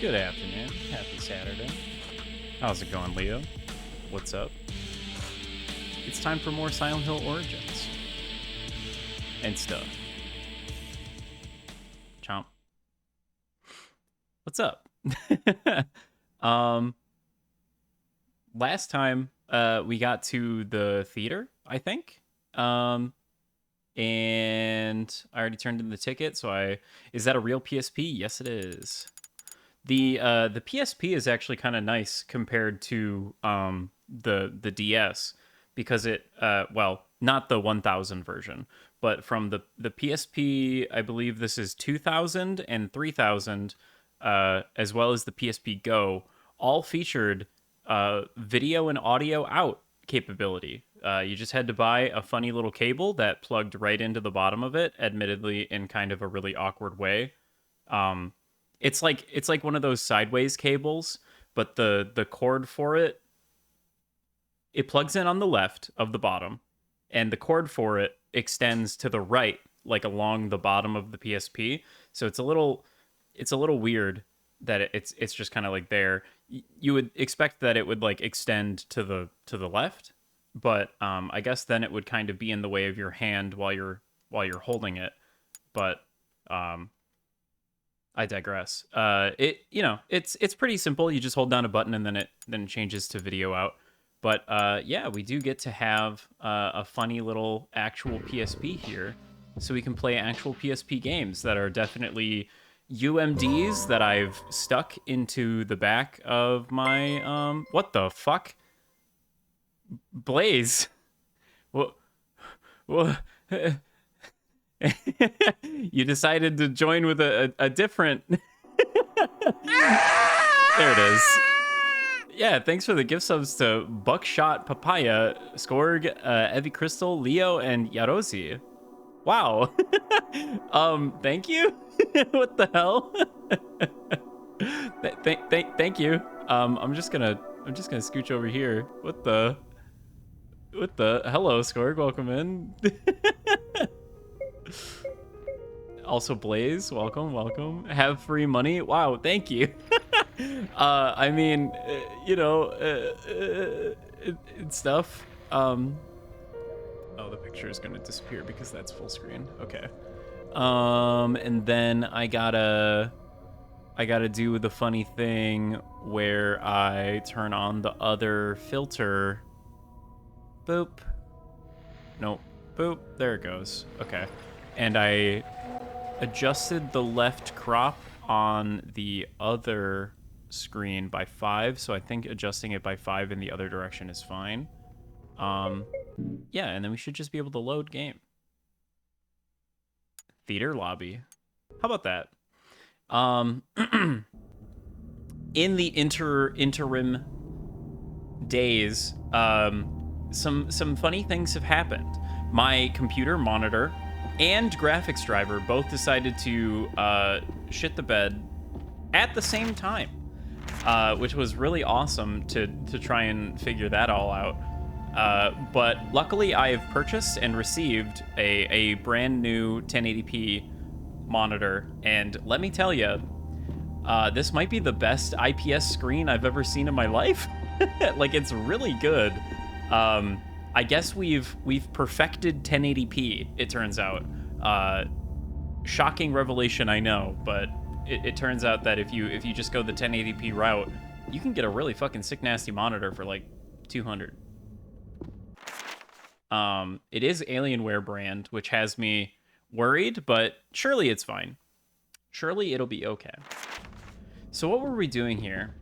Good afternoon. Happy Saturday. How's it going, Leo? What's up? It's time for more Silent Hill Origins. And stuff. Chomp. What's up? Last time, we got to the theater, I think. And I already turned in the ticket, so is that a real PSP? Yes, it is. The PSP is actually kind of nice compared to the DS because it well, not the 1000 version, but from the PSP, I believe this is 2000 and 3000, as well as the PSP Go, all featured video and audio out capability. You just had to buy a funny little cable that plugged right into the bottom of it, admittedly in kind of a really awkward way. It's like one of those sideways cables, but the cord for it plugs in on the left of the bottom, and the cord for it extends to the right, like along the bottom of the PSP. So it's a little weird that it's just kind of like there. You would expect that it would like extend to the left, but I guess then it would kind of be in the way of your hand while you're holding it. But I digress. It's pretty simple. You just hold down a button and then it changes to video out. But yeah, we do get to have a funny little actual PSP here, so we can play actual PSP games that are definitely UMDs that I've stuck into the back of my what the fuck? Blaze. Well, you decided to join with a different. There it is. Yeah, thanks for the gift subs to Buckshot Papaya, Skorg, Evie Crystal, Leo, and Yarosi. Wow. Thank you. What the hell? Thank you. I'm just gonna scooch over here. What the hello, Skorg, welcome in. Also, Blaze, welcome. Have free money. Wow, thank you. I mean, it's stuff. Oh, the picture is gonna disappear because that's full screen. Okay. And then I gotta do the funny thing where I turn on the other filter. Boop. Nope. Boop. There it goes. Okay. And I adjusted the left crop on the other screen by 5, so I think adjusting it by 5 in the other direction is fine. Yeah, and then we should just be able to load game. Theater lobby. How about that? In the interim days, some funny things have happened. My computer monitor and graphics driver both decided to shit the bed at the same time, which was really awesome to try and figure that all out. But luckily, I have purchased and received a brand new 1080p monitor, and let me tell you, this might be the best IPS screen I've ever seen in my life. Like, it's really good. I guess we've perfected 1080p, it turns out. Shocking revelation, I know, but it turns out that if you just go the 1080p route, you can get a really fucking sick nasty monitor for like 200. It is Alienware brand, which has me worried, but surely it's fine. Surely it'll be okay. So what were we doing here?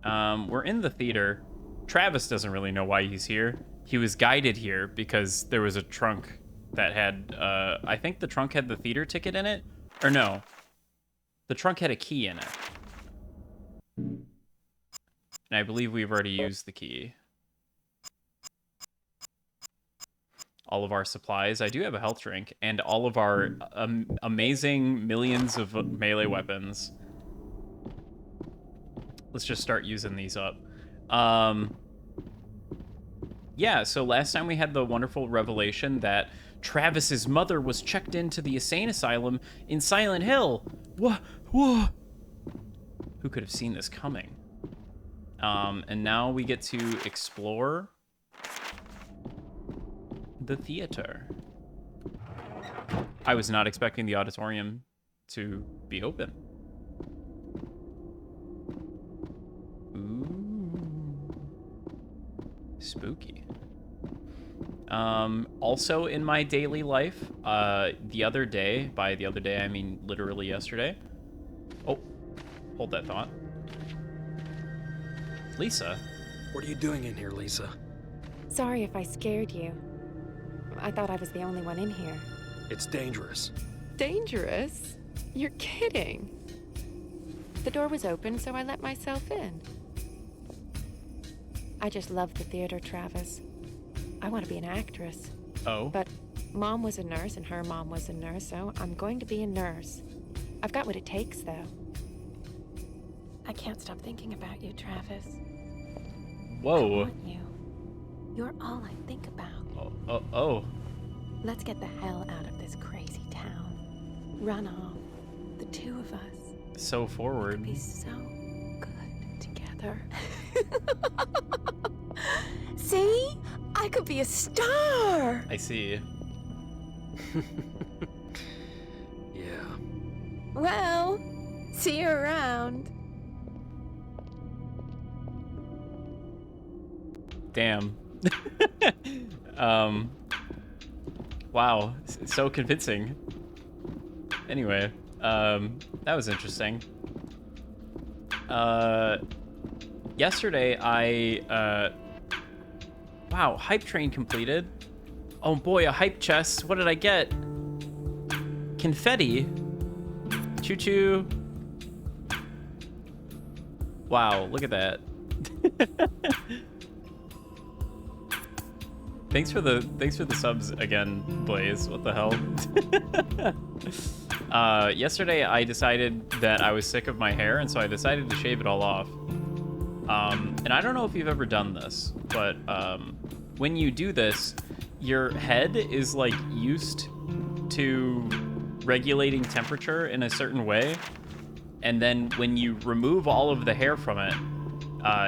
We're in the theater. Travis doesn't really know why he's here. He was guided here because there was a trunk that had, I think the trunk had the theater ticket in it. Or no, the trunk had a key in it. And I believe we've already used the key. All of our supplies. I do have a health drink and all of our amazing millions of melee weapons. Let's just start using these up. Yeah, so last time we had the wonderful revelation that Travis's mother was checked into the insane asylum in Silent Hill. What? Who could have seen this coming? And now we get to explore the theater. I was not expecting the auditorium to be open. Ooh. Spooky. Also in my daily life, the other day, by the other day I mean literally yesterday. Oh, hold that thought. Lisa. What are you doing in here, Lisa? Sorry if I scared you. I thought I was the only one in here. It's dangerous. Dangerous? You're kidding. The door was open, so I let myself in. I just love the theater, Travis. I want to be an actress. Oh. But Mom was a nurse and her mom was a nurse, so I'm going to be a nurse. I've got what it takes, though. I can't stop thinking about you, Travis. Whoa. I want you. You're all I think about. Oh. Let's get the hell out of this crazy town. Run off. The two of us. So forward. Be so good together. See? I could be a star! I see. Yeah. Well, see you around. Damn. Wow, so convincing. Anyway, that was interesting. Yesterday wow, hype train completed. Oh boy, a hype chest. What did I get? Confetti. Choo-choo. Wow, look at that. Thanks for the subs again, Blaze. What the hell? Yesterday I decided that I was sick of my hair, and so I decided to shave it all off. And I don't know if you've ever done this, but when you do this, your head is like used to regulating temperature in a certain way, and then when you remove all of the hair from it,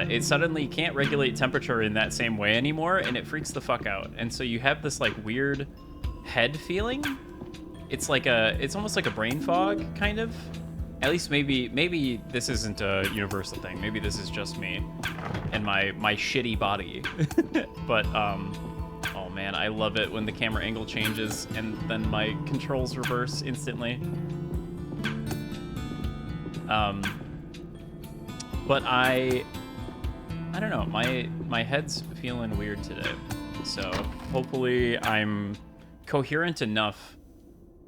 it suddenly can't regulate temperature in that same way anymore, and it freaks the fuck out. And so you have this like weird head feeling. It's almost like a brain fog, kind of. At least maybe this isn't a universal thing. Maybe this is just me and my shitty body. But oh man, I love it when the camera angle changes and then my controls reverse instantly. But I don't know, my head's feeling weird today. So hopefully I'm coherent enough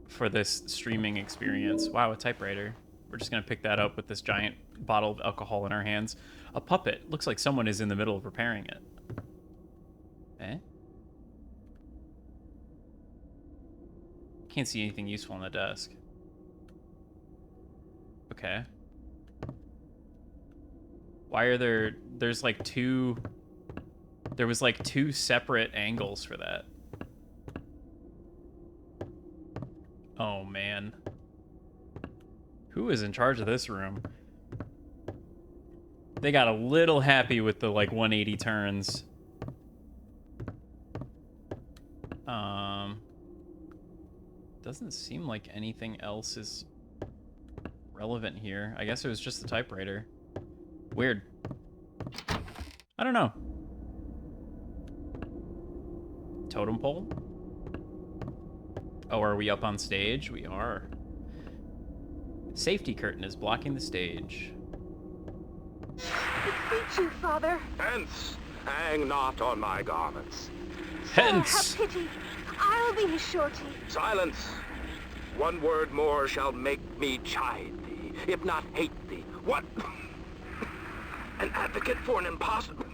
for this streaming experience. Wow, a typewriter. We're just gonna pick that up with this giant bottle of alcohol in our hands. A puppet. Looks like someone is in the middle of repairing it. Eh? Can't see anything useful on the desk. Okay. Why are there's like two... There was like two separate angles for that. Oh, man. Who is in charge of this room? They got a little happy with the, like, 180 turns. Doesn't seem like anything else is relevant here. I guess it was just the typewriter. Weird. I don't know. Totem pole? Oh, are we up on stage? We are. Safety curtain is blocking the stage. Beseech you, Father. Hence, hang not on my garments. Hence! Sir, have pity. I'll be his shorty. Silence. One word more shall make me chide thee, if not hate thee. What? An advocate for an impossible...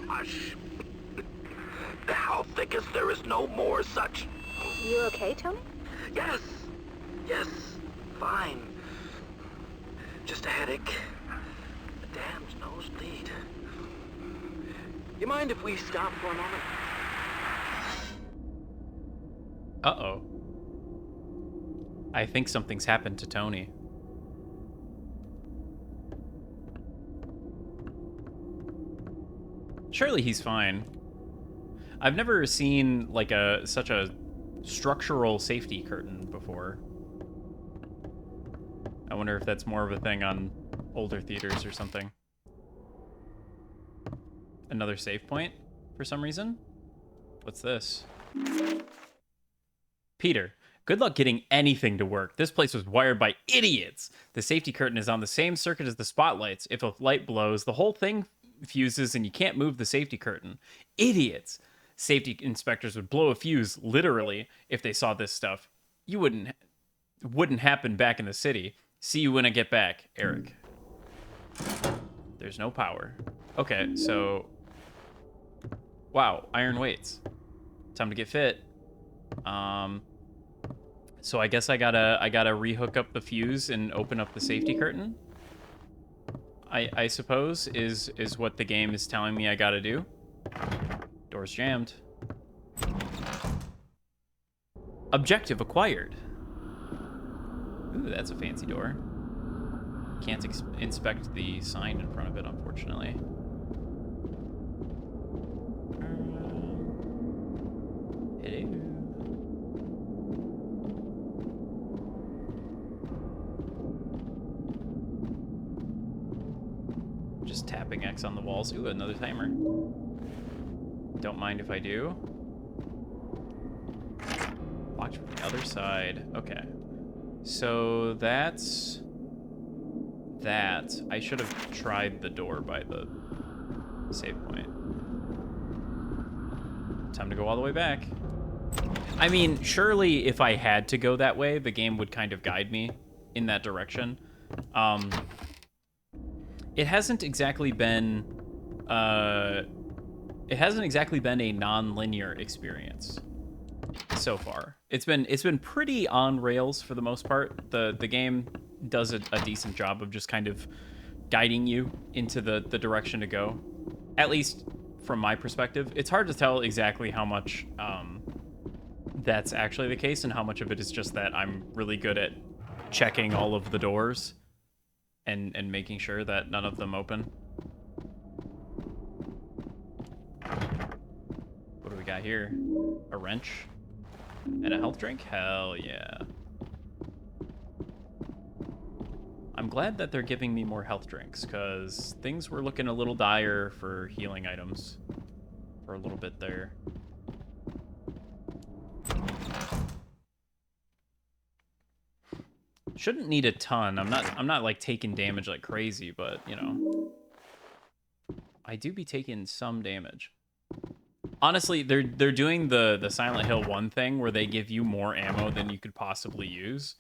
Hush. How thickest there is no more such... You okay, Tony? Yes. Yes. Fine. Just a headache. A damned nosebleed. You mind if we stop for a moment? Uh-oh. I think something's happened to Tony. Surely he's fine. I've never seen like such a structural safety curtain before. I wonder if that's more of a thing on older theaters or something. Another save point for some reason. What's this? Peter, good luck getting anything to work. This place was wired by idiots. The safety curtain is on the same circuit as the spotlights. If a light blows, the whole thing fuses and you can't move the safety curtain. Idiots. Safety inspectors would blow a fuse, literally, if they saw this stuff. You wouldn't happen back in the city. See you when I get back, Eric. There's no power. Okay, so... Wow, iron weights. Time to get fit. So I guess I gotta rehook up the fuse and open up the safety curtain. I suppose is what the game is telling me I gotta do. Door's jammed. Objective acquired. Ooh, that's a fancy door. Can't inspect the sign in front of it, unfortunately. Hello. Just tapping X on the walls. Ooh, another timer. Don't mind if I do. Watch from the other side. Okay. So that's that. I should have tried the door by the save point. Time to go all the way back. I mean, surely if I had to go that way, the game would kind of guide me in that direction. It hasn't exactly been a non-linear experience so far. It's been pretty on rails for the most part. The game does a decent job of just kind of guiding you into the direction to go. At least from my perspective. It's hard to tell exactly how much that's actually the case and how much of it is just that I'm really good at checking all of the doors and making sure that none of them open. What do we got here? A wrench and a health drink? Hell yeah. I'm glad that they're giving me more health drinks, because things were looking a little dire for healing items for a little bit there. Shouldn't need a ton. I'm not like taking damage like crazy, but you know, I do be taking some damage. Honestly, they're doing the Silent Hill 1 thing where they give you more ammo than you could possibly use.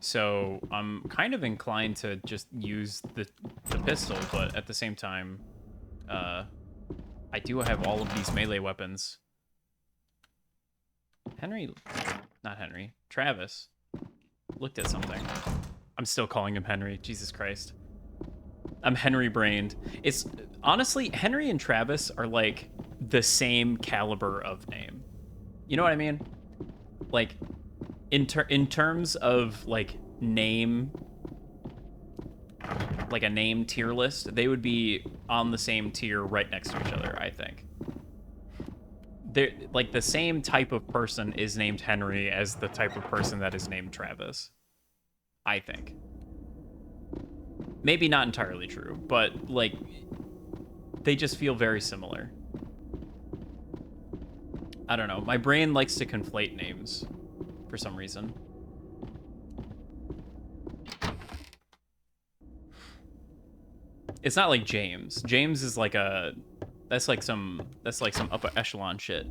So I'm kind of inclined to just use the pistol, but at the same time, I do have all of these melee weapons. Travis looked at something. I'm still calling him Henry. Jesus Christ. I'm Henry-brained. It's honestly, Henry and Travis are like the same caliber of name. You know what I mean? Like, in terms of like name, like a name tier list, they would be on the same tier right next to each other, I think. They're like the same type of person is named Henry as the type of person that is named Travis, I think. Maybe not entirely true, but like they just feel very similar. I don't know. My brain likes to conflate names for some reason. It's not like James. James is like that's like some upper echelon shit.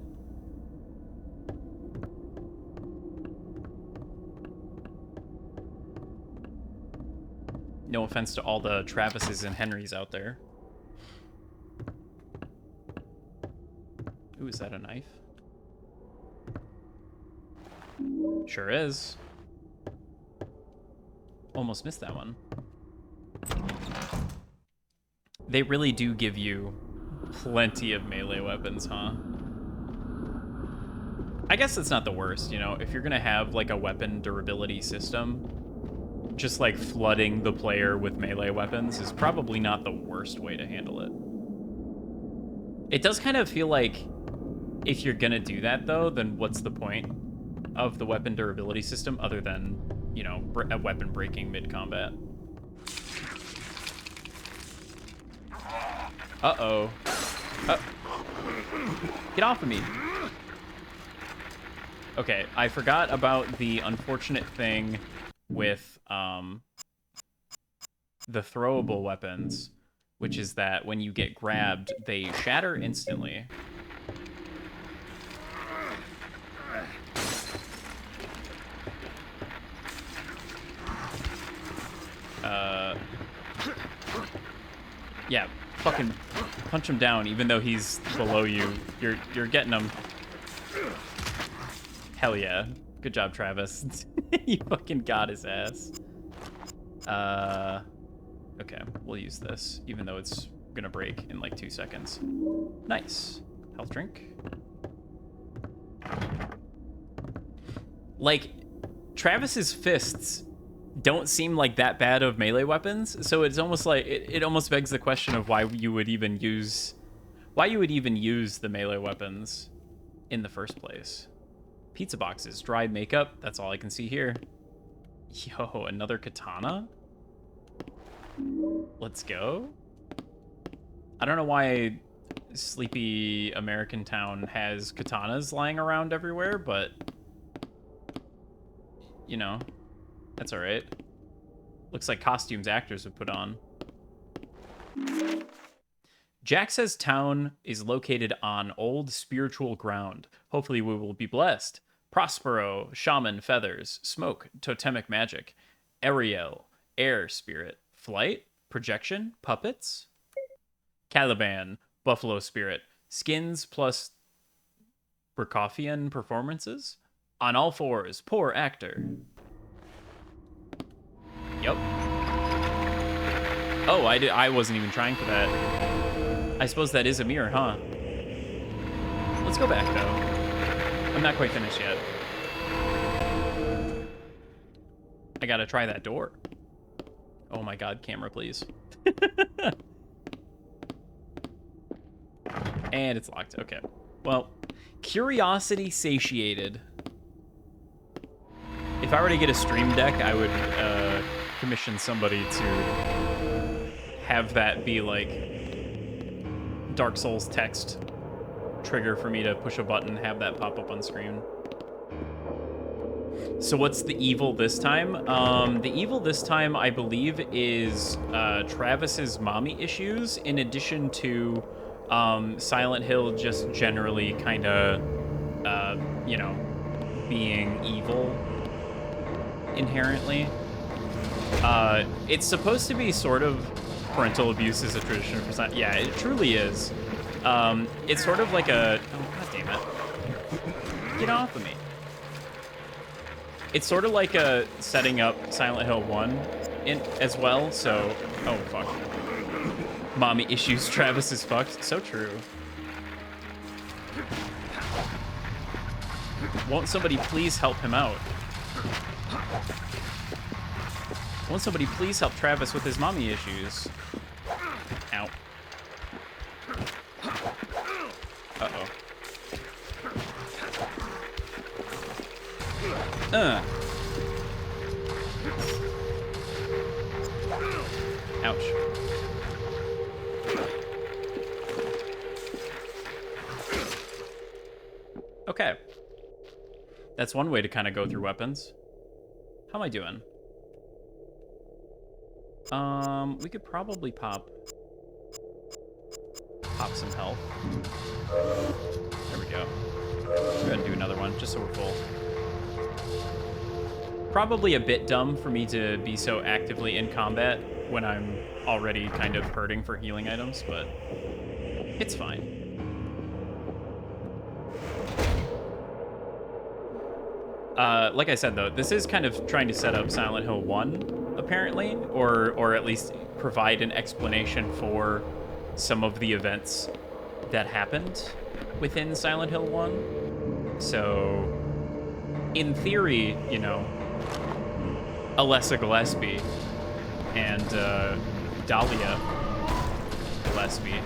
No offense to all the Travises and Henrys out there. Ooh, is that a knife? Sure is. Almost missed that one. They really do give you plenty of melee weapons, huh? I guess it's not the worst, you know? If you're gonna have like a weapon durability system, just like flooding the player with melee weapons is probably not the worst way to handle it. It does kind of feel like if you're gonna do that, though, then what's the point of the weapon durability system other than, you know, a weapon breaking mid-combat? Uh-oh. Get off of me. Okay, I forgot about the unfortunate thing with the throwable weapons, which is that when you get grabbed, they shatter instantly. Yeah, fucking punch him down, even though he's below you. You're getting him. Hell yeah. Good job, Travis. You fucking got his ass. Okay, we'll use this, even though it's gonna break in like 2 seconds. Nice. Health drink. Like, Travis's fists don't seem like that bad of melee weapons, so it's almost like it almost begs the question of why you would even use the melee weapons in the first place. Pizza boxes, dried makeup, that's all I can see here. Yo, another katana? Let's go. I don't know why sleepy American town has katanas lying around everywhere, but you know, that's all right. Looks like costumes actors have put on. Jack says town is located on old spiritual ground. Hopefully we will be blessed. Prospero, shaman feathers, smoke, totemic magic, Ariel, air spirit, flight, projection, puppets, Caliban, buffalo spirit, skins plus Prokoffian performances, on all fours, poor actor. Yep. Oh, I wasn't even trying for that. I suppose that is a mirror, huh? Let's go back, though. I'm not quite finished yet. I gotta try that door. Oh my god, camera, please. And it's locked. Okay. Well, curiosity satiated. If I were to get a Stream Deck, I would commission somebody to have that be like Dark Souls text trigger for me to push a button, have that pop up on screen. So what's the evil this time? The evil this time, I believe, is Travis's mommy issues, in addition to Silent Hill just generally kind of, you know, being evil inherently. It's supposed to be sort of parental abuse is a tradition for Silent. Yeah, it truly is. It's sort of like a... Oh, god damn it. Get off of me. It's sort of like a setting up Silent Hill 1 in as well, so... Oh, fuck. Mommy issues, Travis is fucked. So true. Won't somebody please help him out? Won't somebody please help Travis with his mommy issues? Ow. Uh-oh. Ouch. Okay. That's one way to kind of go through weapons. How am I doing? We could probably pop some health. There we go. Go ahead and do another one, just so we're full. Probably a bit dumb for me to be so actively in combat when I'm already kind of hurting for healing items, but it's fine. Like I said, though, this is kind of trying to set up Silent Hill 1, apparently, or at least provide an explanation for some of the events that happened within Silent Hill 1. So, in theory, you know, Alessa Gillespie and Dahlia Gillespie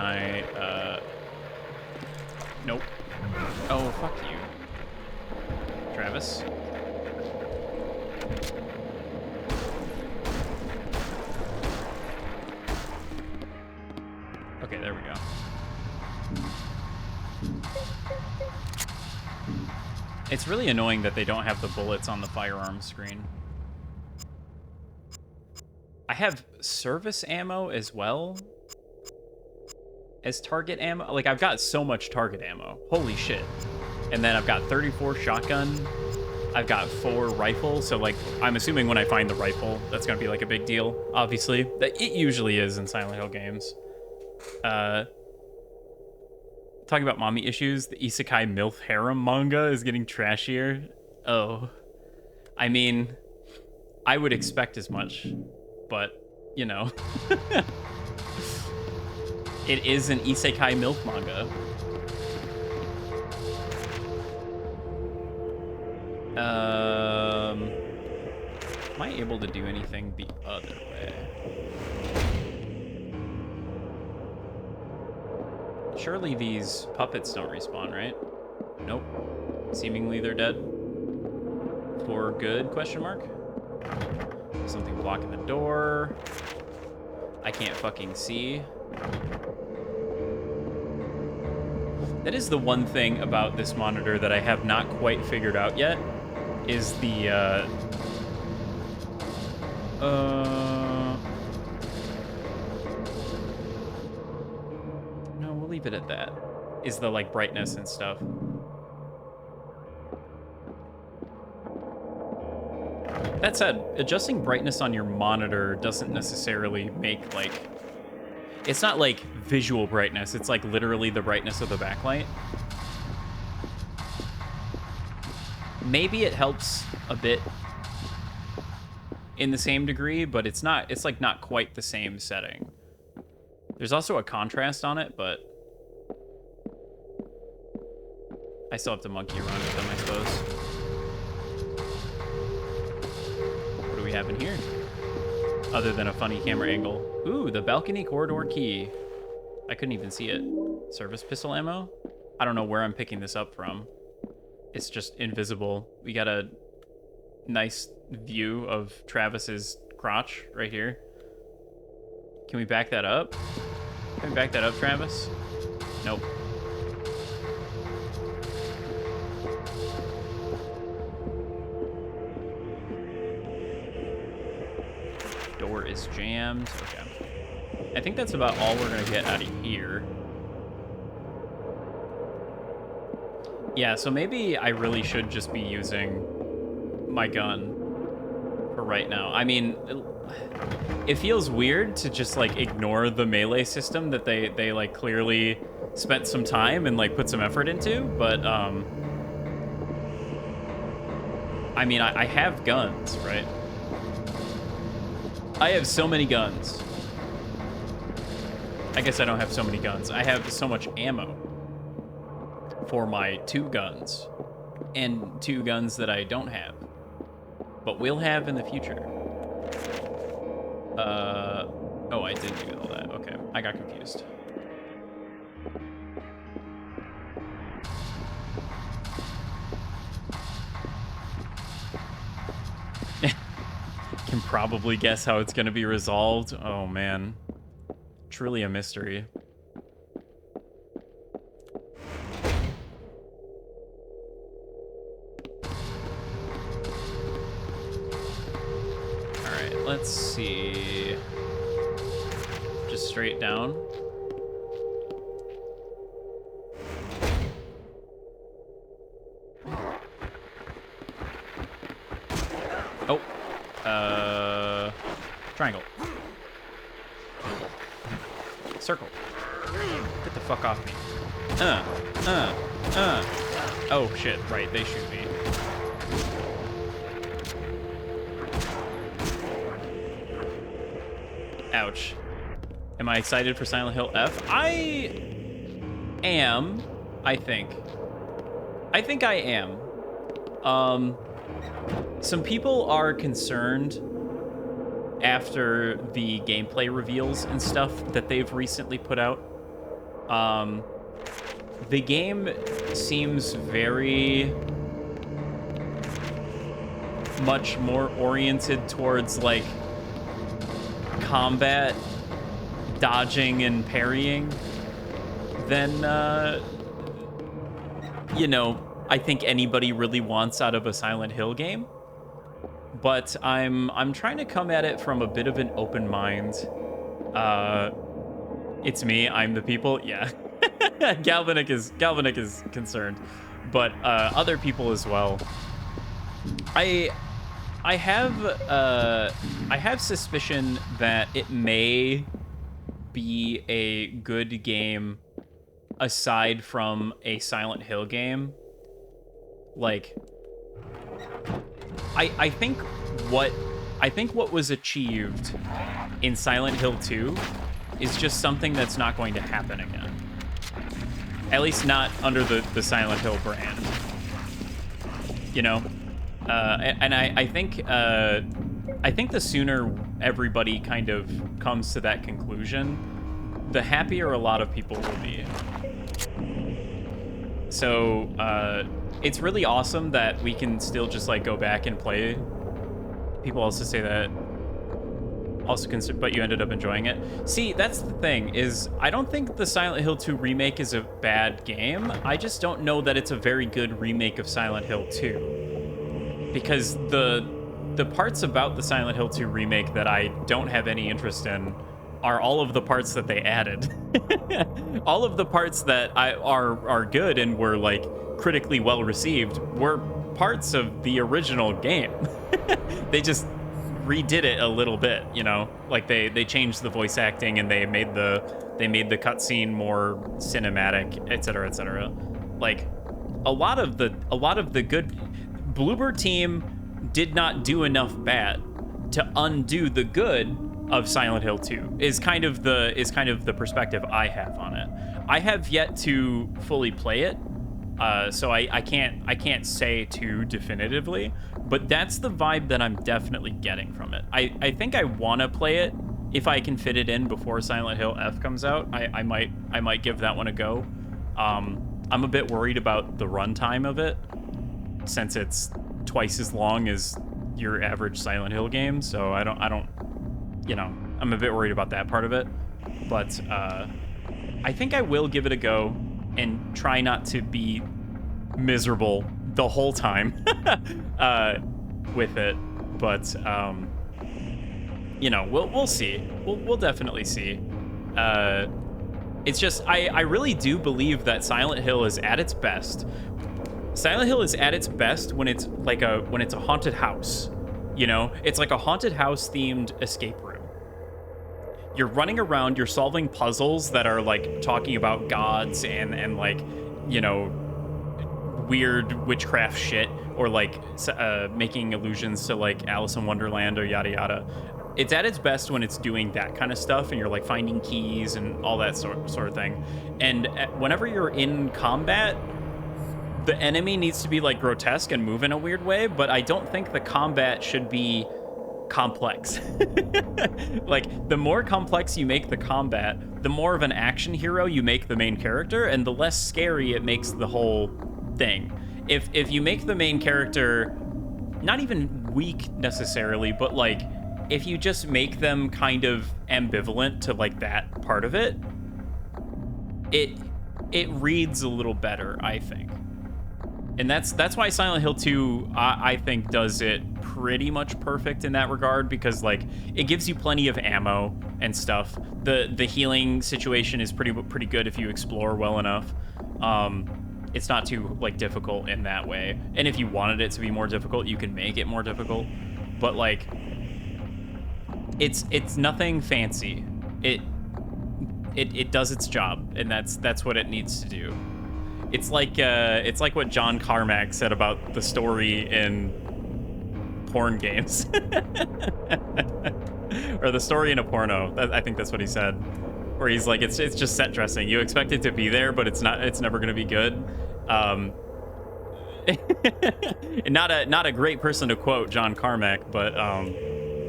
I, nope. Oh, fuck you. Travis. Okay, there we go. It's really annoying that they don't have the bullets on the firearm screen. I have service ammo as well as target ammo. Like, I've got so much target ammo. Holy shit. And then I've got 34 shotgun. I've got 4 rifles. So, like, I'm assuming when I find the rifle, that's going to be, like, a big deal, obviously. It usually is in Silent Hill games. Talking about mommy issues, the Isekai MILF Harem manga is getting trashier. Oh. I mean, I would expect as much, but, you know. It is an Isekai MILF manga. Am I able to do anything the other way? Surely these puppets don't respawn, right? Nope. Seemingly they're dead. For good, question mark? Something blocking the door. I can't fucking see. That is the one thing about this monitor that I have not quite figured out yet, is the, no, we'll leave it at that. Is the, like, brightness and stuff. That said, adjusting brightness on your monitor doesn't necessarily make, like... It's not, like, visual brightness. It's, like, literally the brightness of the backlight. Maybe it helps a bit in the same degree, but it's not... It's, like, not quite the same setting. There's also a contrast on it, but... I still have to monkey around with them, I suppose. What do we have in here? Other than a funny camera angle. Ooh, the balcony corridor key. I couldn't even see it. Service pistol ammo? I don't know where I'm picking this up from. It's just invisible. We got a nice view of Travis's crotch right here. Can we back that up? Can we back that up, Travis? Nope. Door is jammed. Okay. I think that's about all we're gonna get out of here. Yeah, so maybe I really should just be using my gun for right now. I mean, it feels weird to just, like, ignore the melee system that they like, clearly spent some time and, like, put some effort into, but, I mean, I have guns, right? I have so many guns. I guess I don't have so many guns. I have so much ammo for my 2 guns and 2 guns that I don't have, but will have in the future. Oh, I did do all that. Okay, I got confused. Can probably guess how it's going to be resolved. Oh, man. Truly a mystery. Alright, let's see. Just straight down. Oh. Triangle. Circle. Get the fuck off me. Oh, shit. Right, they shoot me. Ouch. Am I excited for Silent Hill F? I am, I think. I think I am. Some people are concerned after the gameplay reveals and stuff that they've recently put out The game seems very much more oriented towards like combat, dodging and parrying than I think anybody really wants out of a Silent Hill game. But I'm trying to come at it from a bit of an open mind. It's me, I'm the people. Yeah. Galvanic is concerned, but other people as well. I have suspicion that it may be a good game aside from a Silent Hill game. Like, I think what was achieved in Silent Hill 2 is just something that's not going to happen again. At least not under the Silent Hill brand. You know? And I think the sooner everybody kind of comes to that conclusion, the happier a lot of people will be. So it's really awesome that we can still just like go back and play. People also say that also but you ended up enjoying it. See, that's the thing, is I don't think the Silent Hill 2 remake is a bad game. I just don't know that it's a very good remake of Silent Hill 2. Because the parts about the Silent Hill 2 remake that I don't have any interest in are all of the parts that they added. All of the parts that are good and were like critically well received were parts of the original game. They just redid it a little bit, you know, like they changed the voice acting and they made the cutscene more cinematic, etc., etc. Like a lot of the good Bloober Team did not do enough bad to undo the good of Silent Hill 2 is kind of the perspective I have on it. I have yet to fully play it, so I can't say too definitively, but that's the vibe that I'm definitely getting from it. I think I want to play it if I can fit it in before Silent Hill F comes out. I might give that one a go. I'm a bit worried about the runtime of it, since it's twice as long as your average Silent Hill game. So I don't, you know, I'm a bit worried about that part of it. But I think I will give it a go and try not to be miserable the whole time with it. But you know, we'll see. We'll definitely see. It's just I really do believe that Silent Hill is at its best. Silent Hill is at its best when it's like a haunted house. You know, it's like a haunted house themed escape room. You're running around, you're solving puzzles that are like talking about gods and like, you know, weird witchcraft shit, or like making allusions to like Alice in Wonderland or yada yada. It's at its best when it's doing that kind of stuff and you're like finding keys and all that sort of thing. And whenever you're in combat, the enemy needs to be like grotesque and move in a weird way, but I don't think the combat should be complex. Like, the more complex you make the combat, the more of an action hero you make the main character, and the less scary it makes the whole thing. If you make the main character not even weak necessarily, but like if you just make them kind of ambivalent to like that part of it, it reads a little better, I think. And that's why Silent Hill 2, I think, does it pretty much perfect in that regard, because like it gives you plenty of ammo and stuff. The healing situation is pretty good if you explore well enough. It's not too like difficult in that way. And if you wanted it to be more difficult, you can make it more difficult. But like it's nothing fancy. It does its job, and that's what it needs to do. It's like what John Carmack said about the story in porn games, or the story in a porno. I think that's what he said, where he's like, it's just set dressing. You expect it to be there, but it's not. It's never going to be good. Not a great person to quote John Carmack, but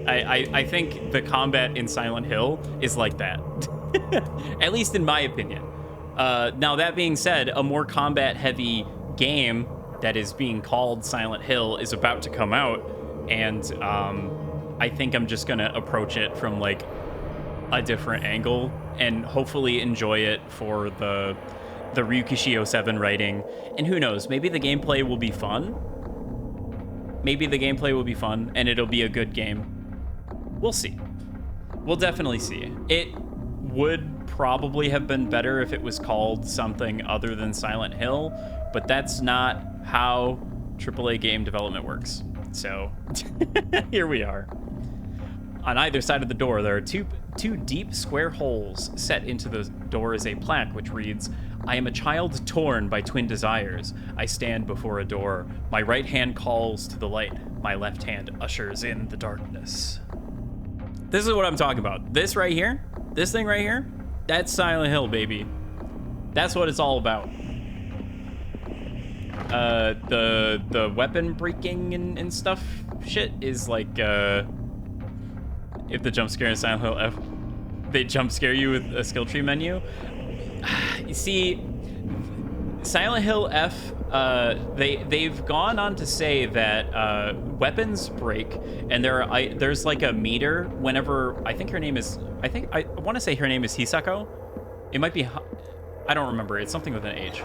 I think the combat in Silent Hill is like that, at least in my opinion. Now, that being said, a more combat-heavy game that is being called Silent Hill is about to come out, and I think I'm just gonna approach it from like a different angle and hopefully enjoy it for the Ryukishi 07 writing. And who knows, maybe the gameplay will be fun. Maybe the gameplay will be fun and it'll be a good game. We'll see. We'll definitely see. It would probably have been better if it was called something other than Silent Hill, but that's not how AAA game development works. So here we are. On either side of the door, there are two deep square holes. Set into the door is a plaque which reads, "I am a child torn by twin desires. I stand before a door. My right hand calls to the light. My left hand ushers in the darkness." This is what I'm talking about. This right here, this thing right here, that's Silent Hill, baby. That's what it's all about. The weapon breaking and stuff shit is like, if the jump scare in Silent Hill F, they jump scare you with a skill tree menu. You see, Silent Hill F, they've gone on to say that weapons break, and there's like a meter whenever, I want to say her name is Hisako. It might be, I don't remember. It's something with an H.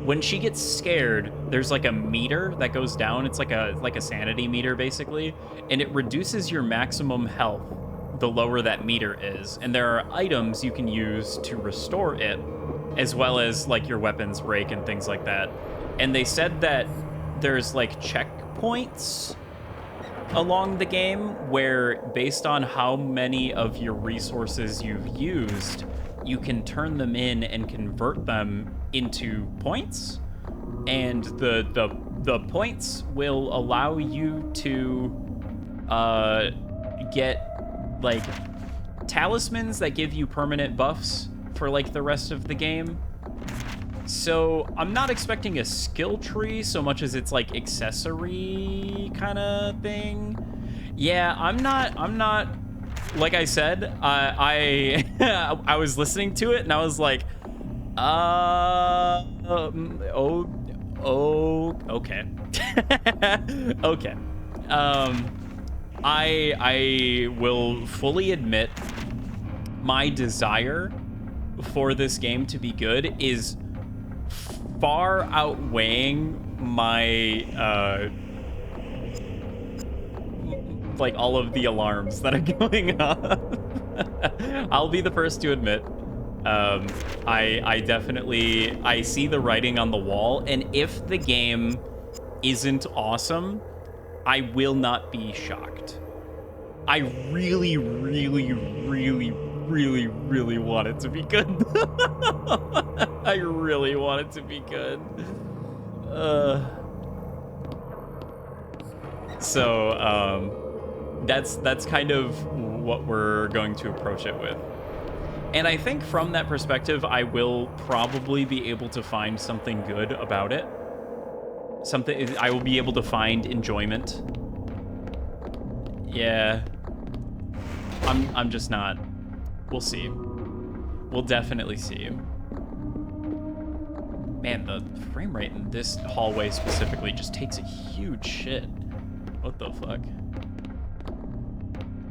When she gets scared, there's like a meter that goes down. It's like a sanity meter basically, and it reduces your maximum health the lower that meter is. And there are items you can use to restore it, as well as like your weapons break and things like that. And they said that there's like checkpoints along the game where, based on how many of your resources you've used, you can turn them in and convert them into points, and the points will allow you to get like talismans that give you permanent buffs for like the rest of the game. So I'm not expecting a skill tree so much as it's like accessory kind of thing. Yeah, I'm not like I said, I I was listening to it and I was like, okay. Okay. I will fully admit my desire for this game to be good is far outweighing my like all of the alarms that are going on. I'll be the first to admit, I definitely, I see the writing on the wall, and if the game isn't awesome, I will not be shocked. I really, really, really, really, really want it to be good. I really want it to be good. So that's kind of what we're going to approach it with. And I think from that perspective, I will probably be able to find something good about it. Something, I will be able to find enjoyment. Yeah. I'm just not. We'll see. We'll definitely see. Man, the frame rate in this hallway specifically just takes a huge shit. What the fuck?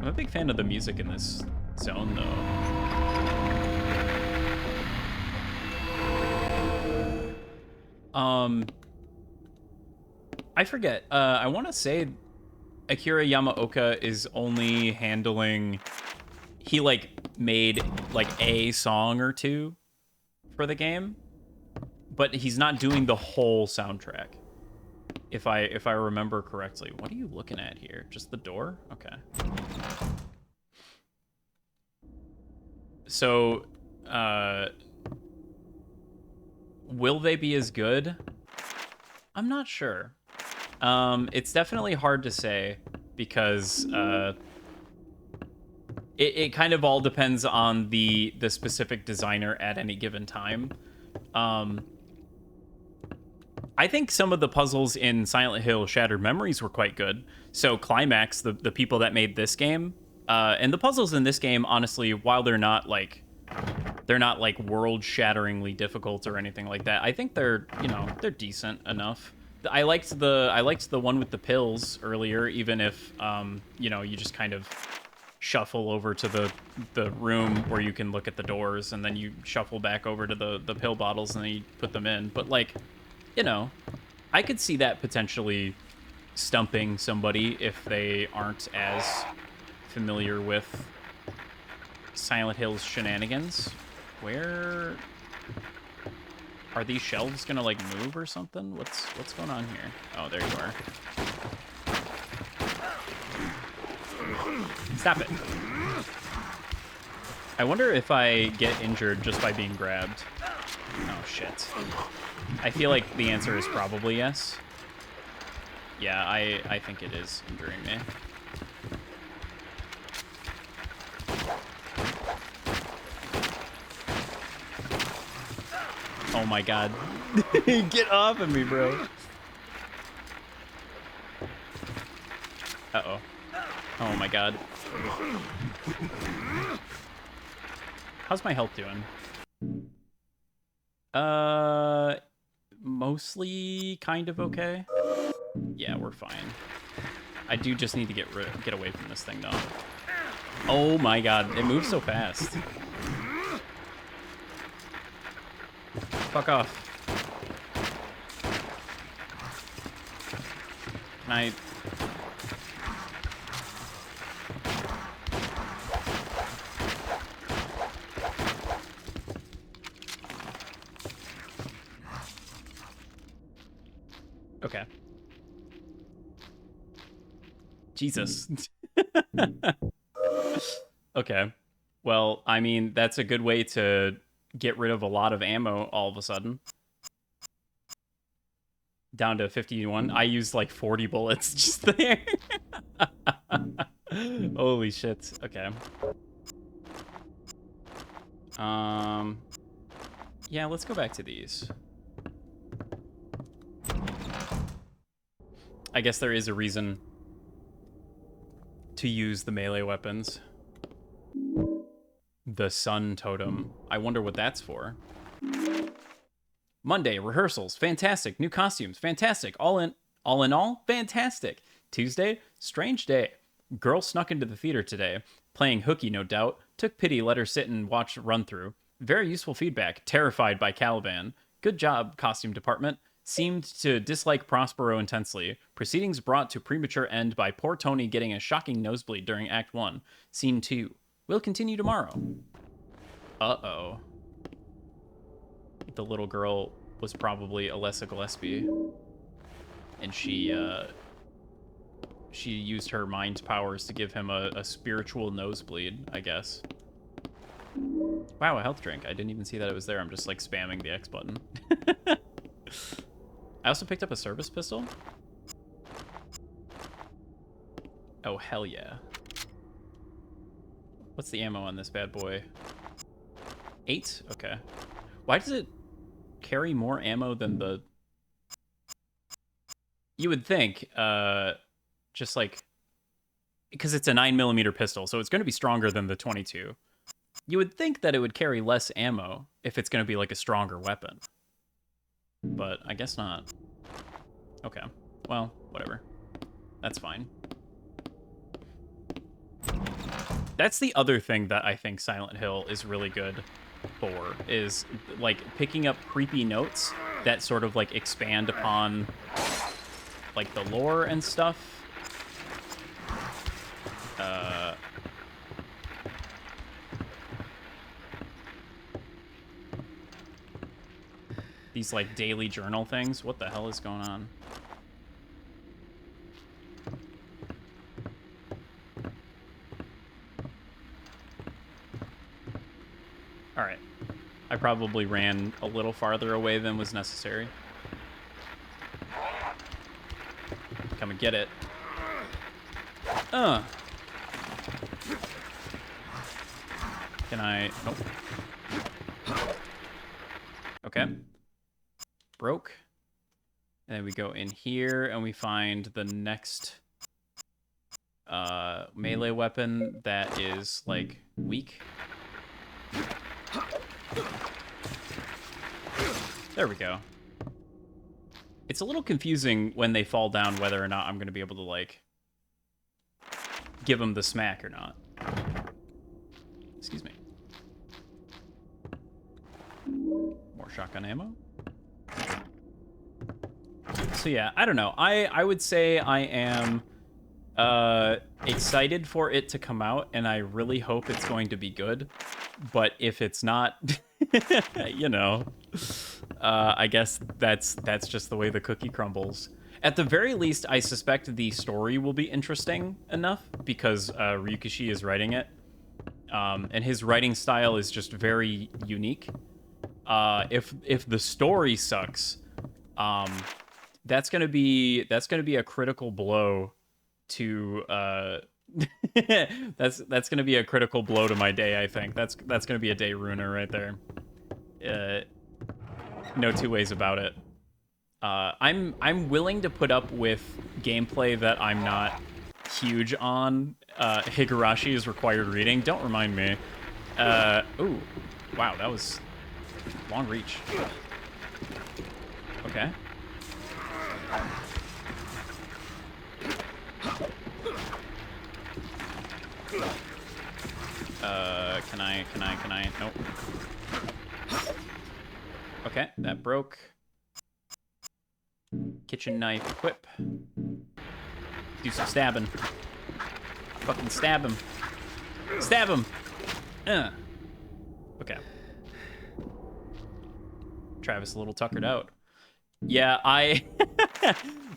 I'm a big fan of the music in this zone, though. I forget. I want to say Akira Yamaoka is only handling... He, like, made, like, a song or two for the game, but he's not doing the whole soundtrack, if I remember correctly. What are you looking at here? Just the door? Okay. So, will they be as good? I'm not sure. It's definitely hard to say because it kind of all depends on the specific designer at any given time. I think some of the puzzles in Silent Hill Shattered Memories were quite good. So Climax, the people that made this game, and the puzzles in this game, honestly, while they're not like They're not like world-shatteringly difficult or anything like that. I think they're, you know, they're decent enough. I liked the one with the pills earlier, even if you know, you just kind of shuffle over to the room where you can look at the doors, and then you shuffle back over to the pill bottles, and then you put them in. But like, you know, I could see that potentially stumping somebody if they aren't as familiar with Silent Hill's shenanigans. Where are these shelves gonna like move or something? What's going on here? Oh, there you are. Stop it. I wonder if I get injured just by being grabbed. Oh shit. I feel like the answer is probably yes. Yeah, I think it is injuring me. Oh my god. Get off of me, bro. Uh-oh. Oh my god. How's my health doing? Mostly kind of okay. Yeah, we're fine. I do just need to get away from this thing, though. Oh my god, it moves so fast. Fuck off. Can I... Okay. Jesus. Okay. Well, I mean, that's a good way to get rid of a lot of ammo all of a sudden. Down to 51. I used like 40 bullets just there. Holy shit. Okay. Yeah, let's go back to these. I guess there is a reason to use the melee weapons. The sun totem. I wonder what that's for. Monday, rehearsals, fantastic. New costumes, fantastic. All in all, fantastic. Tuesday, strange day. Girl snuck into the theater today, playing hooky, no doubt. Took pity, let her sit and watch run through. Very useful feedback. Terrified by Caliban. Good job, costume department. Seemed to dislike Prospero intensely. Proceedings brought to premature end by poor Tony getting a shocking nosebleed during Act 1. Scene 2. We'll continue tomorrow. Uh-oh. The little girl was probably Alessa Gillespie. And she used her mind powers to give him a spiritual nosebleed, I guess. Wow, a health drink. I didn't even see that it was there. I'm just, like, spamming the X button. I also picked up a service pistol. Oh, hell yeah. What's the ammo on this bad boy? 8? Okay. Why does it carry more ammo than the... You would think, just like... Because it's a 9mm pistol, so it's going to be stronger than the 22. You would think that it would carry less ammo if it's going to be like a stronger weapon. But I guess not. Okay. Well, whatever. That's fine. That's the other thing that I think Silent Hill is really good for, is like picking up creepy notes that sort of like expand upon like the lore and stuff. These like daily journal things. What the hell is going on? All right. I probably ran a little farther away than was necessary. Come and get it. Can I... Nope. Okay. Broke. And then we go in here and we find the next melee weapon that is like weak. There we go. It's a little confusing when they fall down whether or not I'm going to be able to, like, give them the smack or not. Excuse me. More shotgun ammo. So yeah, I don't know. I would say I am excited for it to come out, and I really hope it's going to be good. But if it's not, you know, I guess that's just the way the cookie crumbles. At the very least, I suspect the story will be interesting enough because Ryukishi is writing it, and his writing style is just very unique. If the story sucks, that's gonna be a critical blow to that's gonna be a critical blow to my day. I think that's gonna be a day ruiner right there. No two ways about it. I'm willing to put up with gameplay that I'm not huge on. Higurashi is required reading. Don't remind me. Ooh, wow, that was long reach. Okay. Can I? Nope. Okay, that broke. Kitchen knife whip. Do some stabbing. Fucking stab him. Stab him! Okay. Travis a little tuckered out. Yeah,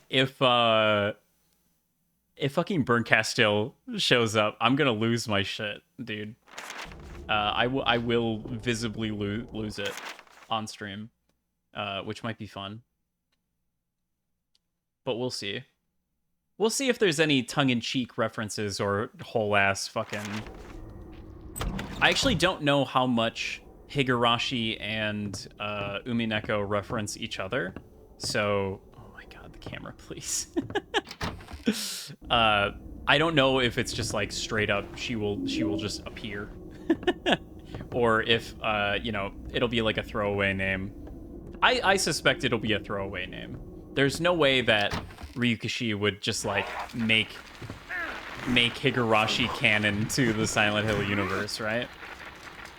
if fucking Burn Castile shows up, I'm gonna lose my shit, dude. I will visibly lose it on stream, which might be fun. But we'll see. We'll see if there's any tongue-in-cheek references or whole-ass fucking... I actually don't know how much Higurashi and Umineko reference each other. So... Oh my god, the camera, please. I don't know if it's just like straight up she will just appear. Or if, you know, it'll be like a throwaway name. I suspect it'll be a throwaway name. There's no way that Ryukishi would just, like, make Higurashi canon to the Silent Hill universe, right?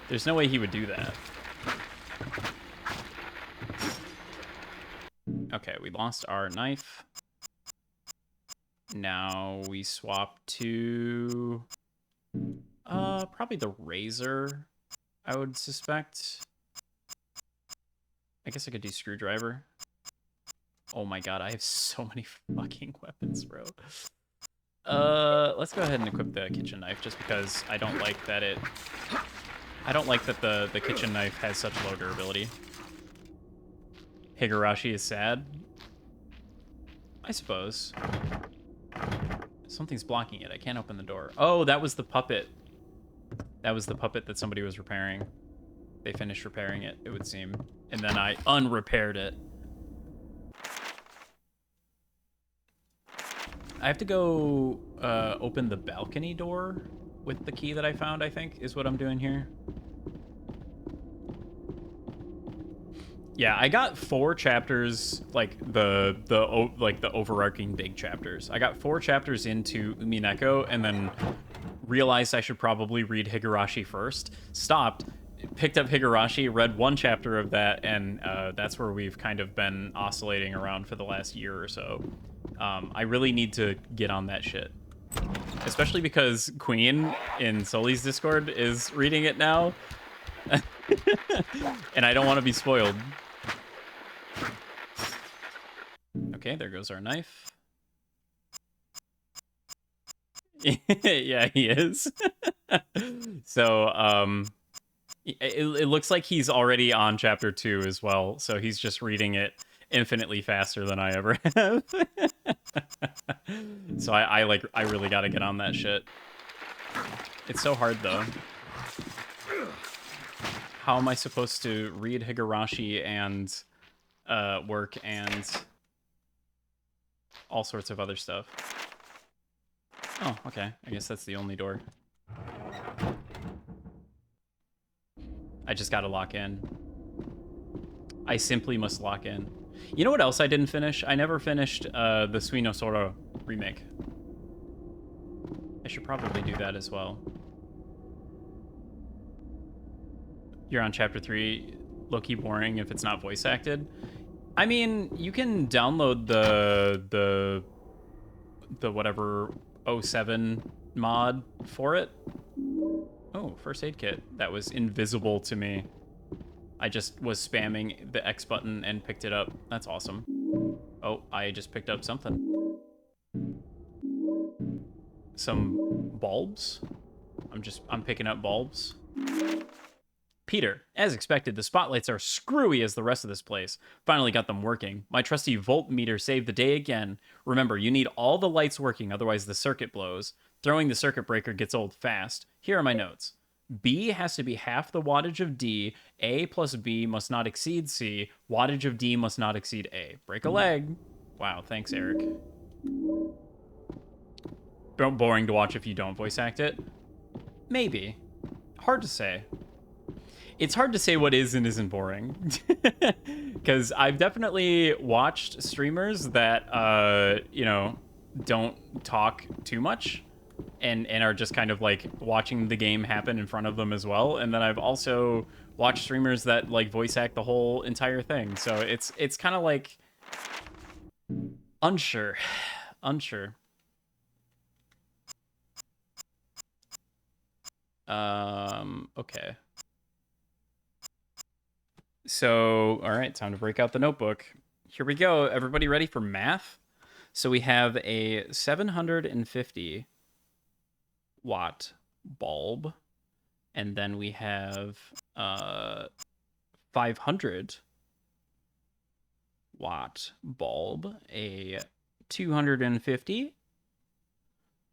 There's no way he would do that. Okay, we lost our knife. Now we swap to... probably the razor, I would suspect. I guess I could do screwdriver. Oh my god, I have so many fucking weapons, bro. Let's go ahead and equip the kitchen knife, just because I don't like that the kitchen knife has such low durability. Higurashi is sad? I suppose. Something's blocking it. I can't open the door. Oh, that was the puppet. That was the puppet that somebody was repairing. They finished repairing it, it would seem. And then I unrepaired it. I have to go open the balcony door with the key that I found, I think, is what I'm doing here. Yeah, I got 4 chapters, like the overarching big chapters. I got 4 chapters into Umineko and then realized I should probably read Higurashi first. Stopped, picked up Higurashi, read 1 chapter of that, and that's where we've kind of been oscillating around for the last year or so. I really need to get on that shit. Especially because Queen in Sully's Discord is reading it now. And I don't want to be spoiled. Okay, there goes our knife. Yeah, he is. So, it looks like he's already on chapter 2 as well. So he's just reading it infinitely faster than I ever have. So I really gotta get on that shit. It's so hard though. How am I supposed to read Higurashi and work and all sorts of other stuff? Oh, okay. I guess that's the only door. I just gotta lock in. I simply must lock in. You know what else I didn't finish? I never finished the Suinosoro remake. I should probably do that as well. You're on chapter 3. Low-key boring if it's not voice acted. I mean, you can download the whatever 07 mod for it. Oh, first aid kit. That was invisible to me. I just was spamming the X button and picked it up. That's awesome. Oh, I just picked up something. Some bulbs? I'm picking up bulbs. Peter, as expected, the spotlights are screwy as the rest of this place. Finally got them working. My trusty voltmeter saved the day again. Remember, you need all the lights working, otherwise the circuit blows. Throwing the circuit breaker gets old fast. Here are my notes. B has to be half the wattage of D. A plus B must not exceed C. Wattage of D must not exceed A. Break a leg. Wow, thanks, Eric. Boring to watch if you don't voice act it? Maybe. Hard to say. It's hard to say what is and isn't boring. Because I've definitely watched streamers that, you know, don't talk too much and are just kind of like watching the game happen in front of them as well. And then I've also watched streamers that like voice act the whole entire thing. So it's kind of like unsure. Okay. So, all right, time to break out the notebook. Here we go. Everybody ready for math? So we have a 750 watt bulb, and then we have 500 watt bulb, a 250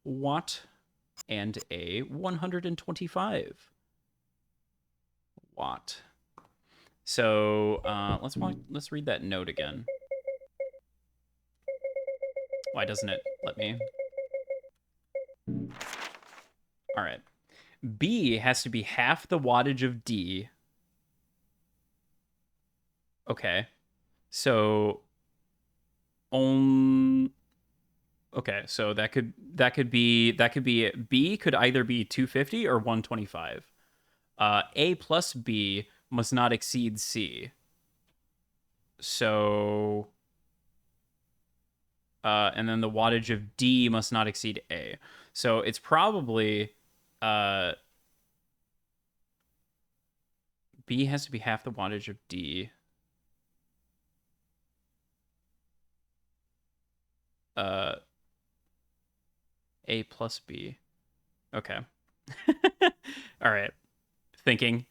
watt, and a 125 watt. So let's read that note again. Why doesn't it let me? All right. B has to be half the wattage of D. Okay. So okay, so that could be B could either be 250 or 125. A plus B must not exceed C. So and then the wattage of D must not exceed A. So it's probably B has to be half the wattage of D. A plus B. Okay. All right. Thinking.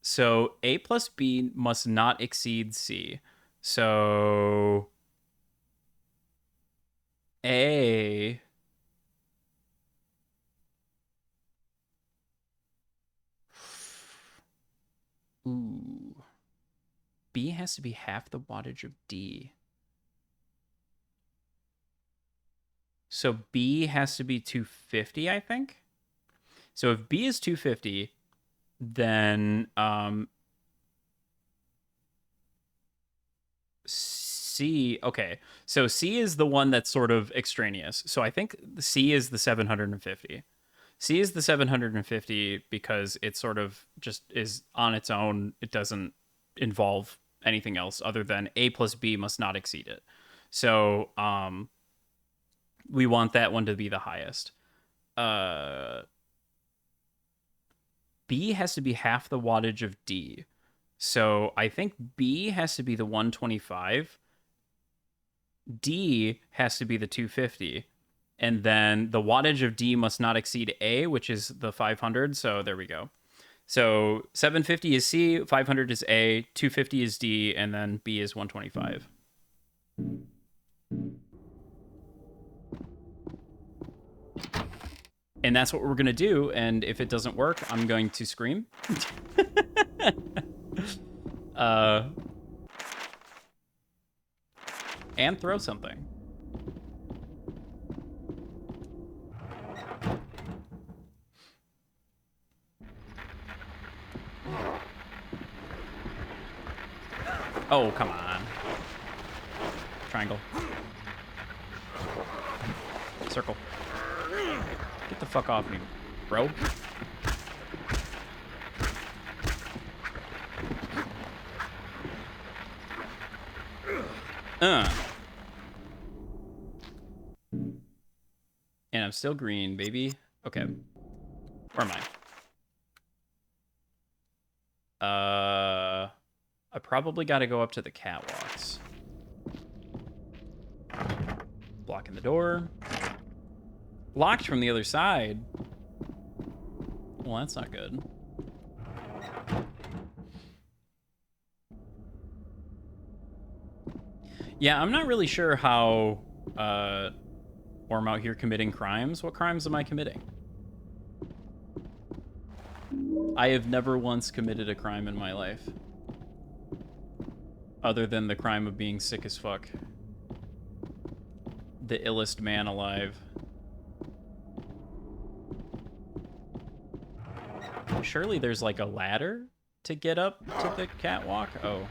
So A plus B must not exceed C. So A Ooh. B has to be half the wattage of D. So B has to be 250, I think. So if B is 250, then C, okay. So C is the one that's sort of extraneous. So I think C is the 750. C is the 750 because it sort of just is on its own. It doesn't involve anything else other than A plus B must not exceed it. So we want that one to be the highest. B has to be half the wattage of D. So I think B has to be the 125. D has to be the 250. And then the wattage of D must not exceed A, which is the 500. So there we go. So 750 is C, 500 is A, 250 is D, and then B is 125. And that's what we're going to do. And if it doesn't work, I'm going to scream. And throw something. Oh, come on. Triangle. Circle. Get the fuck off me, bro. And I'm still green, baby. Okay. Where am I? I probably got to go up to the catwalks. Blocking the door. Locked from the other side. Well, that's not good. Yeah, I'm not really sure how or I'm out here committing crimes. What crimes am I committing? I have never once committed a crime in my life. Other than the crime of being sick as fuck. The illest man alive. Surely there's like a ladder to get up to the catwalk? Oh.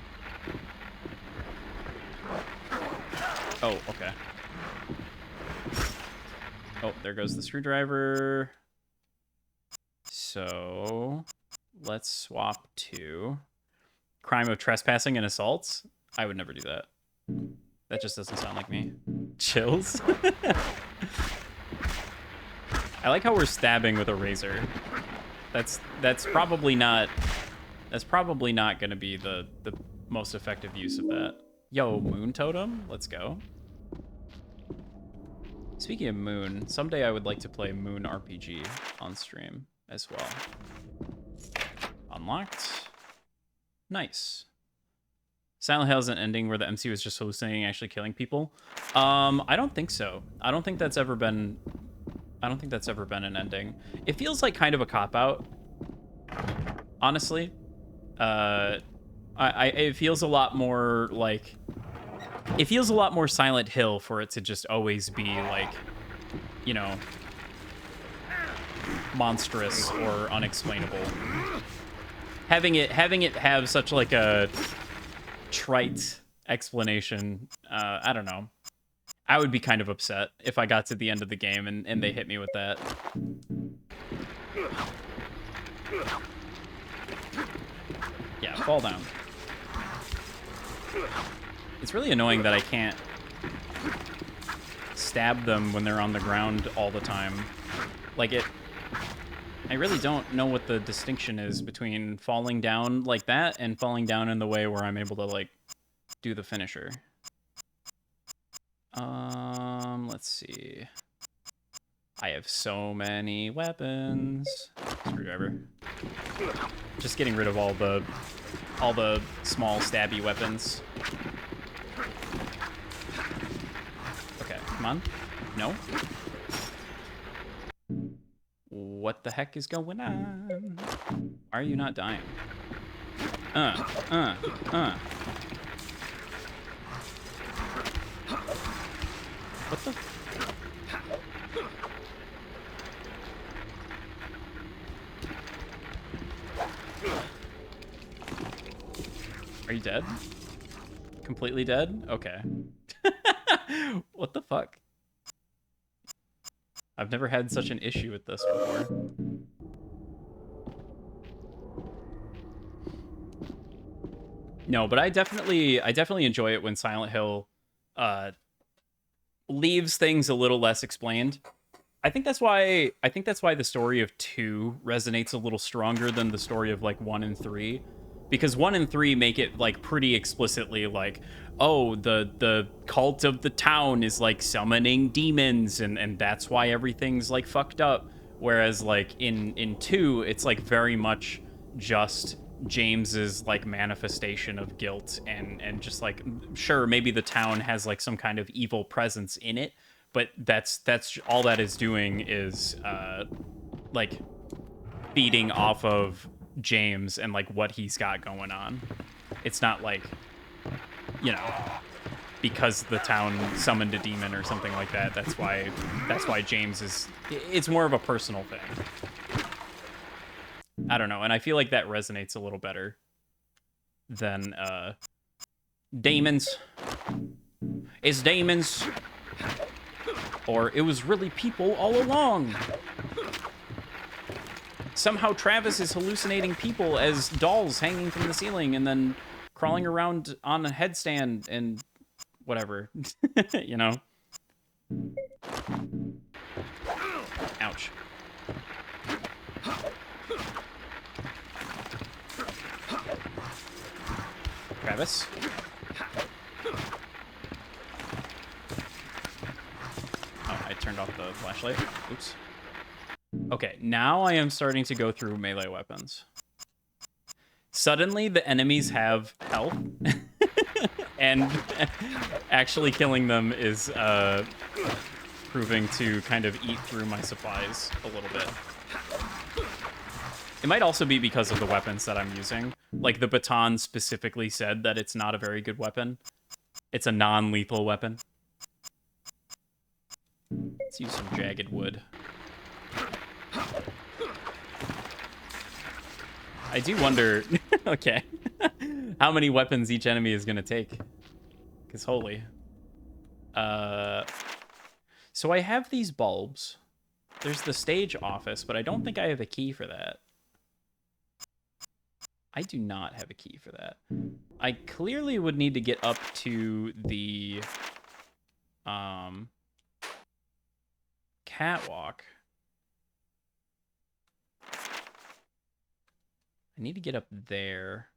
Oh, okay. Oh, there goes the screwdriver. So, let's swap to crime of trespassing and assaults. I would never do that. That just doesn't sound like me. Chills? I like how we're stabbing with a razor. That's probably not going to be the most effective use of that. Yo, Moon Totem, let's go. Speaking of Moon, someday I would like to play Moon RPG on stream as well. Unlocked. Nice. Silent Hill is an ending where the MC was just hallucinating and actually killing people. I don't think so. I don't think that's ever been an ending. It feels like kind of a cop-out, honestly. It feels a lot more like... It feels a lot more Silent Hill for it to just always be like, you know, monstrous or unexplainable. Having it have such like a trite explanation, I don't know. I would be kind of upset if I got to the end of the game and they hit me with that. Yeah, fall down. It's really annoying that I can't stab them when they're on the ground all the time. Like I really don't know what the distinction is between falling down like that and falling down in the way where I'm able to like do the finisher. Let's see. I have so many weapons. Screwdriver. Just getting rid of all the small stabby weapons. Okay, come on. No. What the heck is going on? Why are you not dying? What the? Are you dead? Completely dead? Okay. What the fuck? I've never had such an issue with this before. No, but I definitely enjoy it when Silent Hill leaves things a little less explained. I think that's why the story of 2 resonates a little stronger than the story of like 1 and 3. Because 1 and 3 make it like pretty explicitly like, oh, the cult of the town is like summoning demons and that's why everything's like fucked up. Whereas like in 2, it's like very much just James's like manifestation of guilt and just like, sure, maybe the town has like some kind of evil presence in it, but that's all that is doing is like feeding off of James and like what he's got going on. It's not like, you know, because the town summoned a demon or something like that. That's why James is. It's more of a personal thing. I don't know, and I feel like that resonates a little better than Demons. It's demons. Or it was really people all along. Somehow Travis is hallucinating people as dolls hanging from the ceiling and then crawling around on a headstand and whatever. You know? Ouch. Travis? Oh, I turned off the flashlight. Oops. Okay, now I am starting to go through melee weapons. Suddenly, the enemies have health, and actually killing them is proving to kind of eat through my supplies a little bit. It might also be because of the weapons that I'm using. Like, the baton specifically said that it's not a very good weapon. It's a non-lethal weapon. Let's use some jagged wood. I do wonder, okay, how many weapons each enemy is going to take. Because holy. So I have these bulbs. There's the stage office, but I don't think I have a key for that. I do not have a key for that. I clearly would need to get up to the catwalk. I need to get up there.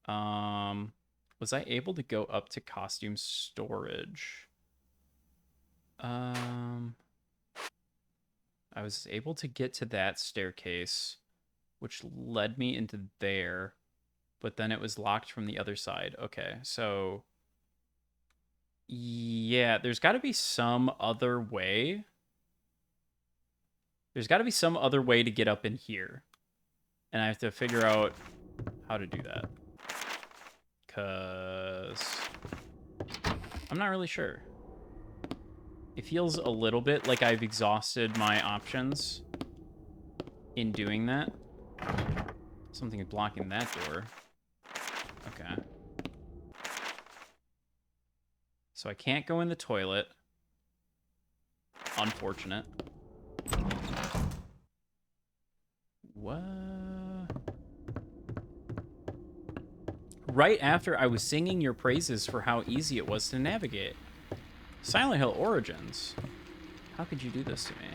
Was I able to go up to costume storage? I was able to get to that staircase, which led me into there, but then it was locked from the other side. Okay, so yeah, there's got to be some other way. There's got to be some other way to get up in here. And I have to figure out how to do that. Because I'm not really sure. It feels a little bit like I've exhausted my options in doing that. Something is blocking that door. Okay. So I can't go in the toilet. Unfortunate. What? Right after I was singing your praises for how easy it was to navigate. Silent Hill Origins. How could you do this to me?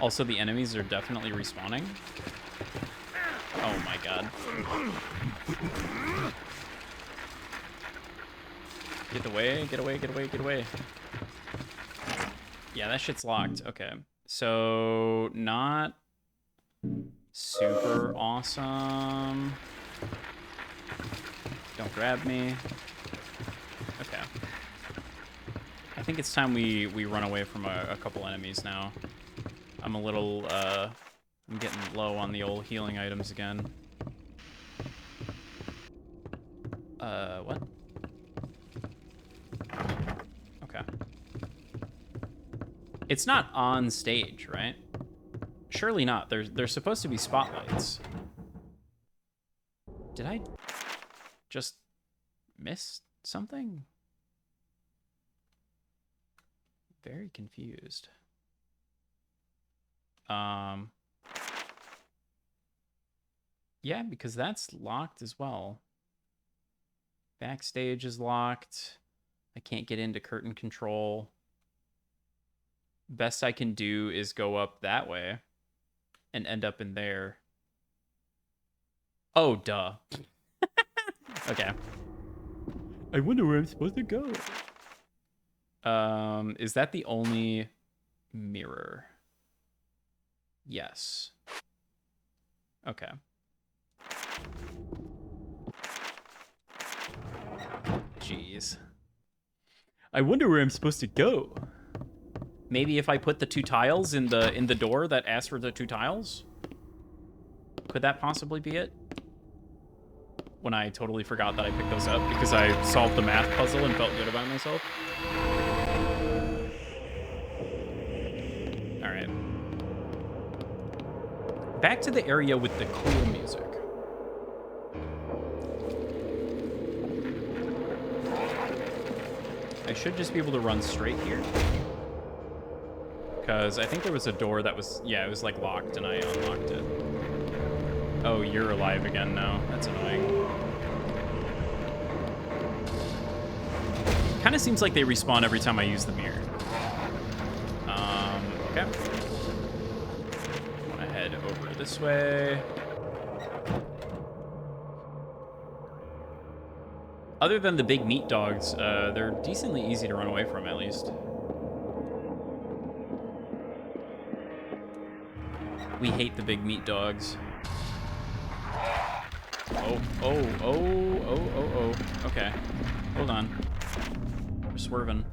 Also, the enemies are definitely respawning. Oh my god. Get away, get away, get away, get away. Yeah, that shit's locked. Okay. So, not super awesome. Don't grab me. Okay. I think it's time we run away from a couple enemies now. I'm a little, I'm getting low on the old healing items again. What? Okay. It's not on stage, right? Surely not. There's supposed to be spotlights. Did I just miss something? Very confused. Yeah, because that's locked as well. Backstage is locked. I can't get into curtain control. Best I can do is go up that way and end up in there. Oh, duh. Okay. I wonder where I'm supposed to go. Is that the only mirror? Yes. Okay. Jeez. I wonder where I'm supposed to go. Maybe if I put the two tiles in the door that asks for the two tiles? Could that possibly be it? When I totally forgot that I picked those up because I solved the math puzzle and felt good about myself. Alright. Back to the area with the cool music. I should just be able to run straight here. Because I think there was a door that was, yeah, it was like locked and I unlocked it. Oh, you're alive again now. That's annoying. Kind of seems like they respawn every time I use the mirror. Okay. Want to head over this way. Other than the big meat dogs, they're decently easy to run away from, at least. We hate the big meat dogs. Oh. Okay. Hold on. We're swerving.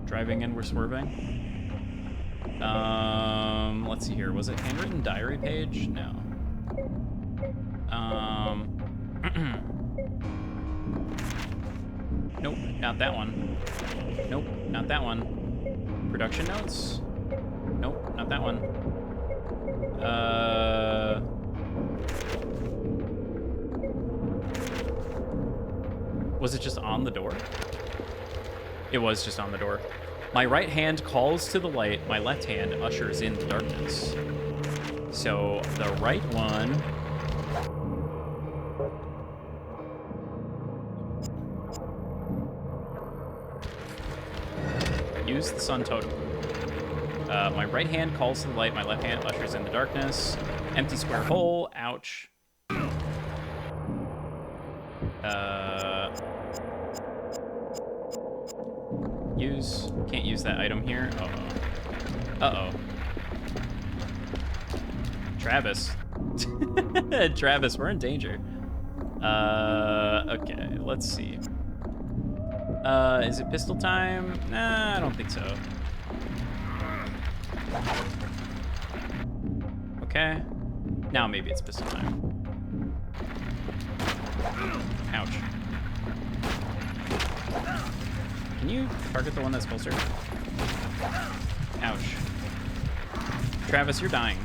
Driving in, we're swerving. Let's see here. Was it handwritten diary page? No. Nope, not that one. Nope, not that one. Production notes? Nope, not that one. Was it just on the door? It was just on the door. My right hand calls to the light, my left hand ushers in the darkness. So the right one... Use the sun totem. My right hand calls to the light, my left hand ushers in the darkness. Empty square hole, ouch. Use, can't use that item here. Uh-oh. Travis. Travis, we're in danger. Okay, let's see. Is it pistol time? Nah, I don't think so. Okay. Now maybe it's pistol time. Ouch. Can you target the one that's closer? Ouch. Travis, you're dying.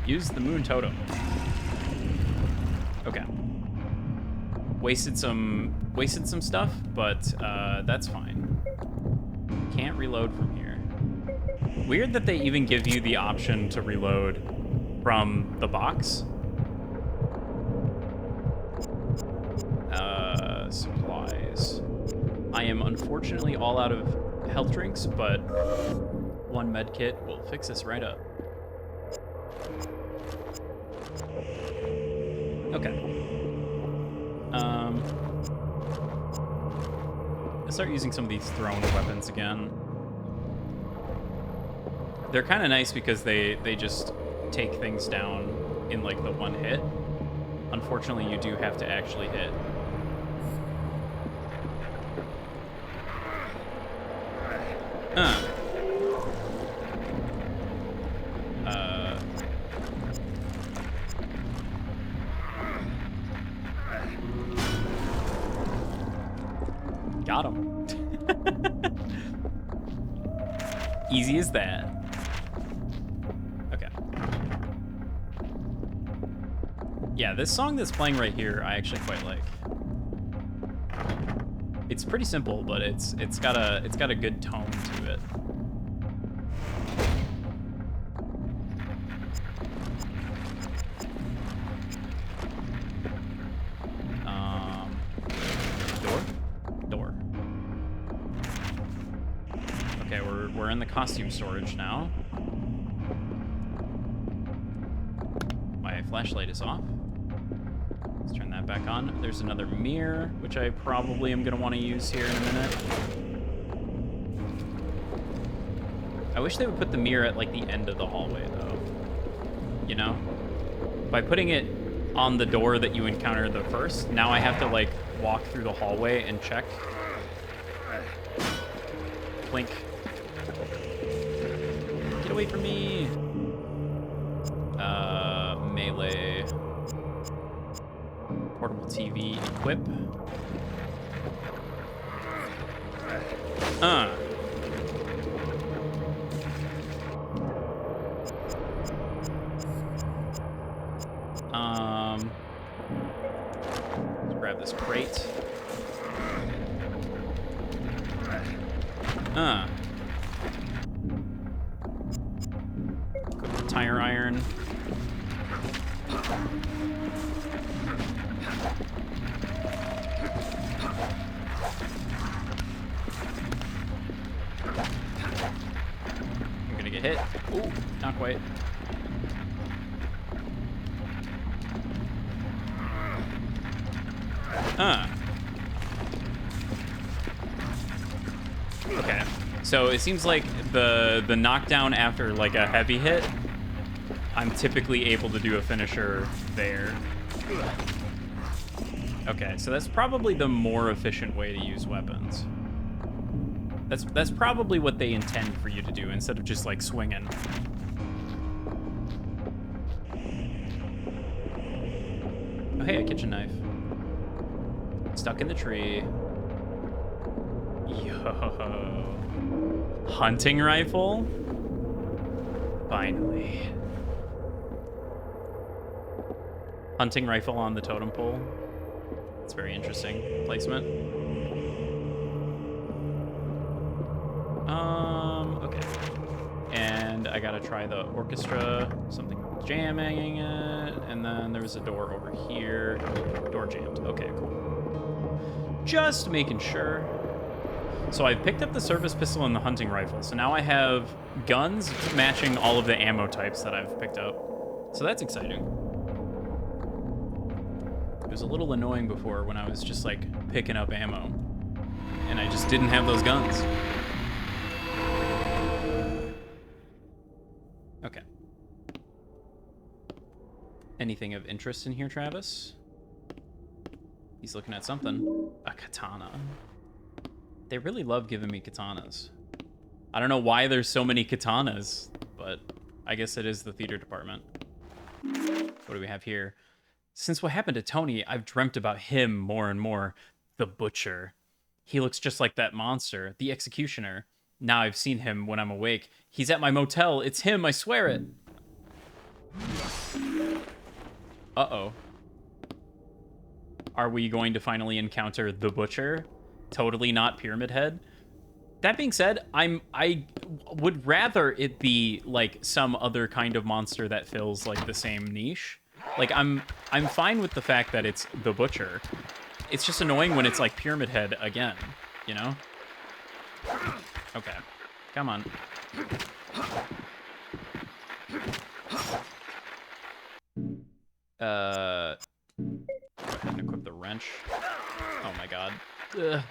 Use the moon totem. Okay. Wasted some stuff, but that's fine. Can't reload from here. Weird that they even give you the option to reload from the box. Supplies. I am unfortunately all out of health drinks, but one med kit will fix this right up. Okay. Let's start using some of these thrown weapons again. They're kind of nice because they just take things down in like the one hit. Unfortunately, you do have to actually hit. Got him. Easy as that. Okay. Yeah, this song that's playing right here, I actually quite like. It's pretty simple, but it's got a good tone to it. Door. Okay, we're in the costume storage now. My flashlight is off. Let's turn that back on. There's another mirror, which I probably am going to want to use here in a minute. I wish they would put the mirror at, like, the end of the hallway, though. You know? By putting it on the door that you encounter the first, now I have to, like, walk through the hallway and check. Blink. Get away from me! Melee. Portable TV equip. tire iron. I'm gonna get hit. Ooh, not quite. Okay. So it seems like the knockdown after like a heavy hit, I'm typically able to do a finisher there. Okay, so that's probably the more efficient way to use weapons. That's probably what they intend for you to do instead of just like swinging. Oh hey, a kitchen knife. Stuck in the tree. Yo. Hunting rifle? Finally. Hunting rifle on the totem pole. It's very interesting placement. Okay. And I gotta try the orchestra. Something jamming it. And then there's a door over here. Door jammed. Okay, cool. Just making sure. So I've picked up the service pistol and the hunting rifle. So now I have guns matching all of the ammo types that I've picked up. So that's exciting. It was a little annoying before when I was just like picking up ammo and I just didn't have those guns. Okay. Anything of interest in here, Travis? He's looking at something. A katana. They really love giving me katanas. I don't know why there's so many katanas, but I guess it is the theater department. What do we have here? Since what happened to Tony, I've dreamt about him more and more. The Butcher. He looks just like that monster, the Executioner. Now I've seen him when I'm awake. He's at my motel. It's him, I swear it. Uh-oh. Are we going to finally encounter the Butcher? Totally not Pyramid Head. That being said, I would rather it be like some other kind of monster that fills like the same niche. Like I'm fine with the fact that it's the Butcher. It's just annoying when it's like Pyramid Head again, you know? Okay. Come on. Go ahead and equip the wrench. Oh my god. Ugh.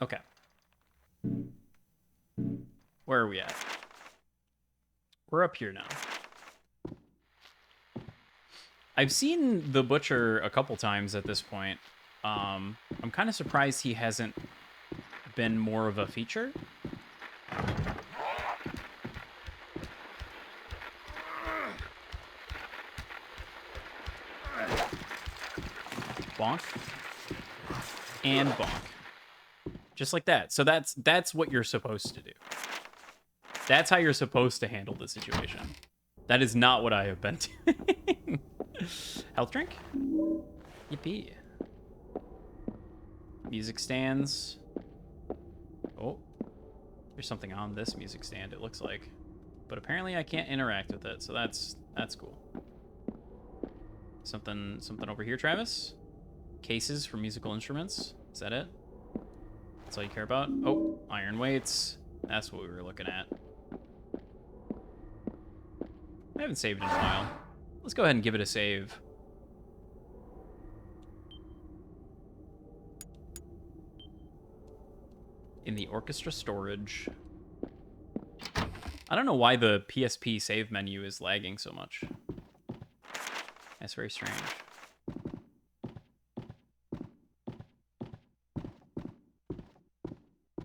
Okay. Where are we at? We're up here now. I've seen the Butcher a couple times at this point. I'm kind of surprised he hasn't been more of a feature. Bonk. And bonk. Just like that. So that's what you're supposed to do. That's how you're supposed to handle the situation. That is not what I have been doing. Health drink? Yippee. Music stands. Oh. There's something on this music stand, it looks like. But apparently I can't interact with it, so that's cool. Something over here, Travis? Cases for musical instruments? Is that it? That's all you care about? Oh, iron weights. That's what we were looking at. I haven't saved in a while. Let's go ahead and give it a save. In the orchestra storage. I don't know why the PSP save menu is lagging so much. That's very strange.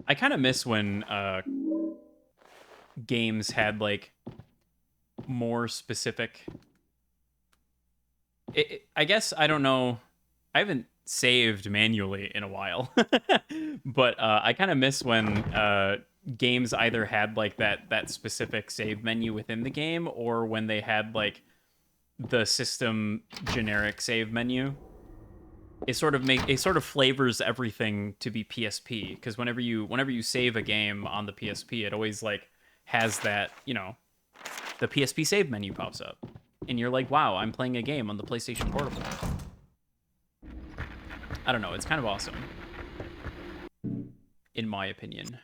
I kind of miss when games had like more specific. I guess I don't know. I haven't saved manually in a while, but I kind of miss when games either had like that specific save menu within the game, or when they had like the system generic save menu. It sort of flavors everything to be PSP, because whenever you save a game on the PSP, it always like has that, the PSP save menu pops up, and you're like, wow, I'm playing a game on the PlayStation Portable. I don't know, it's kind of awesome, in my opinion.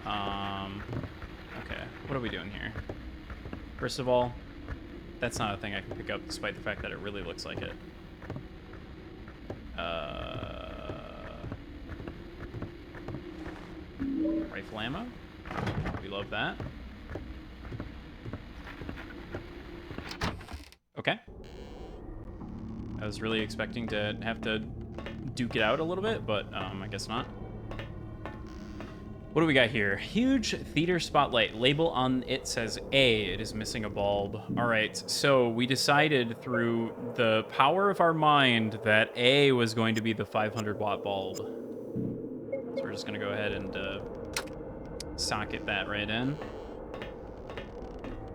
Okay, what are we doing here? First of all, that's not a thing I can pick up, despite the fact that it really looks like it. Rifle ammo. We love that. Okay. I was really expecting to have to duke it out a little bit, but I guess not. What do we got here? Huge theater spotlight. Label on it says A. It is missing a bulb. All right, so we decided through the power of our mind that A was going to be the 500-watt bulb. So we're just going to go ahead and socket that right in.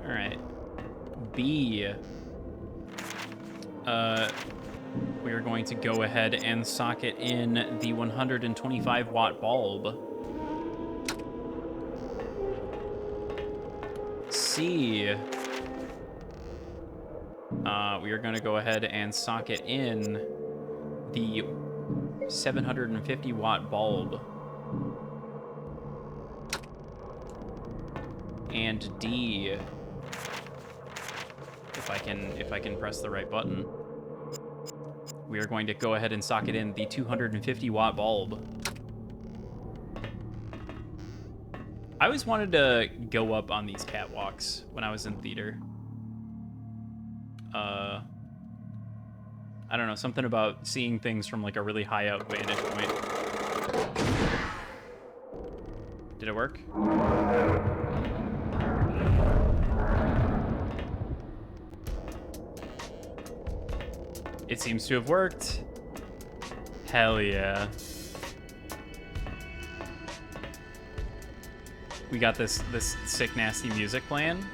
All right. B. We are going to go ahead and socket in the 125-watt bulb. C. We are going to go ahead and socket in the 750-watt bulb. And D. If I can press the right button. We are going to go ahead and socket in the 250-watt bulb. I always wanted to go up on these catwalks when I was in theater. I don't know, something about seeing things from like a really high up vantage point. Did it work? It seems to have worked. Hell yeah. We got this sick, nasty music playing.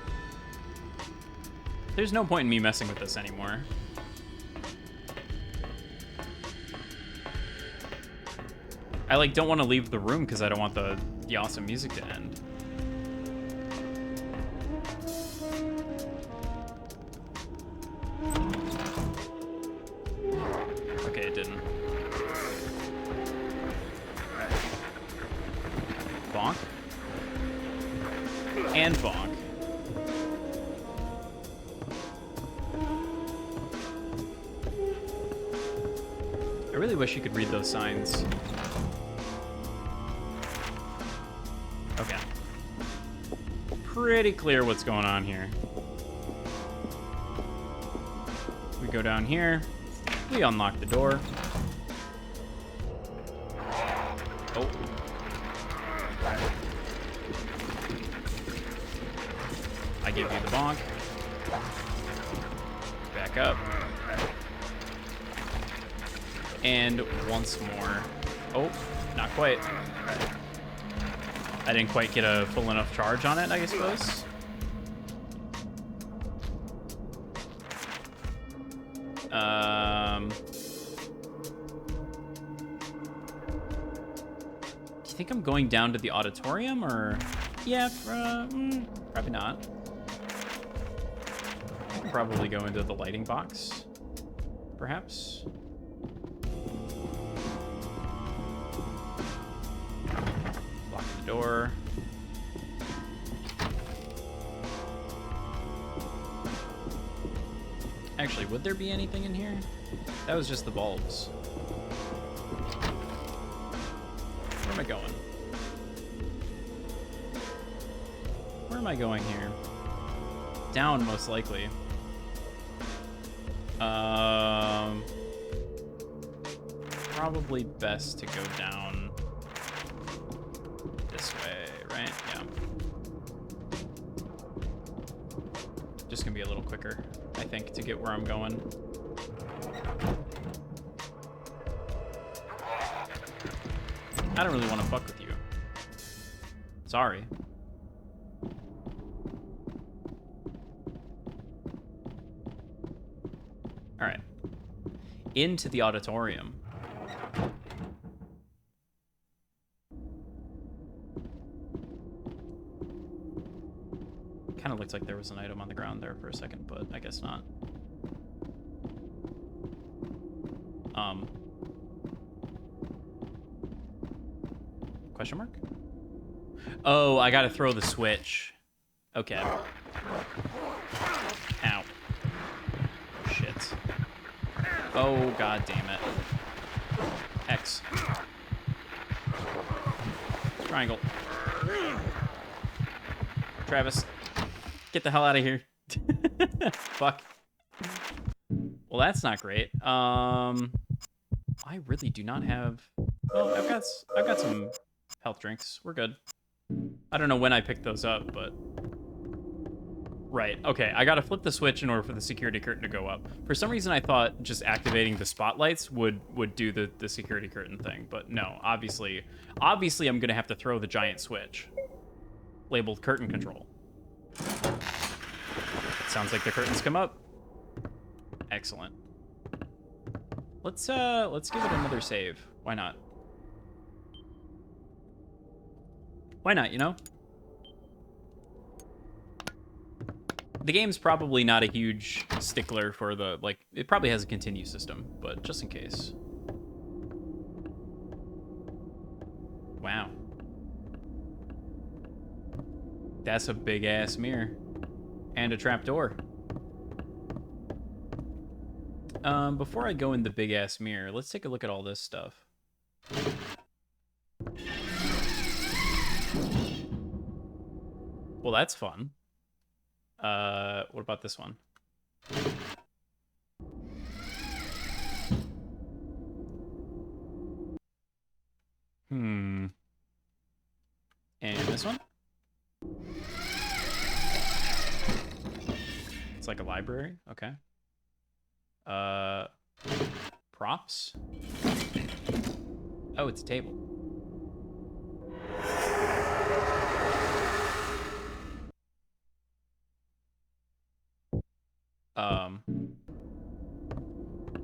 There's no point in me messing with this anymore. I like don't want to leave the room because I don't want the awesome music to end. Okay, it didn't. Bonk. And bonk. I really wish you could read those signs. Okay. Pretty clear what's going on here. We go down here. We unlock the door. Oh. I give you the bonk. Back up. And once more. Oh, not quite. I didn't quite get a full enough charge on it, I suppose. Do you think I'm going down to the auditorium, or? Yeah, probably not. I can probably go into the lighting box, perhaps. Lock the door. Actually, would there be anything in here? That was just the bulbs. Where am I going? Where am I going here? Down, most likely. Probably best to go down this way, right? Yeah. Just gonna be a little quicker, I think, to get where I'm going. I don't really want to fuck with you. Sorry. All right. Into the auditorium. Kind of looked like there was an item on the ground there for a second, but I guess not. Question mark? Oh, I gotta throw the switch. Okay. Ow. Shit. Oh, god damn it. X. Triangle. Travis, get the hell out of here. Fuck. Well, that's not great. I really do not have... Oh, I've got some health drinks. We're good. I don't know when I picked those up, but... Right, okay. I gotta flip the switch in order for the security curtain to go up. For some reason, I thought just activating the spotlights would do the security curtain thing, but no. Obviously, I'm gonna have to throw the giant switch. Labeled curtain control. Sounds like the curtains come up. Excellent. Let's give it another save. Why not? Why not, you know? The game's probably not a huge stickler for the, like, it probably has a continue system, but just in case. Wow. That's a big-ass mirror. And a trapdoor. Before I go in the big-ass mirror, let's take a look at all this stuff. Well, that's fun. What about this one? And this one? It's like a library? Okay. Props? Oh, it's a table.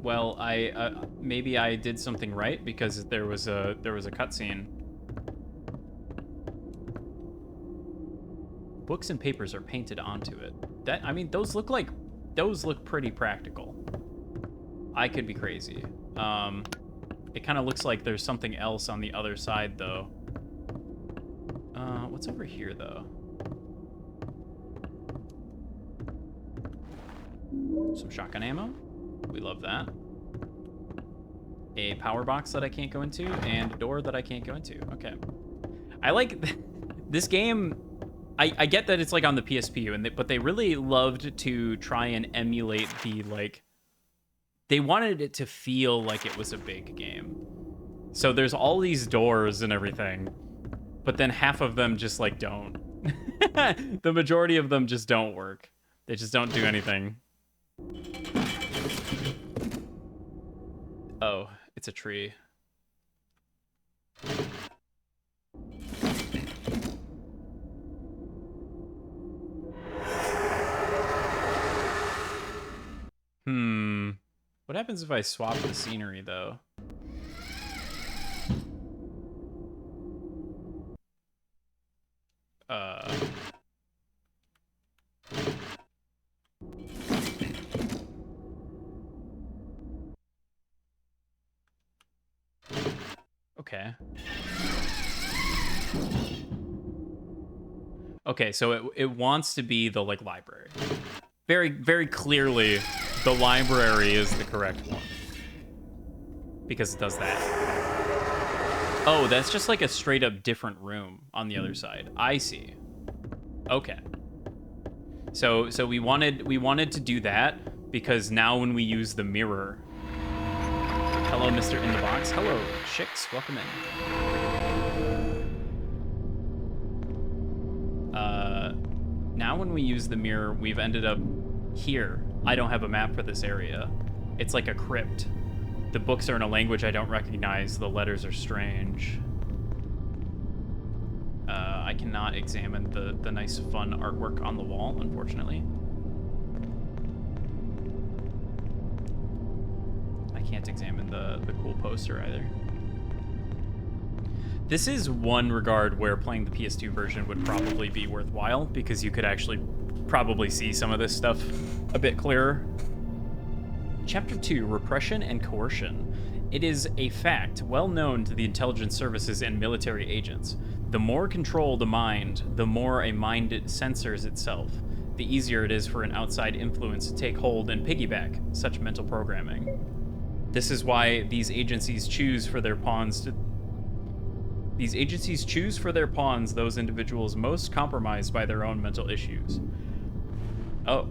Well, maybe I did something right because there was a cutscene. Books and papers are painted onto it. I mean, those look pretty practical. I could be crazy. It kind of looks like there's something else on the other side, though. What's over here, though? Some shotgun ammo. We love that. A power box that I can't go into, and a door that I can't go into. Okay. I like this game. I get that it's like on the PSP, but they really loved to try and emulate the, like, they wanted it to feel like it was a big game. So there's all these doors and everything, but then half of them just, like, don't. The majority of them just don't work. They just don't do anything. Oh, it's a tree. What happens if I swap the scenery, though? Okay. Okay, so it wants to be the, like, library. Very, very clearly, the library is the correct one. Because it does that. Oh, that's just like a straight up different room on the other side. I see. Okay. So we wanted to do that because now when we use the mirror. Hello, Mr. In the Box. Hello, Shix. Welcome in. Now when we use the mirror, we've ended up here. I don't have a map for this area. It's like a crypt. The books are in a language I don't recognize. The letters are strange. I cannot examine the nice, fun artwork on the wall, unfortunately. can't examine the cool poster either. This is one regard where playing the PS2 version would probably be worthwhile, because you could actually probably see some of this stuff a bit clearer. Chapter 2, Repression and Coercion. It is a fact well known to the intelligence services and military agents. The more controlled a mind, the more a mind censors itself. The easier it is for an outside influence to take hold and piggyback such mental programming. This is why these agencies choose for their pawns those individuals most compromised by their own mental issues. Oh.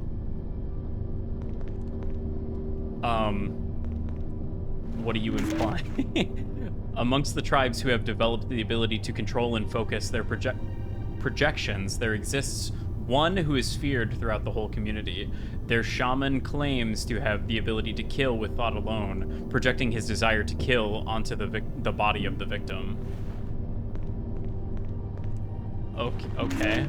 What are you implying? Amongst the tribes who have developed the ability to control and focus their projections, there exists one who is feared throughout the whole community. Their shaman claims to have the ability to kill with thought alone, projecting his desire to kill onto the body of the victim. Okay.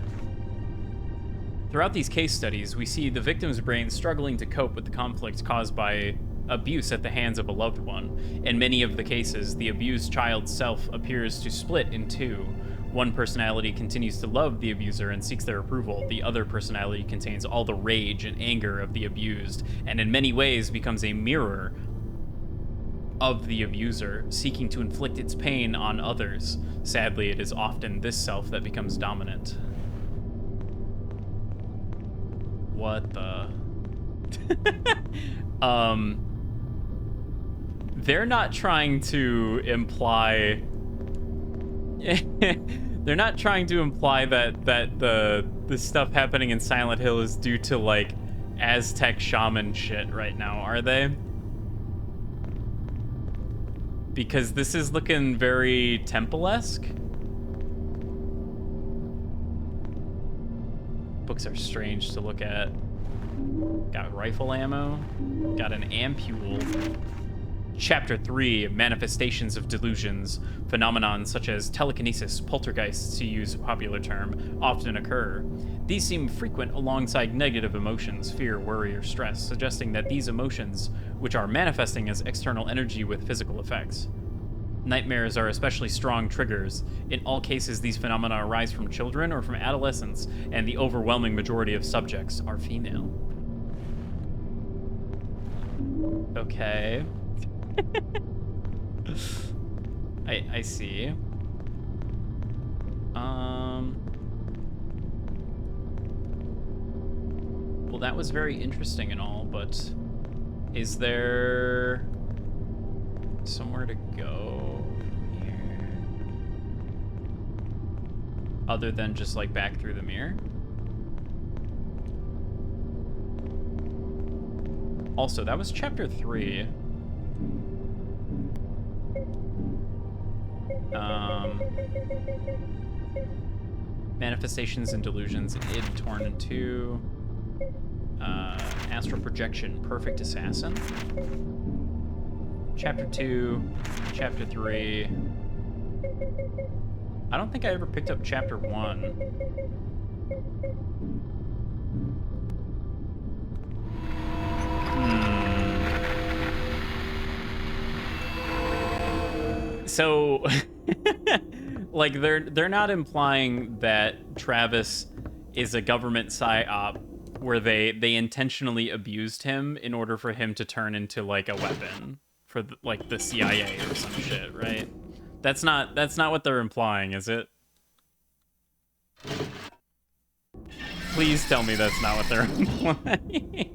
Throughout these case studies, we see the victim's brain struggling to cope with the conflict caused by abuse at the hands of a loved one. In many of the cases, the abused child's self appears to split in two. One personality continues to love the abuser and seeks their approval. The other personality contains all the rage and anger of the abused, and in many ways becomes a mirror of the abuser, seeking to inflict its pain on others. Sadly, it is often this self that becomes dominant. What the? They're not trying to imply... They're not trying to imply that the stuff happening in Silent Hill is due to, like, Aztec shaman shit right now, are they? Because this is looking very temple-esque. Books are strange to look at. Got rifle ammo. Got an ampule. Chapter 3, Manifestations of Delusions. Phenomenons such as telekinesis, poltergeists, to use a popular term, often occur. These seem frequent alongside negative emotions, fear, worry, or stress, suggesting that these emotions, which are manifesting as external energy with physical effects. Nightmares are especially strong triggers. In all cases, these phenomena arise from children or from adolescents, and the overwhelming majority of subjects are female. Okay. I see. Well, that was very interesting and all, but is there somewhere to go here? Other than just, like, back through the mirror? Also, that was chapter 3. Manifestations and Delusions, id torn in two. Astral Projection, Perfect Assassin. Chapter 2, Chapter 3. I don't think I ever picked up Chapter 1. So, like, they're not implying that Travis is a government psyop where they intentionally abused him in order for him to turn into, like, a weapon for like the CIA or some shit, right? That's not what they're implying, is it? Please tell me that's not what they're implying.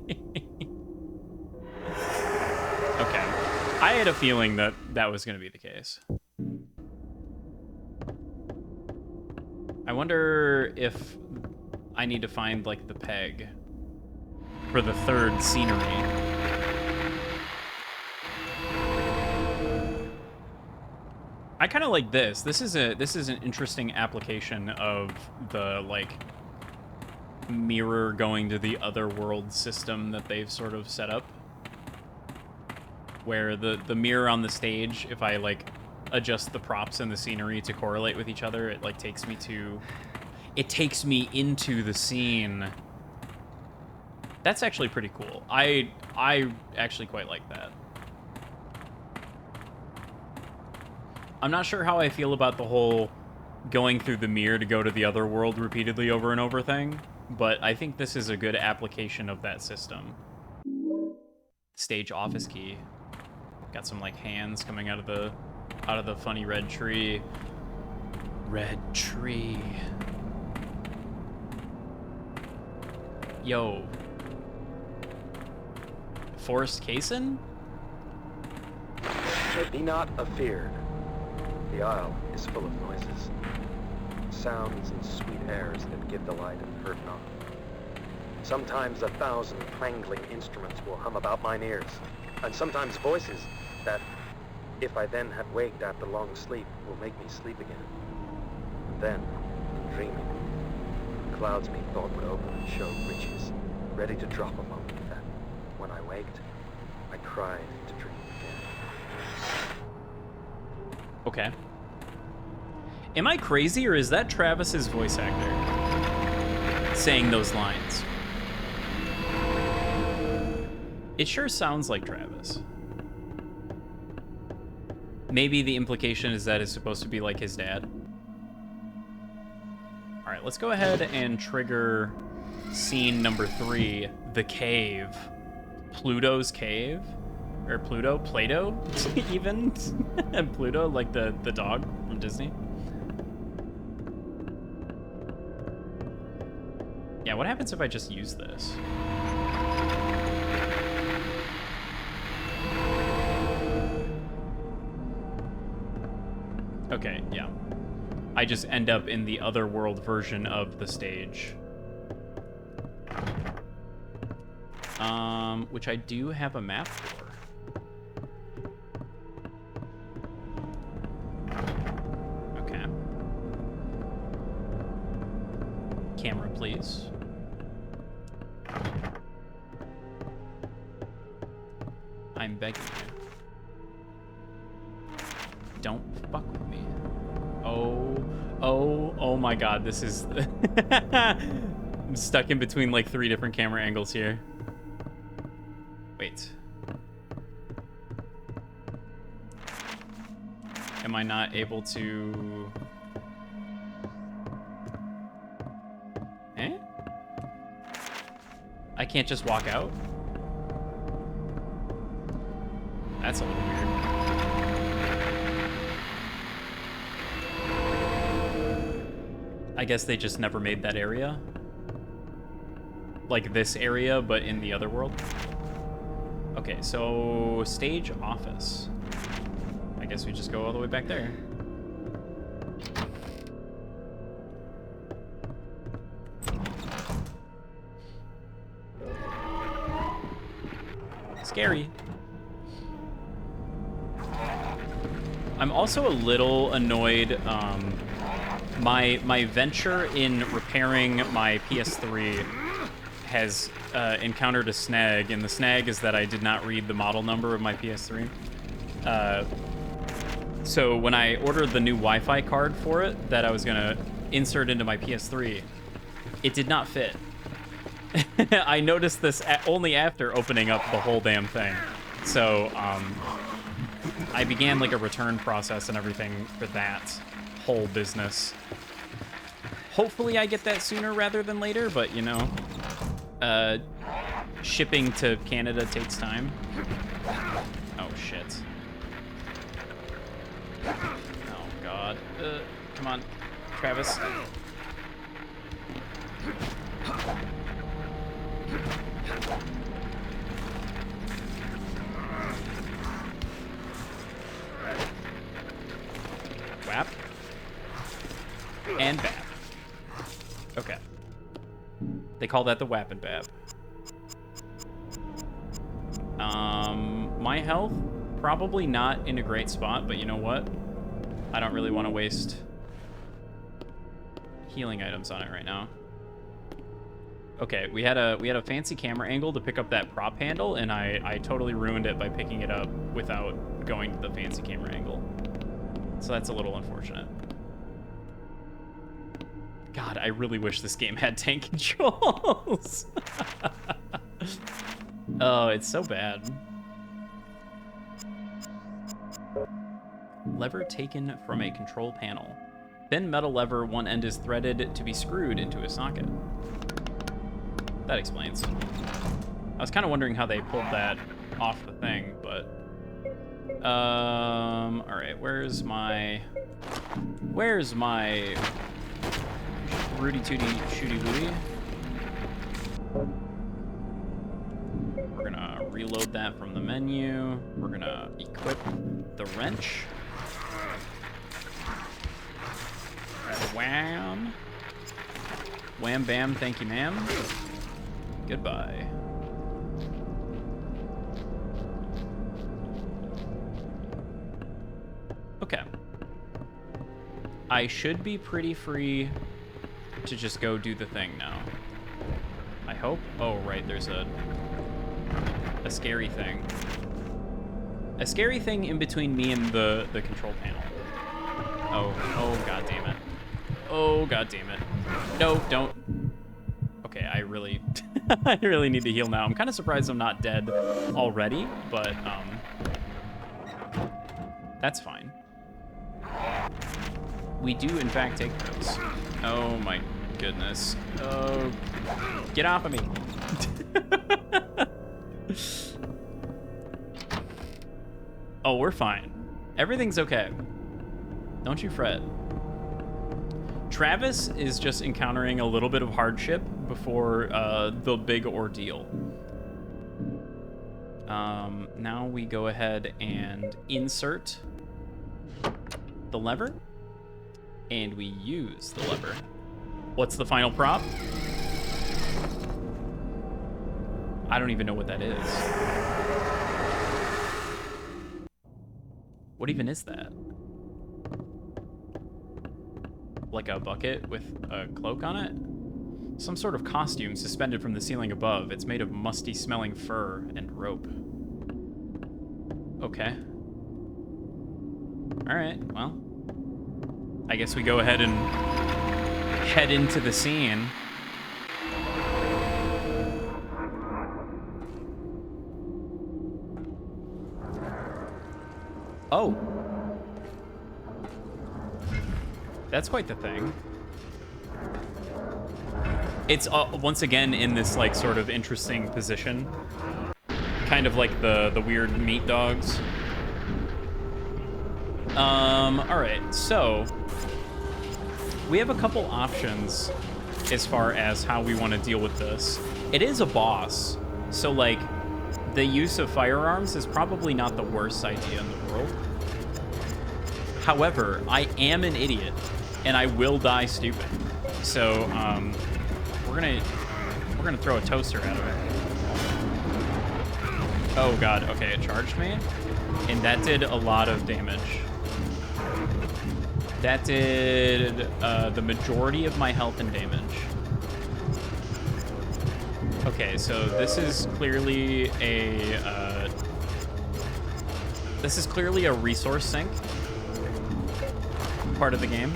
Okay. I had a feeling that that was going to be the case. I wonder if I need to find, like, the peg for the third scenery. I kind of like this. This is an interesting application of the, like, mirror going to the other world system that they've sort of set up. Where the mirror on the stage, if I, like, adjust the props and the scenery to correlate with each other, it, like, takes me into the scene. That's actually pretty cool. I actually quite like that. I'm not sure how I feel about the whole going through the mirror to go to the other world repeatedly over and over thing, but I think this is a good application of that system. Stage office key. Got some like hands coming out of the funny red tree. Red tree. Yo. Forrest Kaysen? Be not afeared. The isle is full of noises, sounds and sweet airs that give delight and hurt not. Sometimes 1,000 clangling instruments will hum about mine ears, and sometimes voices that, if I then had waked after long sleep, will make me sleep again. And then, in dreaming, clouds methought would open and show riches, ready to drop among me that, when I waked, I cried to dream again. Okay. Am I crazy, or is that Travis's voice actor saying those lines? It sure sounds like Travis. Maybe the implication is that it's supposed to be like his dad. All right, let's go ahead and trigger scene number 3, the cave. Pluto's cave? Or Play-Doh, even? Pluto, like the dog from Disney. Yeah, what happens if I just use this? Okay, yeah. I just end up in the otherworld version of the stage. Which I do have a map for. Okay. Camera, please. I'm begging you. Don't fuck with me. Oh my god, this is... I'm stuck in between like 3 different camera angles here. Wait. Am I not able to... Eh? I can't just walk out? That's a little weird. I guess they just never made that area. Like this area, but in the other world. Okay, so stage office. I guess we just go all the way back there. Scary. I'm also a little annoyed. My venture in repairing my PS3 has encountered a snag, and the snag is that I did not read the model number of my PS3. So when I ordered the new Wi-Fi card for it that I was gonna insert into my PS3, it did not fit. I noticed this only after opening up the whole damn thing. So I began like a return process and everything for that whole business. Hopefully I get that sooner rather than later, but you know, shipping to Canada takes time. Oh shit. Oh god. Come on, Travis. Whap. And bap. Okay. They call that the whap and bap. My health, probably not in a great spot, but you know what? I don't really want to waste healing items on it right now. Okay, we had a fancy camera angle to pick up that prop handle, and I totally ruined it by picking it up without going to the fancy camera angle. So that's a little unfortunate. God, I really wish this game had tank controls. Oh, it's so bad. Lever taken from a control panel. Thin metal lever, one end is threaded to be screwed into a socket. That explains. I was kind of wondering how they pulled that off the thing, but... Alright, where's my Rudy Tooty Shooty Wooty? We're gonna reload that from the menu. We're gonna equip the wrench. Wham. Wham bam, thank you ma'am. Goodbye. Okay. I should be pretty free to just go do the thing now. I hope. Oh, right, there's a scary thing. A scary thing in between me and the control panel. Oh, god damn it. Oh, god damn it. No, don't. Okay, I really, I really need to heal now. I'm kind of surprised I'm not dead already, but, that's fine. We do, in fact, take those. Oh, my goodness. Oh, get off of me. Oh, we're fine. Everything's okay. Don't you fret. Travis is just encountering a little bit of hardship before the big ordeal. Now we go ahead and insert the lever, and we use the lever. What's the final prop? I don't even know what that is. What even is that? Like a bucket with a cloak on it? Some sort of costume suspended from the ceiling above. It's made of musty smelling fur and rope. Okay. Alright, well. I guess we go ahead and head into the scene. Oh. That's quite the thing. It's once again in this like sort of interesting position. Kind of like the weird meat dogs. Alright, so we have a couple options as far as how we want to deal with this. It is a boss, so like the use of firearms is probably not the worst idea in the world. However, I am an idiot, and I will die stupid. So, we're gonna throw a toaster at him. Oh god, okay, it charged me, and that did a lot of damage. That did the majority of my health and damage. Okay, so this is clearly a resource sink part of the game.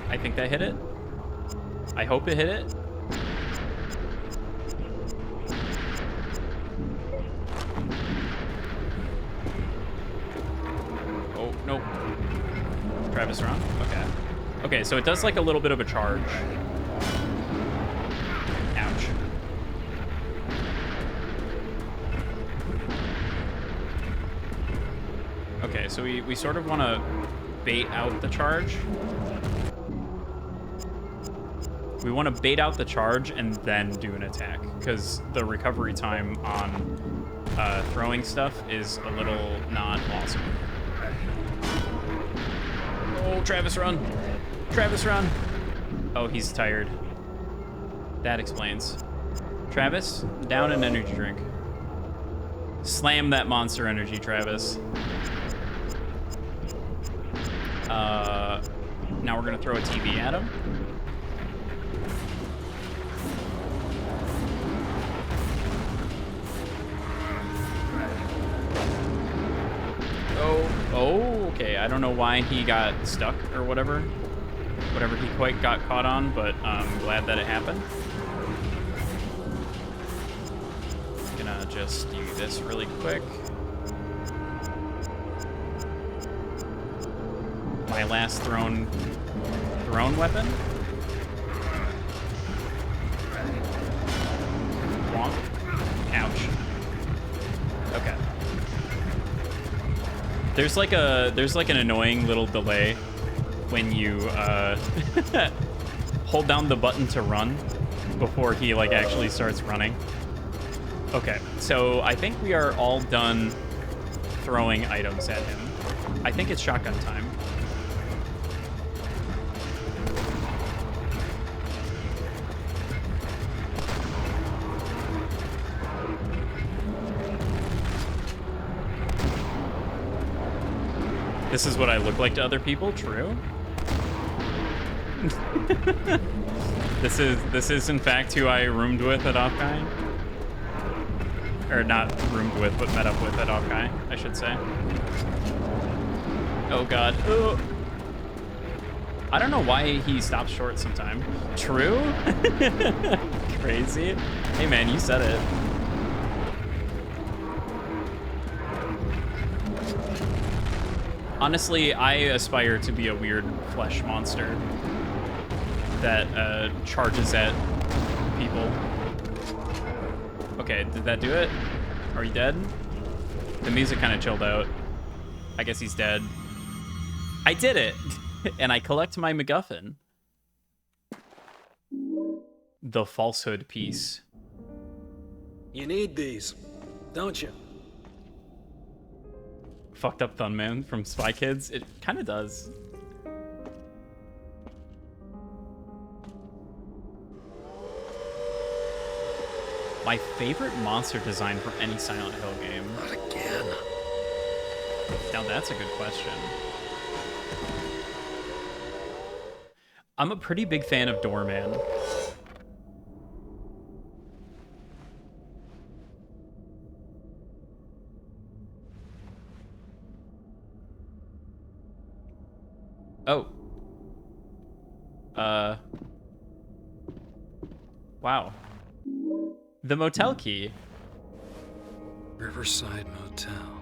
I think that hit it. I hope it hit it. Oh, nope. Travis around? Okay. Okay, so it does like a little bit of a charge. Ouch. Okay, so we sort of want to bait out the charge. We want to bait out the charge and then do an attack, because the recovery time on throwing stuff is a little not awesome. Oh, Travis, run! Travis, run! Oh, he's tired. That explains. Travis, down an energy drink. Slam that monster energy, Travis. Now we're gonna throw a TV at him. Oh, okay. I don't know why he got stuck or whatever he quite got caught on, but I'm glad that it happened. gonna just do this really quick. My last thrown weapon. Wonk. Ouch. Okay. There's like an annoying little delay when you hold down the button to run before he like actually starts running. Okay, so I think we are all done throwing items at him. I think it's shotgun time. This is what I look like to other people, true. This is in fact who I roomed with at Offguy. Or not roomed with, but met up with at Offguy, I should say. Oh god. Oh. I don't know why he stops short sometime. True? Crazy. Hey man, you said it. Honestly, I aspire to be a weird flesh monster that charges at people. Okay, did that do it? Are you dead? The music kind of chilled out. I guess he's dead. I did it! And I collect my MacGuffin. The falsehood piece. You need these, don't you? Fucked up Thunman from Spy Kids. It kind of does. My favorite monster design from any Silent Hill game. Not again. Now that's a good question. I'm a pretty big fan of Doorman. Oh. Wow. The motel key. Riverside Motel.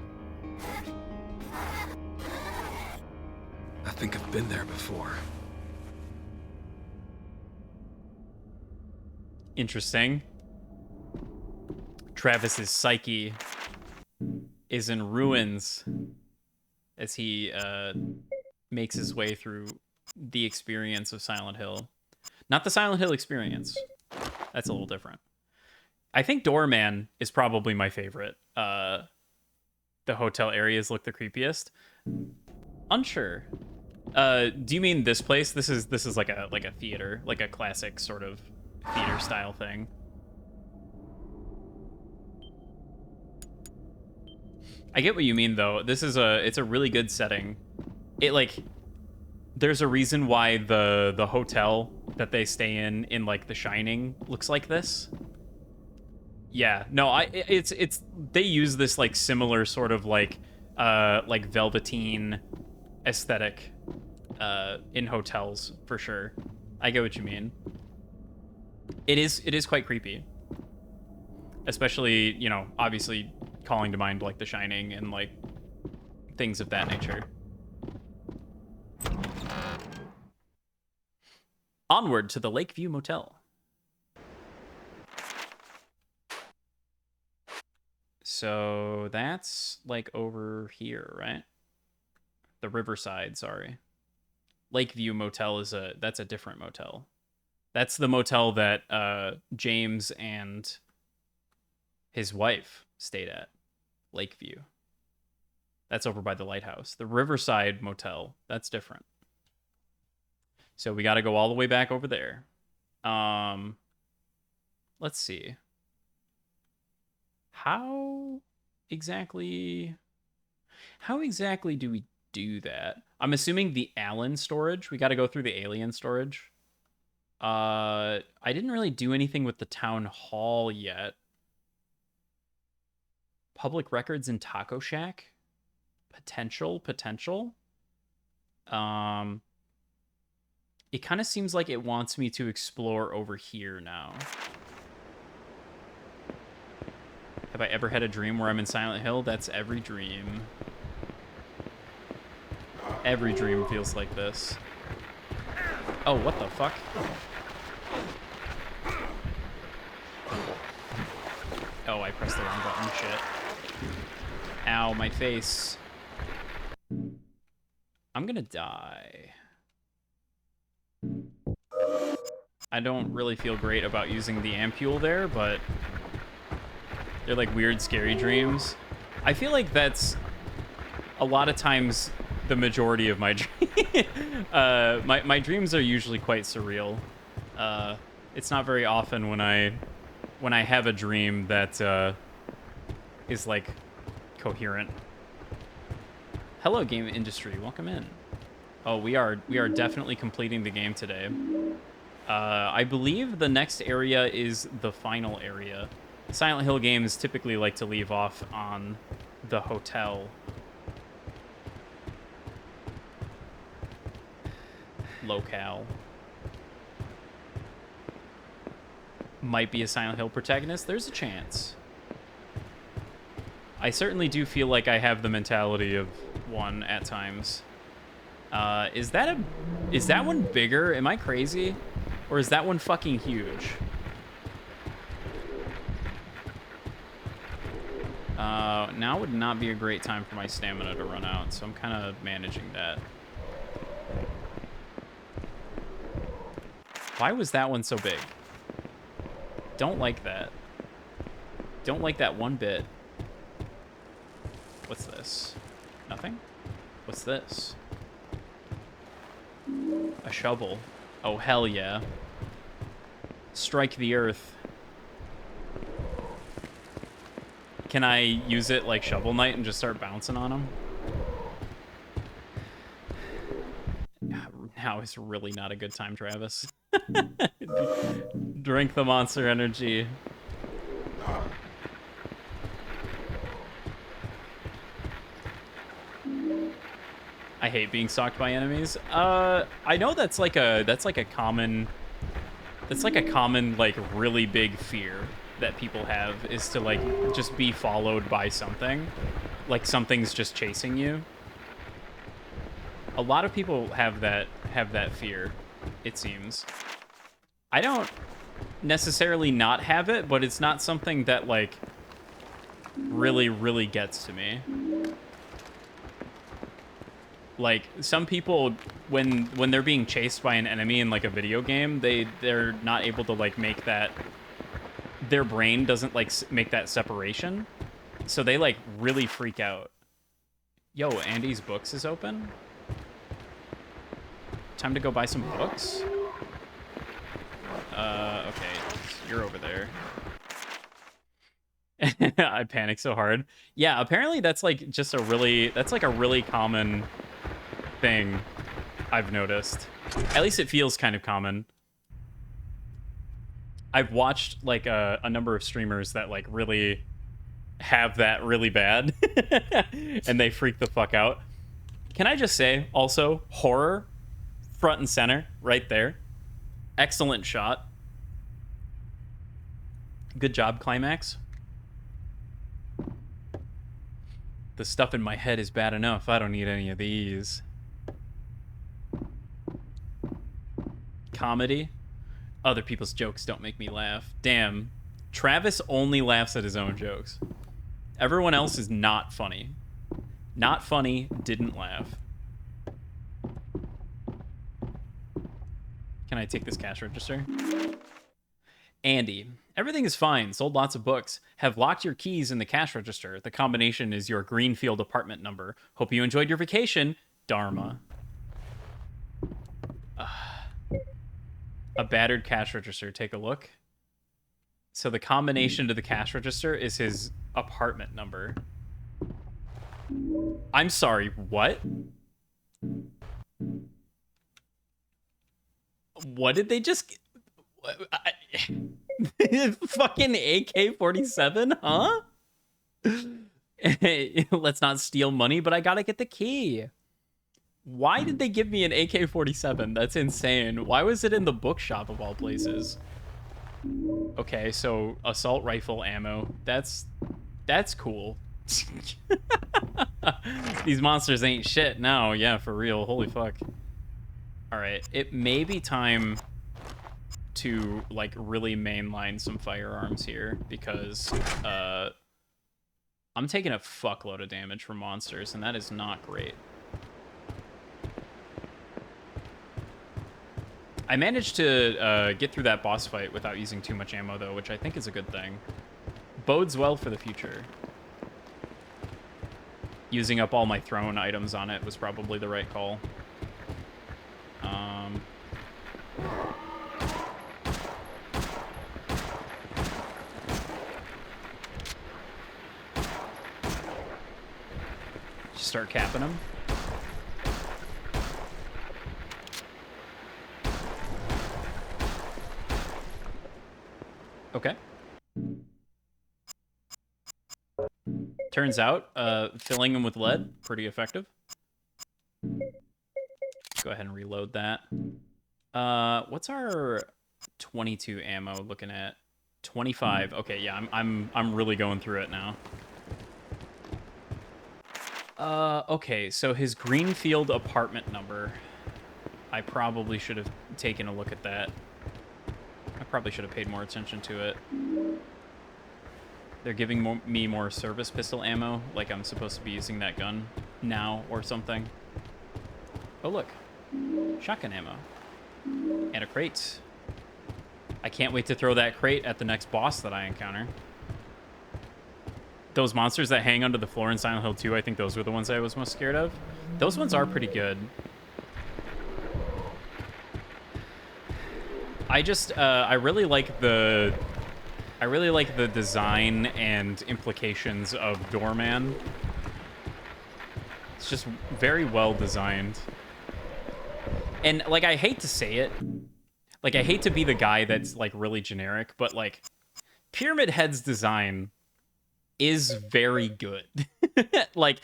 I think I've been there before. Interesting. Travis's psyche is in ruins as he makes his way through the experience of Silent Hill. Not the Silent Hill experience. That's a little different. I think Doorman is probably my favorite. The hotel areas look the creepiest. Unsure. Do you mean this place? This is like a theater, like a classic sort of theater style thing. I get what you mean though. It's a really good setting. It like there's a reason why the hotel that they stay in like The Shining looks like this. Yeah, no, it's they use this like similar sort of like velveteen aesthetic in hotels for sure. I get what you mean. It is quite creepy. Especially, you know, obviously calling to mind like The Shining and like things of that nature. Onward to the Lakeview Motel. So that's like over here, right? The Riverside, sorry. Lakeview Motel that's a different motel. That's the motel that James and his wife stayed at. Lakeview. That's over by the lighthouse. The Riverside Motel, that's different. So we got to go all the way back over there. Let's see. How exactly do we do that? I'm assuming the Allen storage. We got to go through the alien storage. I didn't really do anything with the town hall yet. Public records in Taco Shack. Potential. It kind of seems like it wants me to explore over here now. How Have I ever had a dream where I'm in Silent Hill? That's every dream. Every dream feels like this. Oh, what the fuck? Oh, I pressed the wrong button. Shit. Ow, my face. I'm gonna die. I don't really feel great about using the ampule there, but they're like weird, scary dreams. I feel like that's a lot of times the majority of my dreams. My dreams are usually quite surreal. It's not very often when I have a dream that is like coherent. Hello, game industry. Welcome in. Oh, we are definitely completing the game today. I believe the next area is the final area. Silent Hill games typically like to leave off on the hotel. Locale. Might be a Silent Hill protagonist. There's a chance. I certainly do feel like I have the mentality of one at times. Is that one bigger? Am I crazy? Or is that one fucking huge? Now would not be a great time for my stamina to run out, so I'm kind of managing that. Why was that one so big? Don't like that. Don't like that one bit. What's this? Nothing? What's this? A shovel. Oh, hell yeah. Strike the earth. Can I use it like Shovel Knight and just start bouncing on him? Now is really not a good time, Travis. Drink the monster energy. I hate being stalked by enemies. I know that's like a common like really big fear that people have, is to like just be followed by something, like something's just chasing you. A lot of people have that fear, it seems. I don't necessarily not have it, but it's not something that like really gets to me. Like, some people, when they're being chased by an enemy in like a video game, they're not able to like make that, their brain doesn't like make that separation, so they like really freak out. Yo, Andy's Books is open. Time to go buy some books. Okay, you're over there. I panicked so hard. Yeah, apparently that's like just a really common thing I've noticed. At least it feels kind of common. I've watched like a number of streamers that like really have that really bad and they freak the fuck out. Can I just say also, horror front and center right there. Excellent shot. Good job, Climax. The stuff in my head is bad enough. I don't need any of these. Comedy. Other people's jokes don't make me laugh. Damn. Travis only laughs at his own jokes. Everyone else is not funny. Not funny, didn't laugh. Can I take this cash register? Andy. Everything is fine. Sold lots of books. Have locked your keys in the cash register. The combination is your Greenfield apartment number. Hope you enjoyed your vacation. Dharma. A battered cash register. Take a look. So the combination to the cash register is his apartment number. I'm sorry, what? What did they just... Fucking AK-47, huh? Let's not steal money, but I gotta get the key. Why did they give me an AK-47? That's insane. Why was it in the bookshop of all places? Okay, so assault rifle ammo. That's That's cool. These monsters ain't shit. No, yeah, for real. Holy fuck. All right, it may be time to like really mainline some firearms here because I'm taking a fuckload of damage from monsters, and that is not great. I managed to get through that boss fight without using too much ammo, though, which I think is a good thing. Bodes well for the future. Using up all my thrown items on it was probably the right call. Just start capping them. Okay. Turns out, filling them with lead, pretty effective. Go ahead and reload that. What's our 22 ammo looking at? 25. Okay, yeah, I'm really going through it now. Okay, so his Greenfield apartment number. I probably should have taken a look at that. I probably should have paid more attention to it. They're giving me more service pistol ammo, like I'm supposed to be using that gun now or something. Oh, look. Shotgun ammo. And a crate. I can't wait to throw that crate at the next boss that I encounter. Those monsters that hang under the floor in Silent Hill 2, I think those were the ones I was most scared of. Those ones are pretty good. I just, I really like the design and implications of Doorman. It's just very well designed. And, like, I hate to say it. Like, I hate to be the guy that's, like, really generic, but, like, Pyramid Head's design is very good. like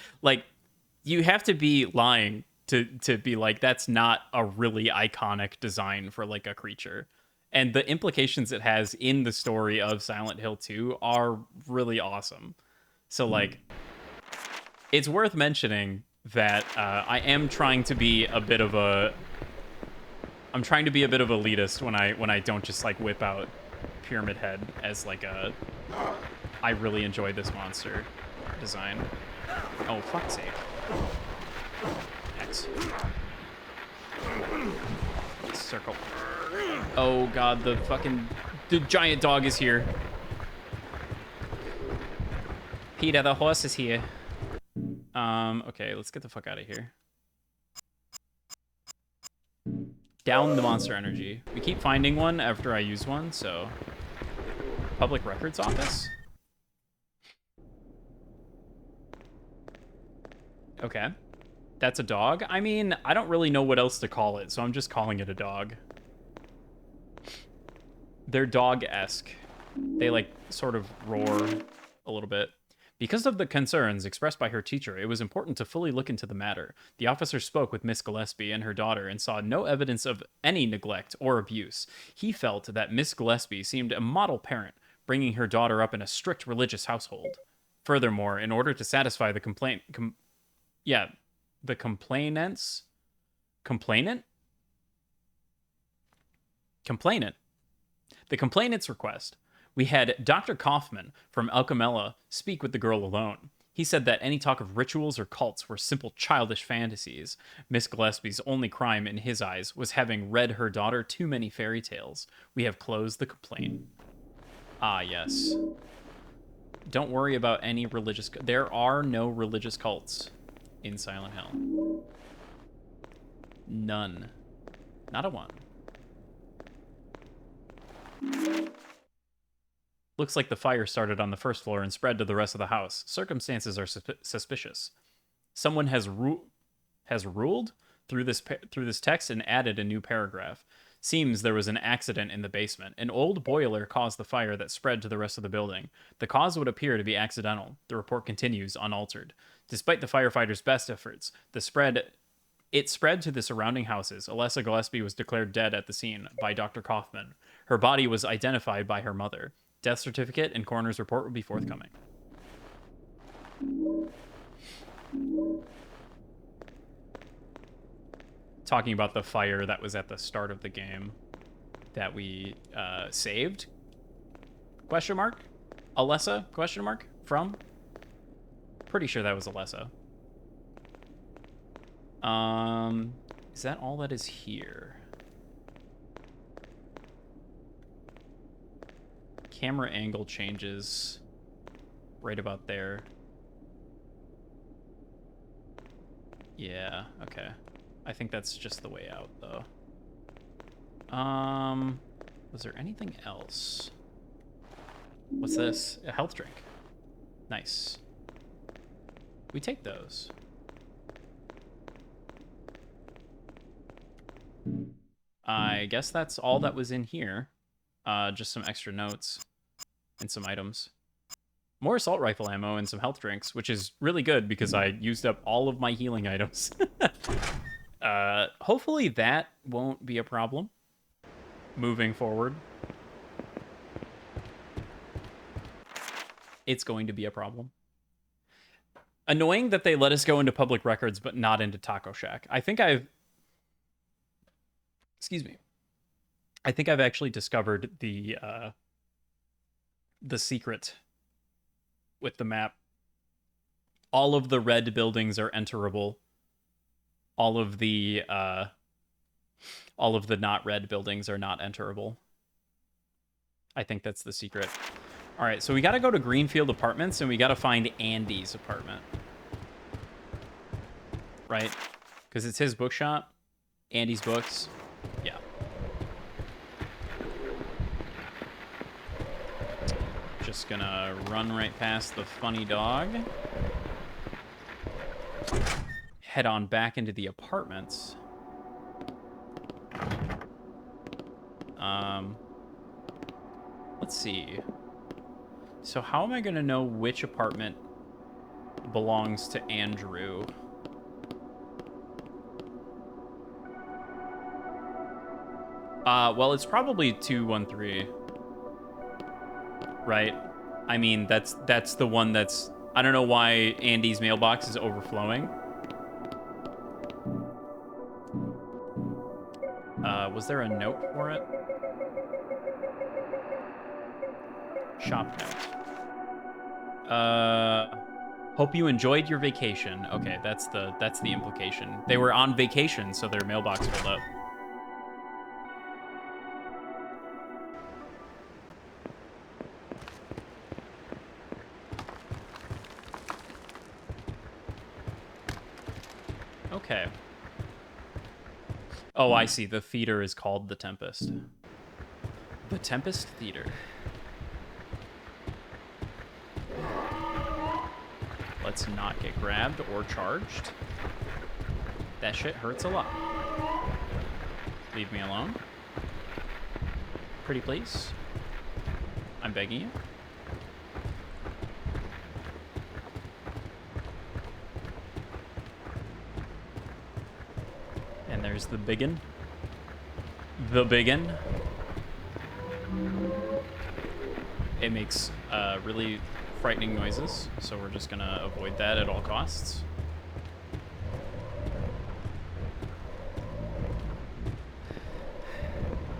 you have to be lying to be like, that's not a really iconic design for, like, a creature. And the implications it has in the story of Silent Hill 2 are really awesome. So, like, it's worth mentioning that I am trying to be a bit of a... I'm trying to be a bit of elitist when I don't just, like, whip out Pyramid Head as, like, a... I really enjoy this monster design. Oh, fuck's sake. X. Circle. Oh, God, the giant dog is here. Peter, the horse is here. Okay, let's get the fuck out of here. Down the monster energy. We keep finding one after I use one, so... Public Records Office? Okay. That's a dog? I mean, I don't really know what else to call it, so I'm just calling it a dog. They're dog-esque. They, like, sort of roar a little bit. Because of the concerns expressed by her teacher, it was important to fully look into the matter. The officer spoke with Miss Gillespie and her daughter and saw no evidence of any neglect or abuse. He felt that Miss Gillespie seemed a model parent, bringing her daughter up in a strict religious household. Furthermore, in order to satisfy the the complainant? The complainant's request. We had Dr. Kaufman from Alchemella speak with the girl alone. He said that any talk of rituals or cults were simple childish fantasies. Miss Gillespie's only crime in his eyes was having read her daughter too many fairy tales. We have closed the complaint. Ah, yes. Don't worry about any religious... There are no religious cults in Silent Hill. None. Not a one. Looks like the fire started on the first floor and spread to the rest of the house. Circumstances are suspicious. Someone has ruled through this text and added a new paragraph. Seems there was an accident in the basement. An old boiler caused the fire that spread to the rest of the building. The cause would appear to be accidental. The report continues unaltered. Despite the firefighters' best efforts, it spread to the surrounding houses. Alessa Gillespie was declared dead at the scene by Dr. Kaufman. Her body was identified by her mother. Death certificate and coroner's report will be forthcoming. Talking about the fire that was at the start of the game that we saved? Question mark? Alessa? Question mark? From? Pretty sure that was Alessa. Is that all that is here? Camera angle changes right about there. Yeah, okay. I think that's just the way out, though. Was there anything else? What's this? A health drink. Nice. We take those. I guess that's all that was in here. Just some extra notes and some items. More assault rifle ammo and some health drinks, which is really good because I used up all of my healing items. Hopefully that won't be a problem moving forward. It's going to be a problem. Annoying that they let us go into public records, but not into Taco Shack. I think I've... Excuse me. I think I've actually discovered the secret with the map. All of the red buildings are enterable. All of the not red buildings are not enterable. I think that's the secret. All right, so we got to go to Greenfield Apartments, and we got to find Andy's apartment. Right? Because it's his bookshop. Andy's books. Yeah. Just gonna run right past the funny dog. Head on back into the apartments. Let's see. So how am I gonna know which apartment belongs to Andrew? Well, it's probably 213. Right? I mean, that's the one that's... I don't know why Andy's mailbox is overflowing. Was there a note for it? Shop note. Hope you enjoyed your vacation. Okay, that's the implication. They were on vacation, so their mailbox filled up. Okay. Oh, I see. The theater is called The Tempest. The Tempest Theater. Let's not get grabbed or charged. That shit hurts a lot. Leave me alone. Pretty please. I'm begging you. And there's the biggin. The biggin. It makes really frightening noises, so we're just gonna avoid that at all costs.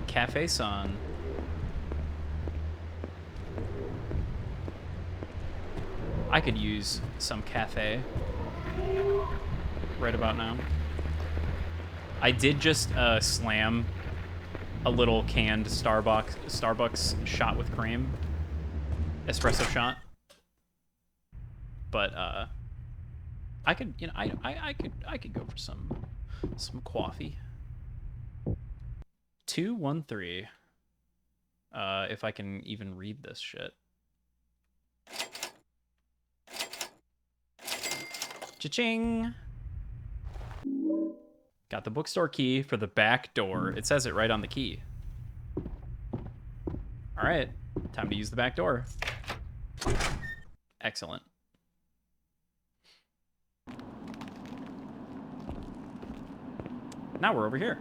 Cafe San. I could use some cafe right about now. I did just slam a little canned Starbucks shot with cream. Espresso shot. But I could, you know, I could go for some coffee. 213. If I can even read this shit. Cha-ching! Got the bookstore key for the back door. It says it right on the key. All right, time to use the back door. Excellent. Now we're over here.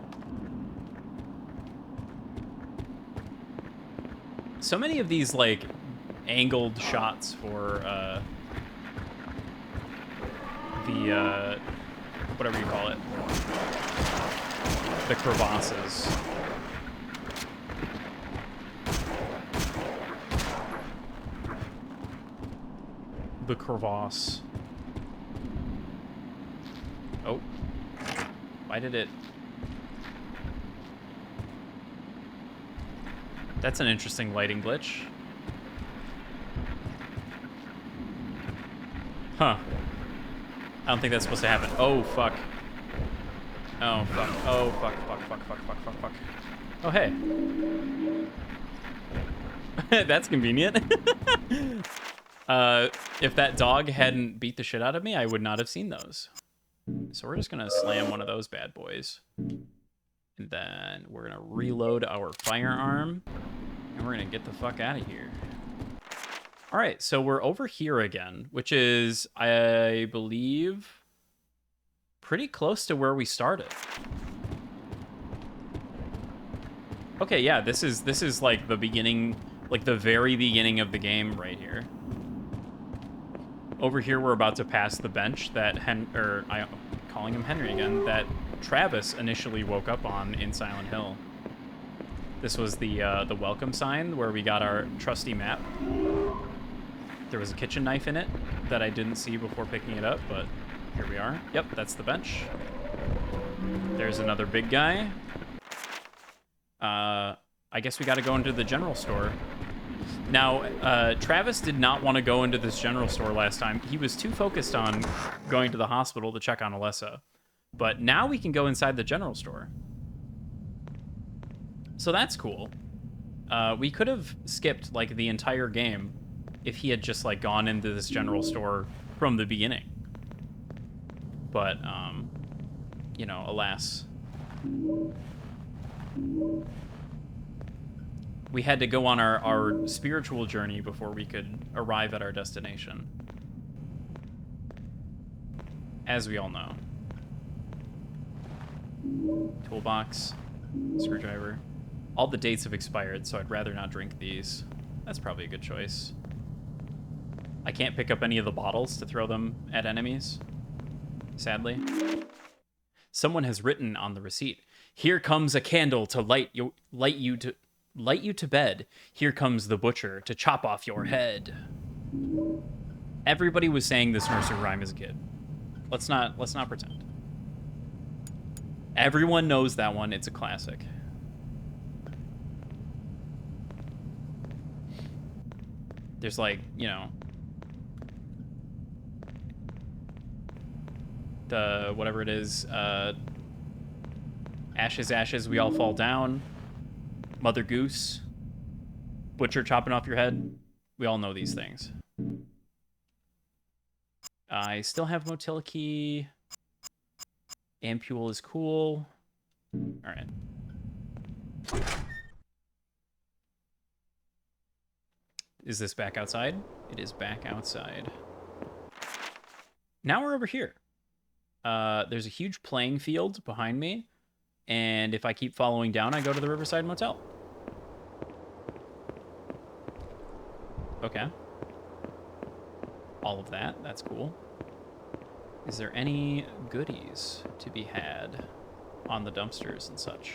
So many of these, like, angled shots for the whatever you call it, the crevasses. The crevasse. Oh. Why did it... That's an interesting lighting glitch. Huh. I don't think that's supposed to happen. Oh, fuck. Oh, fuck. Oh, fuck, fuck, fuck, fuck, fuck, fuck, fuck. Oh, hey. That's convenient. If that dog hadn't beat the shit out of me, I would not have seen those. So we're just gonna slam one of those bad boys. And then we're gonna reload our firearm. And we're gonna get the fuck out of here. All right, so we're over here again, which is, I believe, pretty close to where we started. Okay, yeah, this is like the beginning, like the very beginning of the game right here. Over here, we're about to pass the bench that I'm calling him Henry again, that Travis initially woke up on in Silent Hill. This was the welcome sign where we got our trusty map. There was a kitchen knife in it that I didn't see before picking it up, but here we are. Yep, that's the bench. There's another big guy. I guess we got to go into the general store. Now, Travis did not want to go into this general store last time. He was too focused on going to the hospital to check on Alessa. But now we can go inside the general store. So that's cool. We could have skipped, like, the entire game if he had just, like, gone into this general store from the beginning. But, you know, alas. We had to go on our spiritual journey before we could arrive at our destination. As we all know. Toolbox. Screwdriver. All the dates have expired, so I'd rather not drink these. That's probably a good choice. I can't pick up any of the bottles to throw them at enemies, sadly. Someone has written on the receipt, "Here comes a candle to light you to bed. Here comes the butcher to chop off your head." Everybody was saying this nursery rhyme as a kid. Let's not pretend. Everyone knows that one. It's a classic. There's like, you know, the whatever it is, ashes, ashes, we all fall down. Mother Goose. Butcher chopping off your head. We all know these things. I still have Motel Key. Ampule is cool. All right. Is this back outside? It is back outside. Now we're over here. There's a huge playing field behind me. And if I keep following down, I go to the Riverside Motel. Okay. All of that. That's cool. Is there any goodies to be had on the dumpsters and such?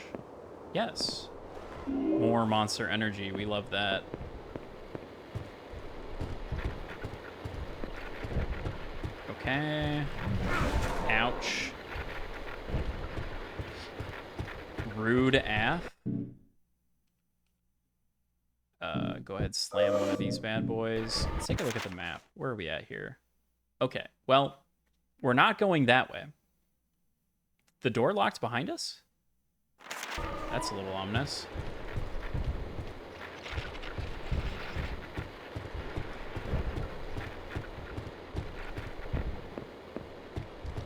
Yes. More Monster Energy. We love that. Okay. Ouch. Rude AF. Go ahead, slam one of these bad boys. Let's take a look at the map. Where are we at here? Okay, well, we're not going that way. The door locked behind us? That's a little ominous.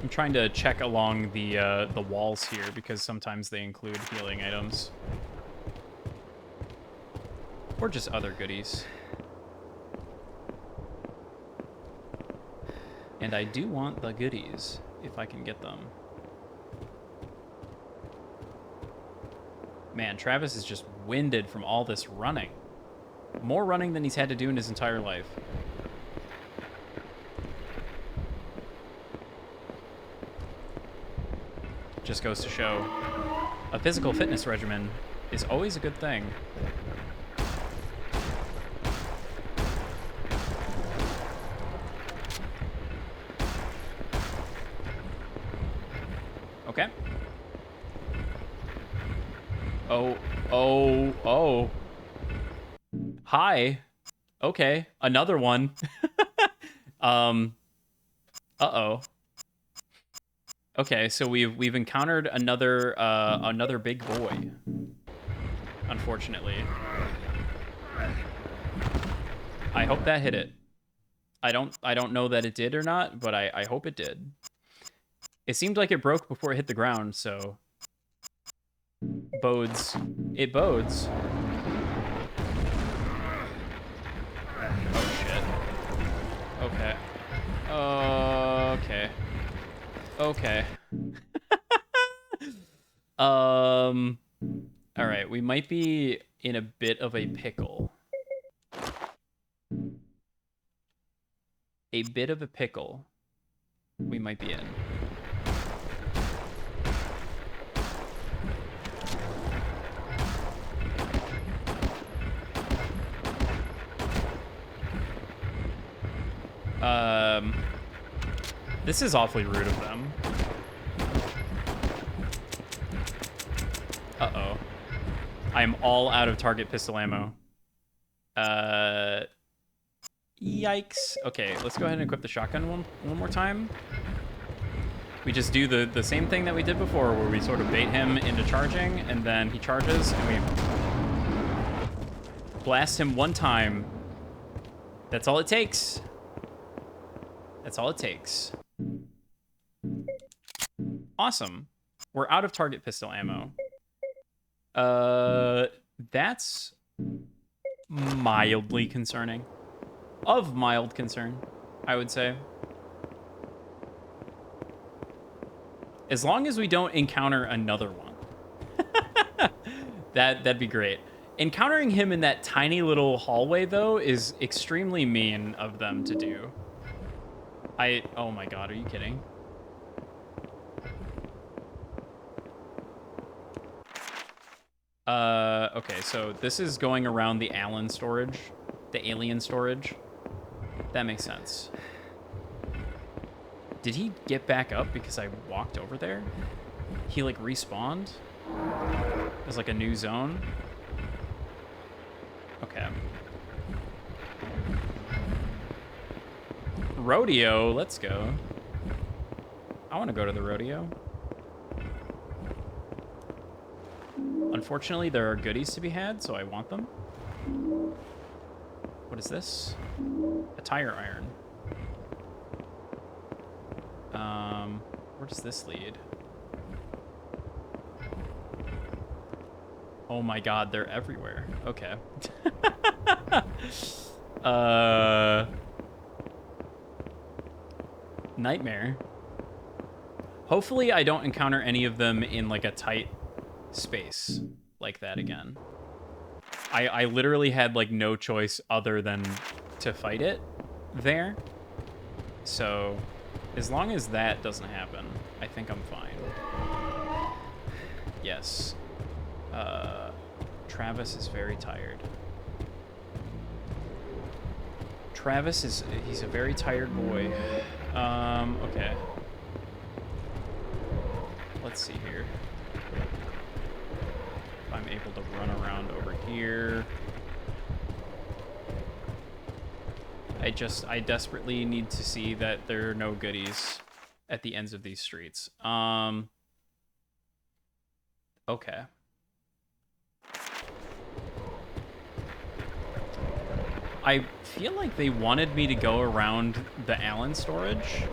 I'm trying to check along the walls here because sometimes they include healing items. Or just other goodies. And I do want the goodies, if I can get them. Man, Travis is just winded from all this running. More running than he's had to do in his entire life. just goes to show a physical fitness regimen is always a good thing. Okay. Oh. Hi. Okay, another one. Uh-oh. Okay, so we've encountered another big boy. Unfortunately. I hope that hit it. I don't know that it did or not, but I hope it did. It seemed like it broke before it hit the ground, so bodes. It bodes. Oh shit. Okay. Okay. Okay. All right, we might be in a bit of a pickle. A bit of a pickle we might be in. This is awfully rude of them. Uh-oh. I am all out of target pistol ammo. Yikes. Okay, let's go ahead and equip the shotgun one more time. We just do the same thing that we did before, where we sort of bait him into charging, and then he charges, and we blast him one time. That's all it takes. That's all it takes. Awesome. We're out of target pistol ammo. That's mildly concerning. Of mild concern, I would say. As long as we don't encounter another one. That'd be great. Encountering him in that tiny little hallway, though, is extremely mean of them to do. Oh my god, are you kidding? Okay, so this is going around the Allen storage. The alien storage. That makes sense. Did he get back up because I walked over there? He, like, respawned? There's, like, a new zone? Okay. Rodeo, let's go. I want to go to the rodeo. Unfortunately, there are goodies to be had, so I want them. What is this? A tire iron. Where does this lead? Oh my god, they're everywhere. Okay. Nightmare. Hopefully I don't encounter any of them in like a tight space like that again. I literally had like no choice other than to fight it there. So as long as that doesn't happen, I think I'm fine. Yes. Travis is very tired. He's a very tired boy. Okay. Let's see here. If I'm able to run around over here. I desperately need to see that there are no goodies at the ends of these streets. Okay. I feel like they wanted me to go around the Allen storage.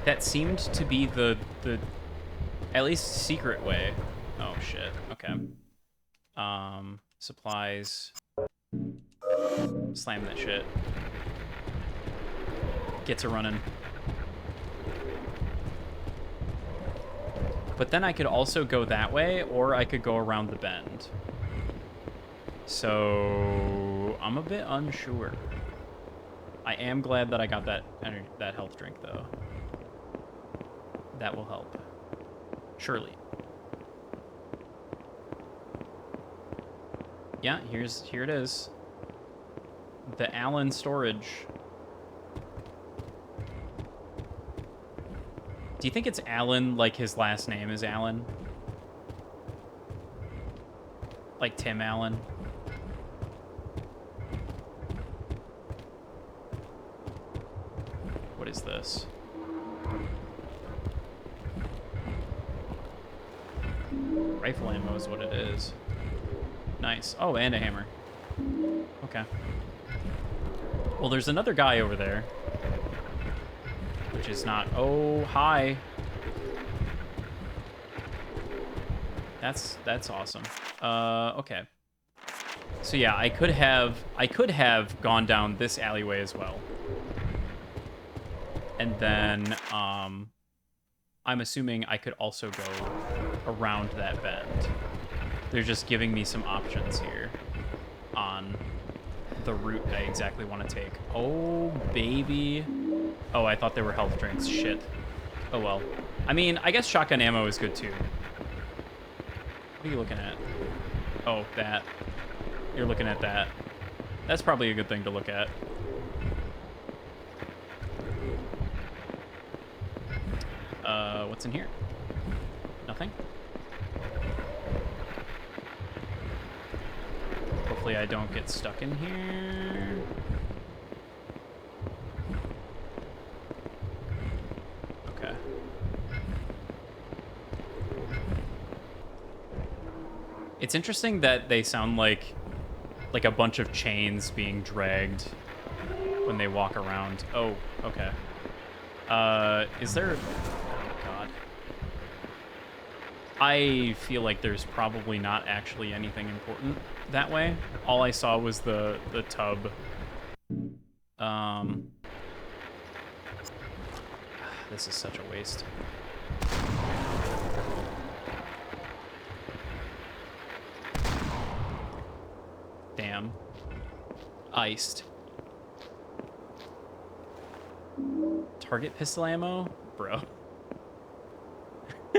That seemed to be the at least secret way. Oh shit. Okay. Supplies. Slam that shit. Get to running. But then I could also go that way, or I could go around the bend. So I'm a bit unsure. I am glad that I got that health drink though. That will help. Surely. Yeah, here it is. The Allen storage. Do you think it's Allen like his last name is Allen? Like Tim Allen? What is this? Rifle ammo is what it is. Nice. Oh, and a hammer. Okay. Well, there's another guy over there. Which is not... Oh, hi. That's awesome. Okay. So yeah, I could have gone down this alleyway as well. And then, I'm assuming I could also go around that bend. They're just giving me some options here on the route I exactly want to take. Oh, baby. Oh, I thought they were health drinks. Shit. Oh, well. I mean, I guess shotgun ammo is good, too. What are you looking at? Oh, that. You're looking at that. That's probably a good thing to look at. What's in here? Nothing? Hopefully I don't get stuck in here. Okay. It's interesting that they sound like a bunch of chains being dragged when they walk around. Oh, okay. Is there... Oh, God. I feel like there's probably not actually anything important that way. All I saw was the tub. This is such a waste. Damn. Iced. Target pistol ammo? Bro.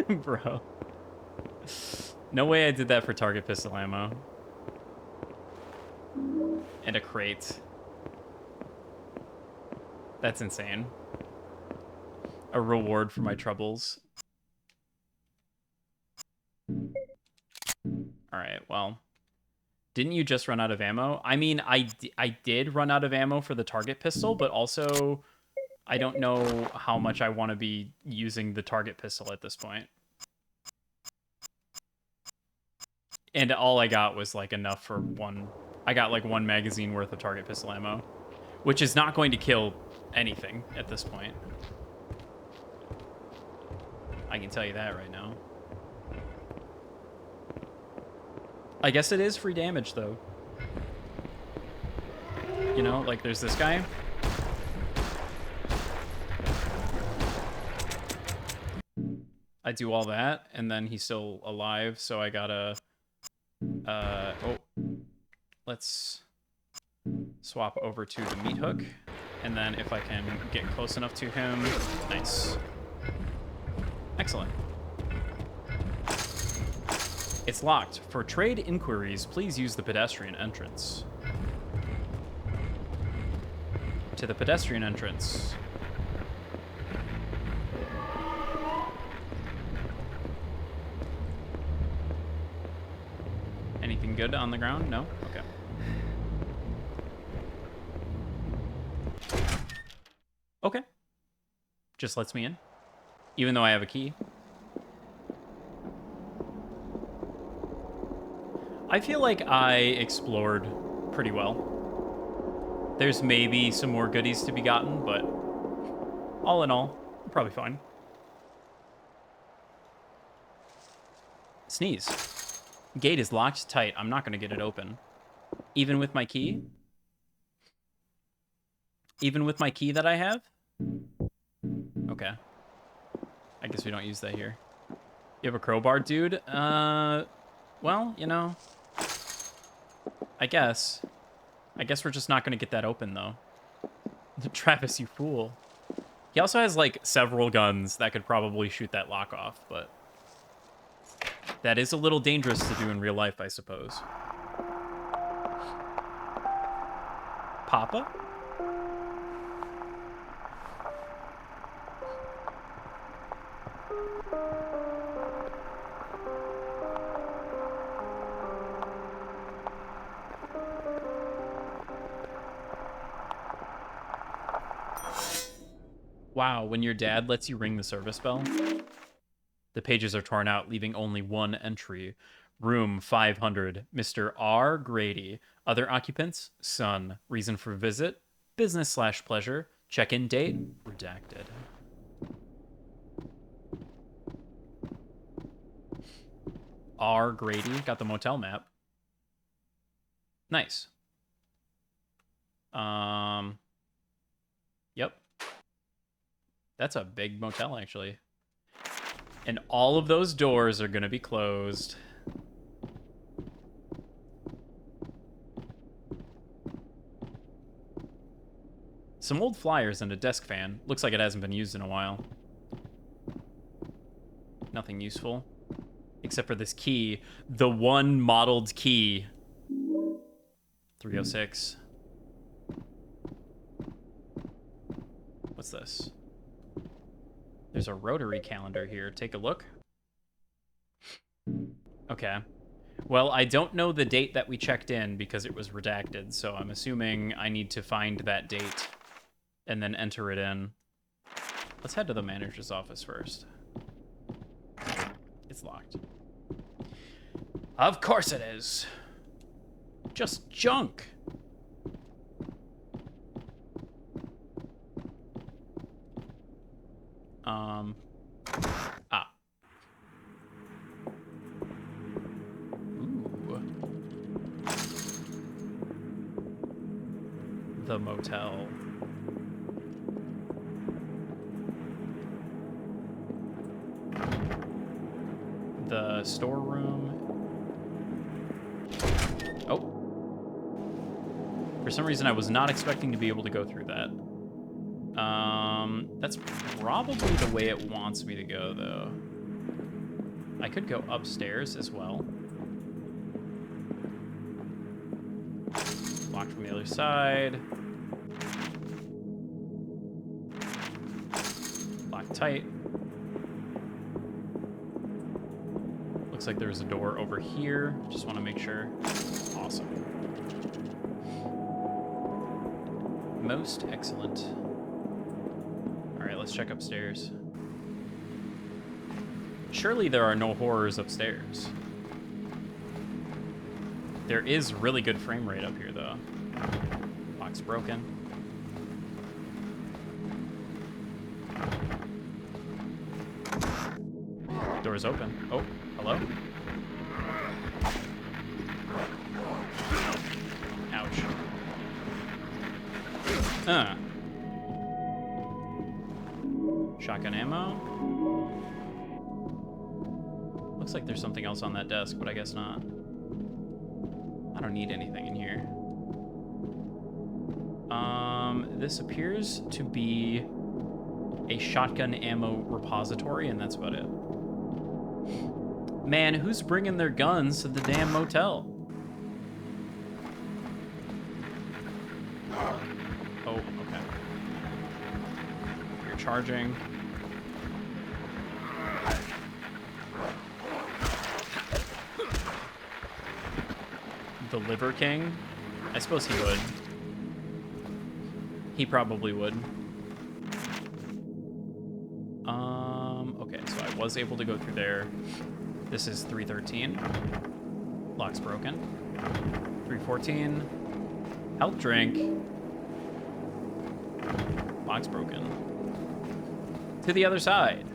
Bro. No way I did that for target pistol ammo. And a crate. That's insane. A reward for my troubles. Alright, well. Didn't you just run out of ammo? I mean, I did run out of ammo for the target pistol, but also I don't know how much I want to be using the target pistol at this point. And all I got was like enough for one. I got like one magazine worth of target pistol ammo, which is not going to kill anything at this point. I can tell you that right now. I guess it is free damage though. You know, like there's this guy. I do all that, and then he's still alive, so I gotta... oh. Let's swap over to the meat hook, and then if I can get close enough to him... Nice. Excellent. It's locked. For trade inquiries, please use the pedestrian entrance. To the pedestrian entrance. Anything good on the ground? No? Okay. Okay. Just lets me in. Even though I have a key. I feel like I explored pretty well. There's maybe some more goodies to be gotten, but all in all, probably fine. Sneeze. Gate is locked tight. I'm not going to get it open. Even with my key? Even with my key that I have? Okay. I guess we don't use that here. You have a crowbar, dude? Well, you know... I guess we're just not going to get that open, though. Travis, you fool. He also has, like, several guns that could probably shoot that lock off, but... That is a little dangerous to do in real life, I suppose. Papa? Wow, when your dad lets you ring the service bell? The pages are torn out, leaving only one entry. Room 500, Mr. R. Grady. Other occupants, son. Reason for visit, business/pleasure. Check-in date, redacted. R. Grady, got the motel map. Nice. Yep. That's a big motel, actually. And all of those doors are going to be closed. Some old flyers and a desk fan. Looks like it hasn't been used in a while. Nothing useful. Except for this key. The one modeled key. 306. What's this? There's a rotary calendar here. Take a look. Okay. Well, I don't know the date that we checked in because it was redacted, so I'm assuming I need to find that date and then enter it in. Let's head to the manager's office first. It's locked. Of course it is. Just junk. Ooh. The motel. The storeroom. Oh. For some reason, I was not expecting to be able to go through that. That's probably the way it wants me to go, though. I could go upstairs as well. Locked from the other side. Locked tight. Looks like there's a door over here. Just want to make sure. Awesome. Most excellent. All right, let's check upstairs. Surely there are no horrors upstairs. There is really good frame rate up here, though. Lock's broken. Door's open. Oh, hello? Ouch. Shotgun ammo. Looks like there's something else on that desk, but I guess not. I don't need anything in here. This appears to be a shotgun ammo repository, and that's about it. Man, who's bringing their guns to the damn motel? Oh, okay. You're charging. The Liver King? I suppose he would. He probably would. Okay, so I was able to go through there. This is 313. Lock's broken. 314. Health drink. Lock's broken. To the other side.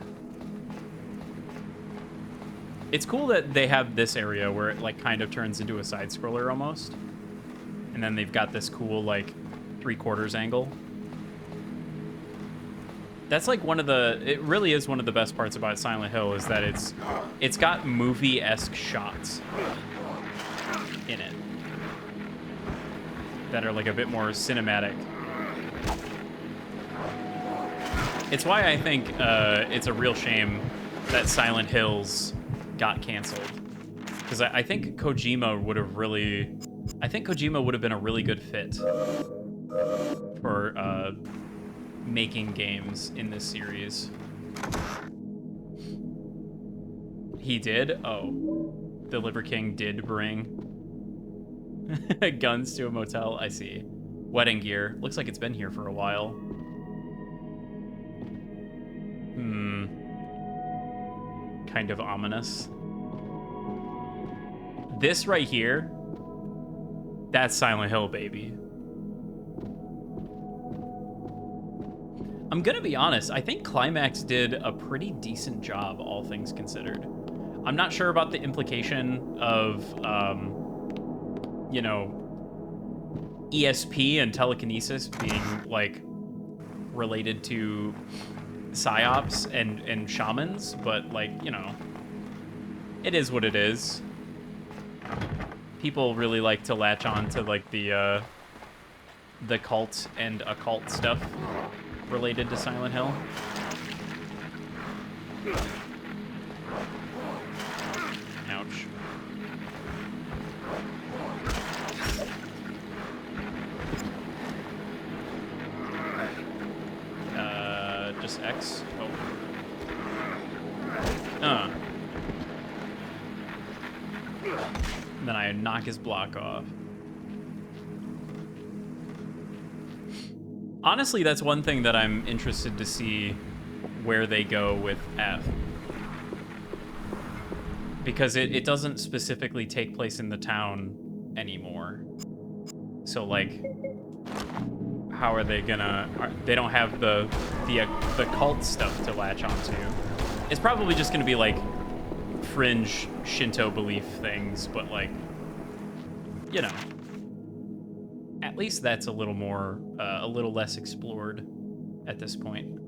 It's cool that they have this area where it like kind of turns into a side scroller almost. And then they've got this cool like 3/4 angle. That's like one of the, it really is one of the best parts about Silent Hill is that it's got movie-esque shots in it that are like a bit more cinematic. It's why I think it's a real shame that Silent Hills got canceled. Because I think Kojima would have really... I think Kojima would have been a really good fit for making games in this series. He did? Oh. The Liver King did bring guns to a motel? I see. Wedding gear. Looks like it's been here for a while. Kind of ominous. This right here, that's Silent Hill, baby. I'm gonna be honest, I think Climax did a pretty decent job, all things considered. I'm not sure about the implication of, you know, ESP and telekinesis being, like, related to psyops and shamans, but, like, you know, it is what it is. People really like to latch on to, like, the cult and occult stuff related to Silent Hill. Ouch. Just X? Oh. And then I knock his block off. Honestly, that's one thing that I'm interested to see where they go with F. Because it doesn't specifically take place in the town anymore. So, like, how are they gonna... they don't have the cult stuff to latch onto. It's probably just gonna be, like, fringe Shinto belief things, but, like, you know. At least that's a little more, a little less explored at this point.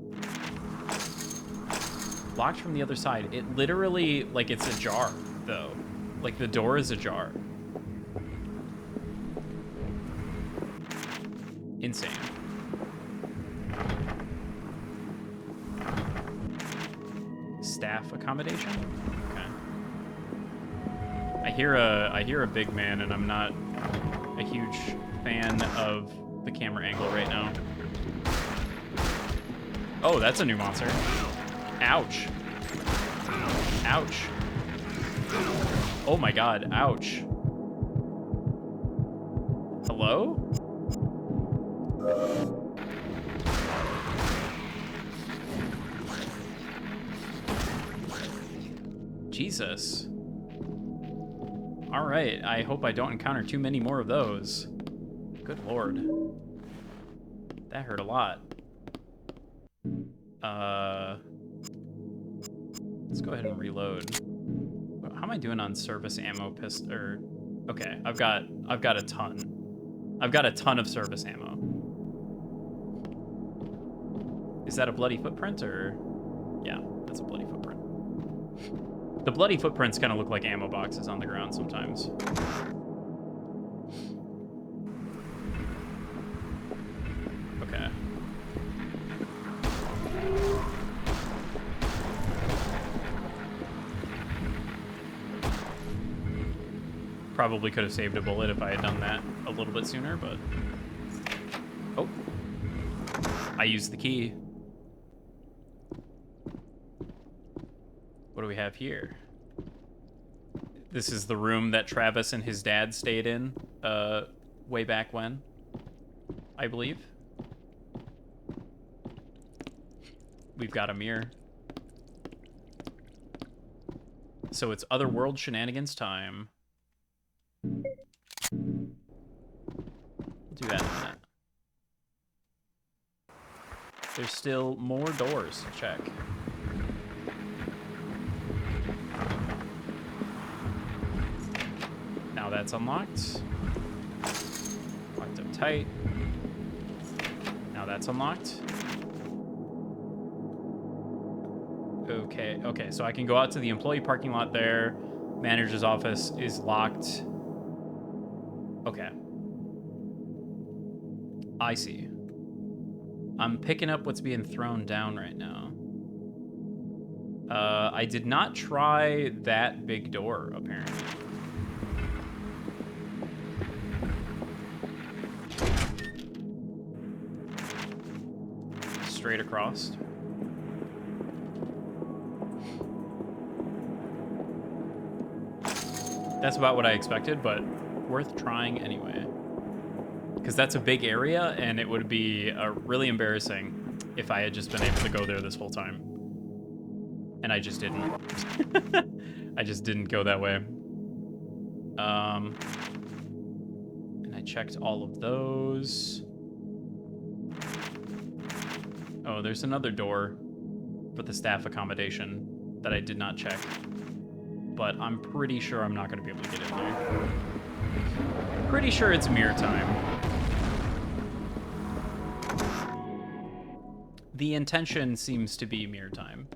Locked from the other side. It literally, like, it's ajar, though. Like, the door is ajar. Insane. Staff accommodation? Okay. I hear a big man, and I'm not a huge fan of the camera angle right now. Oh, that's a new monster. Ouch. Ouch. Oh my god, ouch. Hello? Jesus. Alright, I hope I don't encounter too many more of those. Good lord. That hurt a lot. Let's go ahead and reload. How am I doing on service ammo pistol? Okay, I've got a ton. I've got a ton of service ammo. Is that a bloody footprint or? Yeah, that's a bloody footprint. The bloody footprints kind of look like ammo boxes on the ground sometimes. Okay. Probably could have saved a bullet if I had done that a little bit sooner, but... Oh. I used the key. What do we have here? This is the room that Travis and his dad stayed in, way back when, I believe. We've got a mirror. So it's Otherworld shenanigans time. We'll do that in a minute. There's still more doors to check. Now that's unlocked. Locked up tight. Now that's unlocked. Okay, so I can go out to the employee parking lot there. Manager's office is locked. Okay. I see. I'm picking up what's being thrown down right now. I did not try that big door, apparently. Straight across. That's about what I expected, but worth trying anyway. Because that's a big area, and it would be really embarrassing if I had just been able to go there this whole time. And I just didn't. I just didn't go that way. And I checked all of those. Oh, there's another door for the staff accommodation that I did not check. But I'm pretty sure I'm not going to be able to get in there. Pretty sure it's mirror time. The intention seems to be mirror time.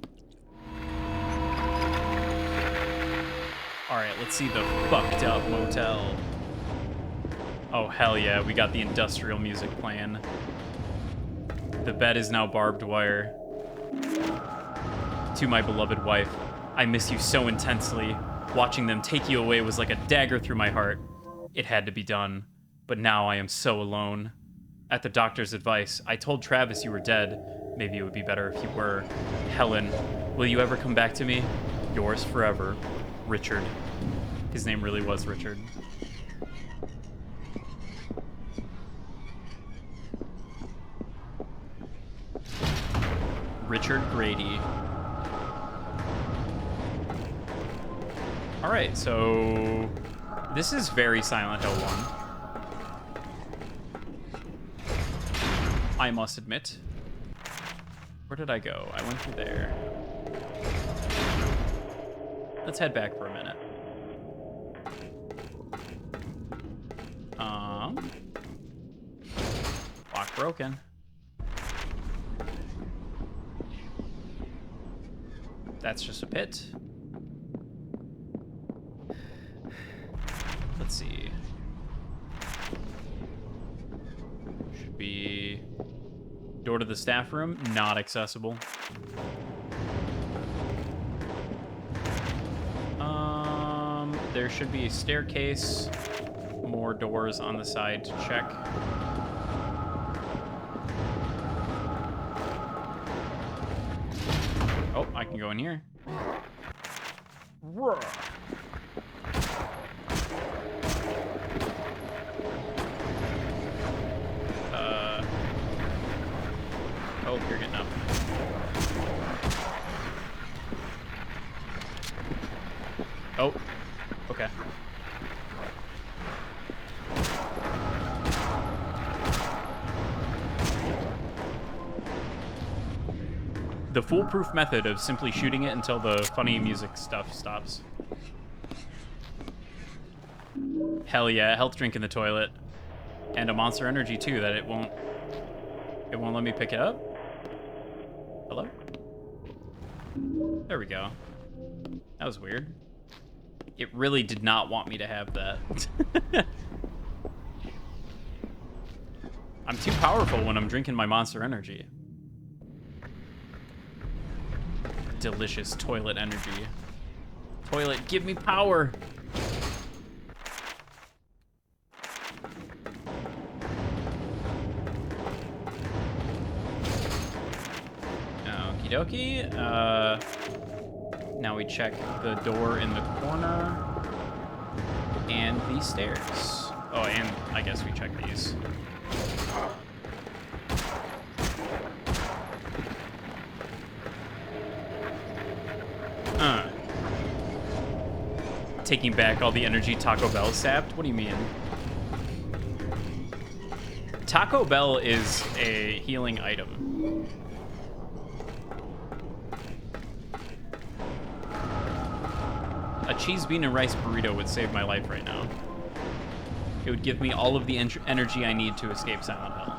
All right, let's see the fucked up motel. Oh, hell yeah, we got the industrial music playing. The bed is now barbed wire. To my beloved wife, I miss you so intensely. Watching them take you away was like a dagger through my heart. It had to be done, but now I am so alone. At the doctor's advice, I told Travis you were dead. Maybe it would be better if you were. Helen, will you ever come back to me? Yours forever, Richard. His name really was Richard. Richard Grady. All right, so this is very Silent Hill 1. I must admit. Where did I go? I went through there. Let's head back for a minute. Lock broken. That's just a pit. Let's see. Should be door to the staff room, not accessible. There should be a staircase, more doors on the side to check. Oh, I can go in here. Roar. Oh, you're getting up. Oh, okay. The foolproof method of simply shooting it until the funny music stuff stops. Hell yeah, health drink in the toilet. And a Monster Energy too that it won't let me pick it up. Hello? There we go. That was weird. It really did not want me to have that. I'm too powerful when I'm drinking my Monster Energy. Delicious toilet energy. Toilet, give me power. Okie dokie. Now we check the door in the corner and the stairs. Oh, and I guess we check these. Taking back all the energy Taco Bell sapped? What do you mean? Taco Bell is a healing item. A cheese bean and rice burrito would save my life right now. It would give me all of the energy I need to escape Silent Hill.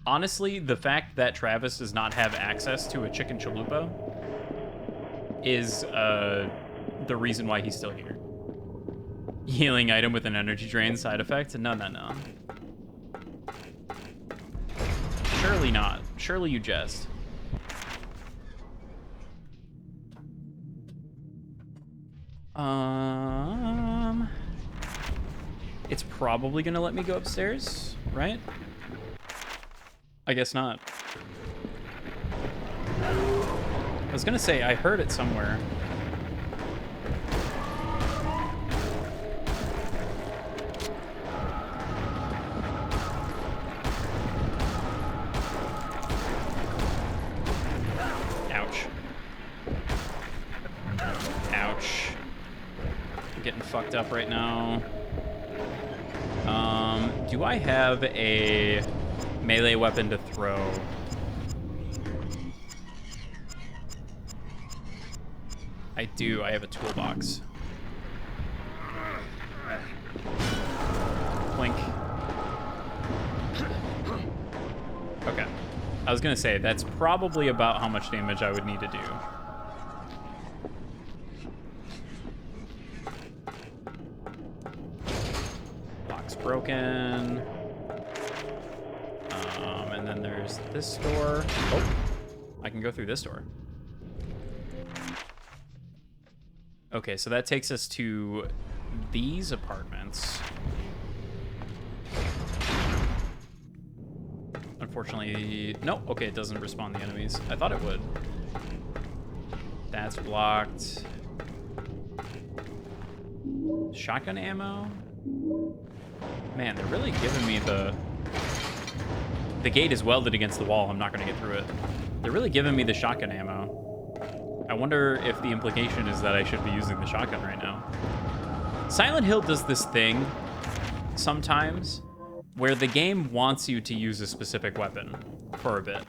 Honestly, the fact that Travis does not have access to a chicken chalupa is the reason why he's still here. Healing item with an energy drain side effect? No, no, no. Surely not. Surely you jest. It's probably gonna let me go upstairs, right? I guess not. I was gonna say, I heard it somewhere. Ouch. Ouch. I'm getting fucked up right now. Do I have a melee weapon to throw? I do. I have a toolbox. Clink. Okay. I was gonna say, that's probably about how much damage I would need to do. Lock's broken. And then there's this door. Oh, I can go through this door. Okay, so that takes us to these apartments. Unfortunately, no. Okay, it doesn't respawn the enemies. I thought it would. That's blocked. Shotgun ammo? Man, they're really giving me the... The gate is welded against the wall. I'm not going to get through it. They're really giving me the shotgun ammo. I wonder if the implication is that I should be using the shotgun right now. Silent Hill does this thing sometimes where the game wants you to use a specific weapon for a bit.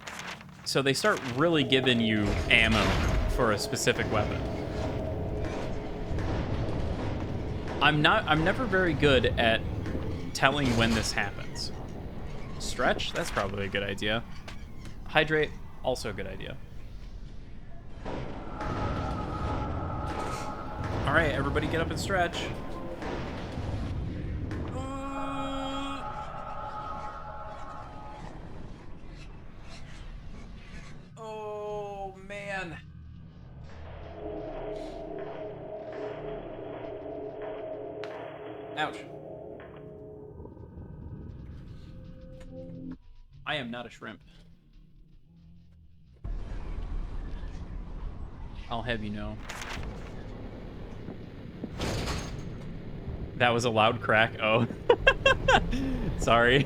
So they start really giving you ammo for a specific weapon. I'm never very good at telling when this happens. Stretch? That's probably a good idea. Hydrate? Also a good idea. All right, everybody get up and stretch. Oh, man. Ouch. I am not a shrimp. I'll have you know. That was a loud crack. Oh. Sorry.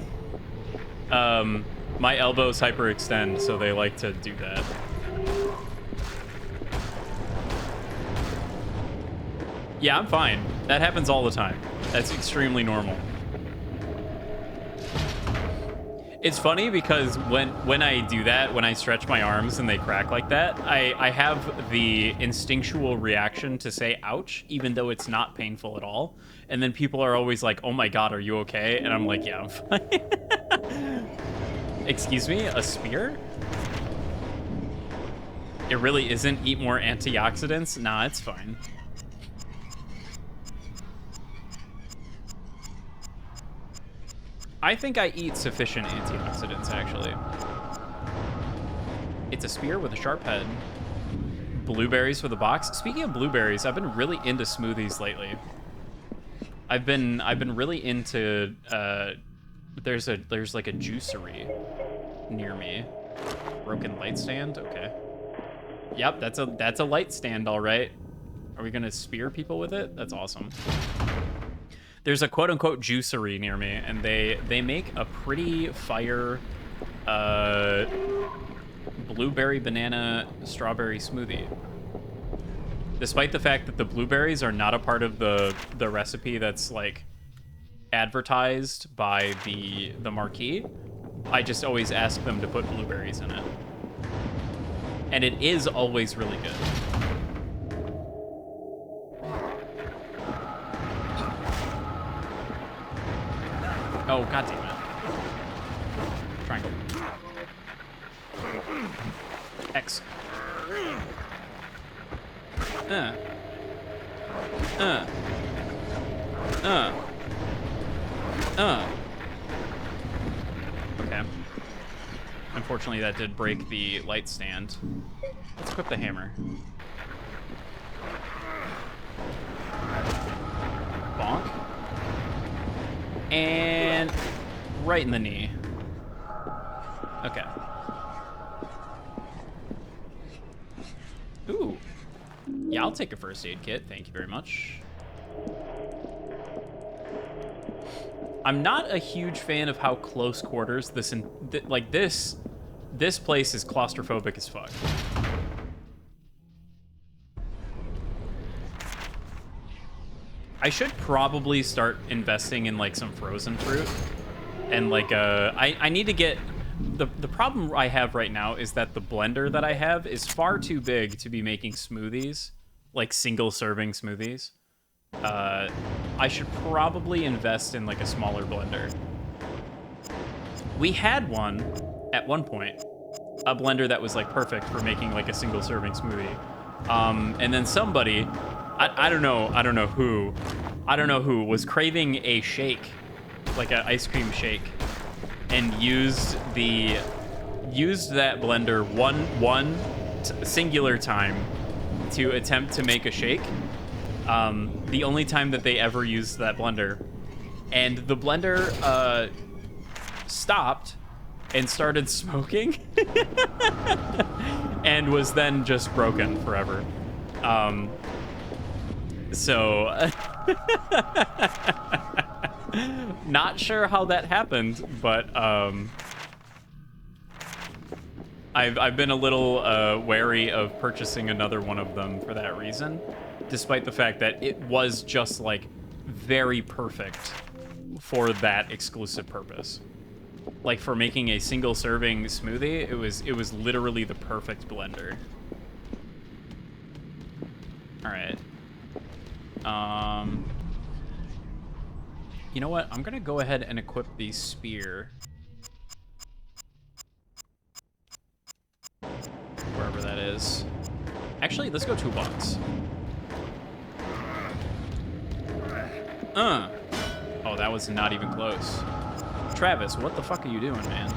My elbows hyperextend, so they like to do that. Yeah, I'm fine. That happens all the time. That's extremely normal. It's funny because when I do that, when I stretch my arms and they crack like that, I have the instinctual reaction to say ouch, even though it's not painful at all. And then people are always like, oh my god, are you okay? And I'm like, yeah, I'm fine. Excuse me, a spear? It really isn't. Eat more antioxidants? Nah, it's fine. I think I eat sufficient antioxidants, actually. It's a spear with a sharp head. Blueberries for the box. Speaking of blueberries, I've been really into smoothies lately. I've been really into there's like a juicery near me. Broken light stand? Okay. Yep, that's a light stand, all right. Are we gonna spear people with it? That's awesome. There's a quote-unquote juicery near me, and they make a pretty fire blueberry, banana, strawberry smoothie. Despite the fact that the blueberries are not a part of the recipe that's like advertised by the marquee, I just always ask them to put blueberries in it. And it is always really good. Oh, god damn it. Triangle. X. Okay. Unfortunately, that did break the light stand. Let's equip the hammer. Bonk. And right in the knee. Okay. Ooh. Yeah, I'll take a first aid kit. Thank you very much. I'm not a huge fan of how close quarters this this place is claustrophobic as fuck. I should probably start investing in like some frozen fruit. And like I need to get the problem I have right now is that the blender that I have is far too big to be making smoothies, like single serving smoothies. I should probably invest in like a smaller blender. We had one at one point, a blender that was like perfect for making like a single serving smoothie. And then somebody, I don't know who was craving a shake, like an ice cream shake, and used that blender one singular time to attempt to make a shake. The only time that they ever used that blender, and the blender stopped and started smoking and was then just broken forever. So not sure how that happened, but I've been a little wary of purchasing another one of them for that reason, despite the fact that it was just like very perfect for that exclusive purpose. Like for making a single serving smoothie, it was literally the perfect blender. All right. You know what? I'm gonna go ahead and equip the spear. Wherever that is. Actually, let's go toolbox. Oh, that was not even close. Travis, what the fuck are you doing, man?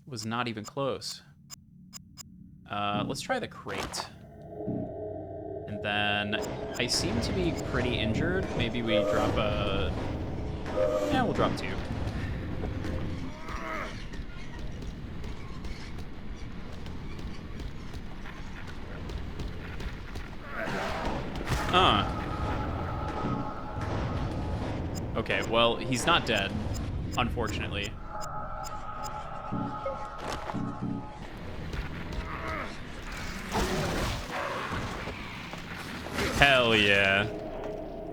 Was not even close. Let's try the crate. And then I seem to be pretty injured. Maybe we drop a... Yeah, we'll drop 2. Okay, well, he's not dead, unfortunately. Hell yeah.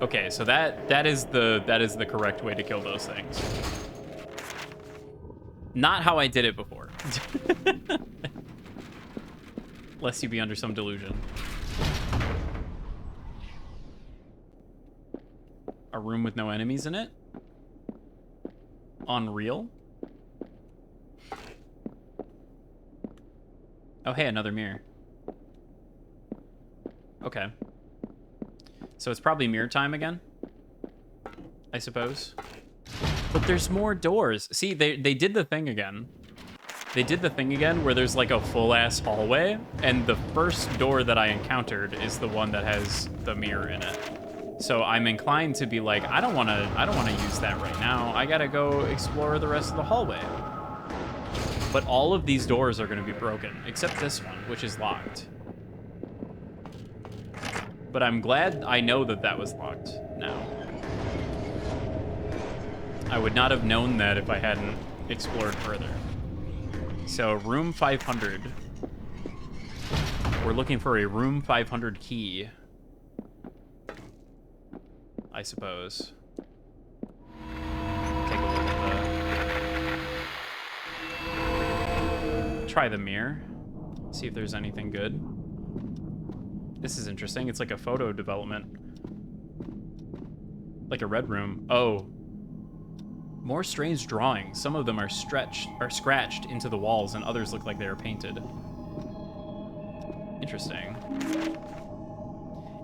Okay, so that is the correct way to kill those things. Not how I did it before. Lest you be under some delusion. A room with no enemies in it? Unreal? Oh, hey, another mirror. Okay. So it's probably mirror time again, I suppose. But there's more doors. See, they did the thing again. They did the thing again where there's like a full-ass hallway, and the first door that I encountered is the one that has the mirror in it. So I'm inclined to be like, I don't want to use that right now. I gotta go explore the rest of the hallway. But all of these doors are gonna be broken, except this one, which is locked. But I'm glad I know that that was locked now. I would not have known that if I hadn't explored further. So room 500. We're looking for a room 500 key, I suppose. Take a look at the... Try the mirror. See if there's anything good. This is interesting. It's like a photo development. Like a red room. Oh. More strange drawings. Some of them are scratched into the walls, and others look like they are painted. Interesting.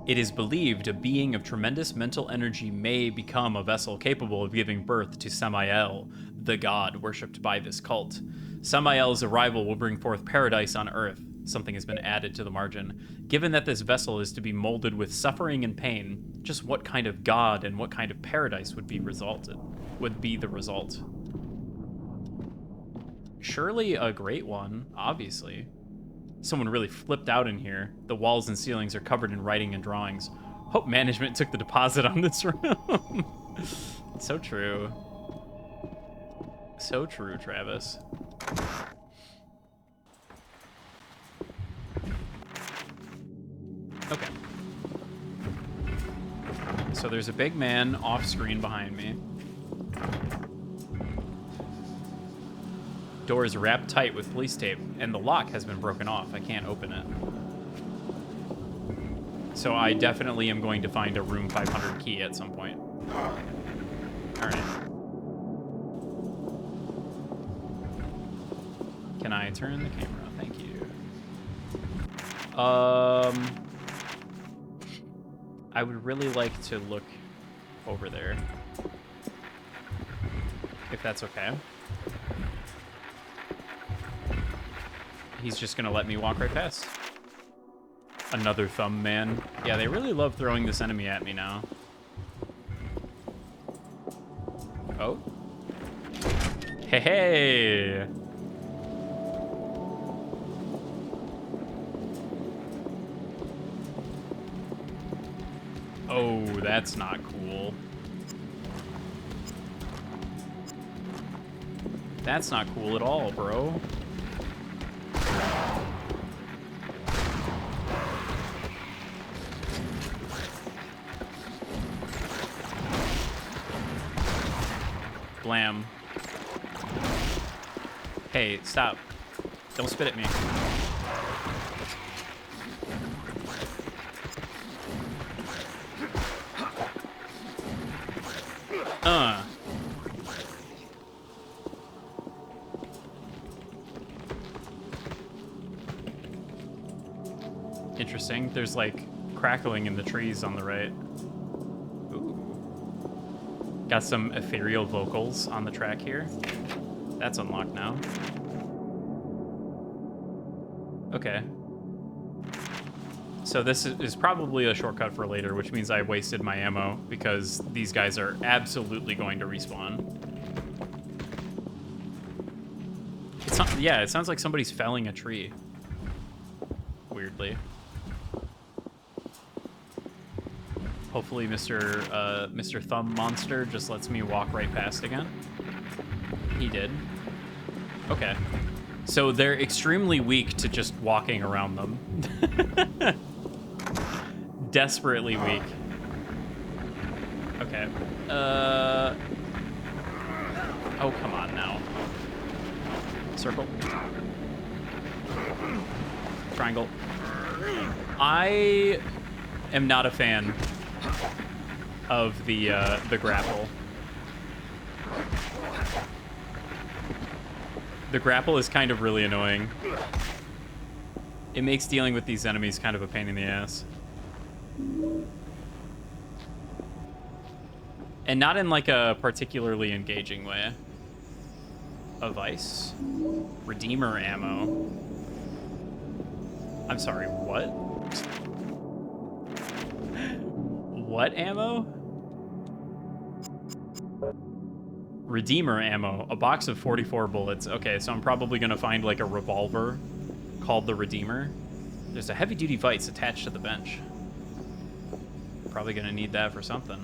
It is believed a being of tremendous mental energy may become a vessel capable of giving birth to Samael, the god worshipped by this cult. Samael's arrival will bring forth paradise on earth. Something has been added to the margin. Given that this vessel is to be molded with suffering and pain, just what kind of god and what kind of paradise would be the result? Surely a great one, obviously. Someone really flipped out in here. The walls and ceilings are covered in writing and drawings. Hope management took the deposit on this room. So true. So true, Travis. Okay. So there's a big man off screen behind me. Door is wrapped tight with police tape, and the lock has been broken off. I can't open it. So I definitely am going to find a room 500 key at some point. All right. Can I turn the camera? Thank you. I would really like to look over there, if that's okay. He's just gonna let me walk right past. Another thumb man. Yeah, they really love throwing this enemy at me now. Oh. Hey, hey. Oh, that's not cool. That's not cool at all, bro. Blam. Hey, stop. Don't spit at me. Interesting. There's like crackling in the trees on the right. Ooh. Got some ethereal vocals on the track here. That's unlocked now. Okay. So this is probably a shortcut for later, which means I wasted my ammo because these guys are absolutely going to respawn. It's not, yeah, it sounds like somebody's felling a tree. Weirdly. Hopefully Mr. Thumb Monster just lets me walk right past again. He did. Okay. So they're extremely weak to just walking around them. Desperately weak. Okay. Oh, come on now. Circle. Triangle. I am not a fan of the grapple. The grapple is kind of really annoying. It makes dealing with these enemies kind of a pain in the ass. And not in like a particularly engaging way. A vice? Redeemer ammo. I'm sorry, what? What ammo? Redeemer ammo. A box of 44 bullets. Okay, so I'm probably gonna find like a revolver called the Redeemer. There's a heavy-duty vise attached to the bench. Probably gonna need that for something.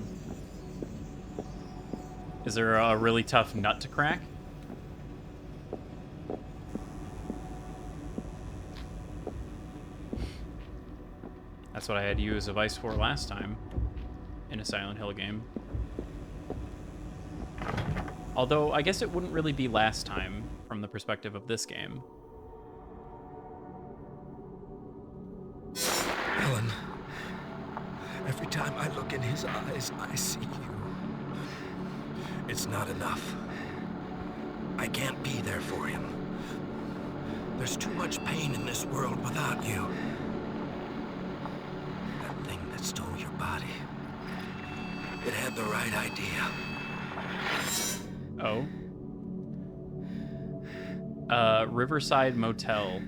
Is there a really tough nut to crack? That's what I had to use a vise for last time in a Silent Hill game. Although, I guess it wouldn't really be last time from the perspective of this game. Helen, every time I look in his eyes, I see you. It's not enough. I can't be there for him. There's too much pain in this world without you. That thing that stole It had the right idea. Oh. Riverside Motel.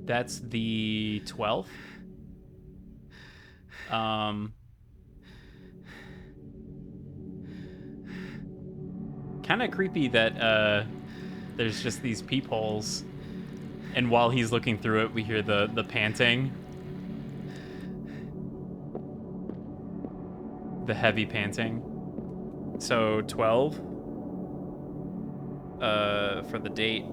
That's the 12th. Kind of creepy that there's just these peepholes, and while he's looking through it, we hear the panting, the heavy panting. So 12 for the date.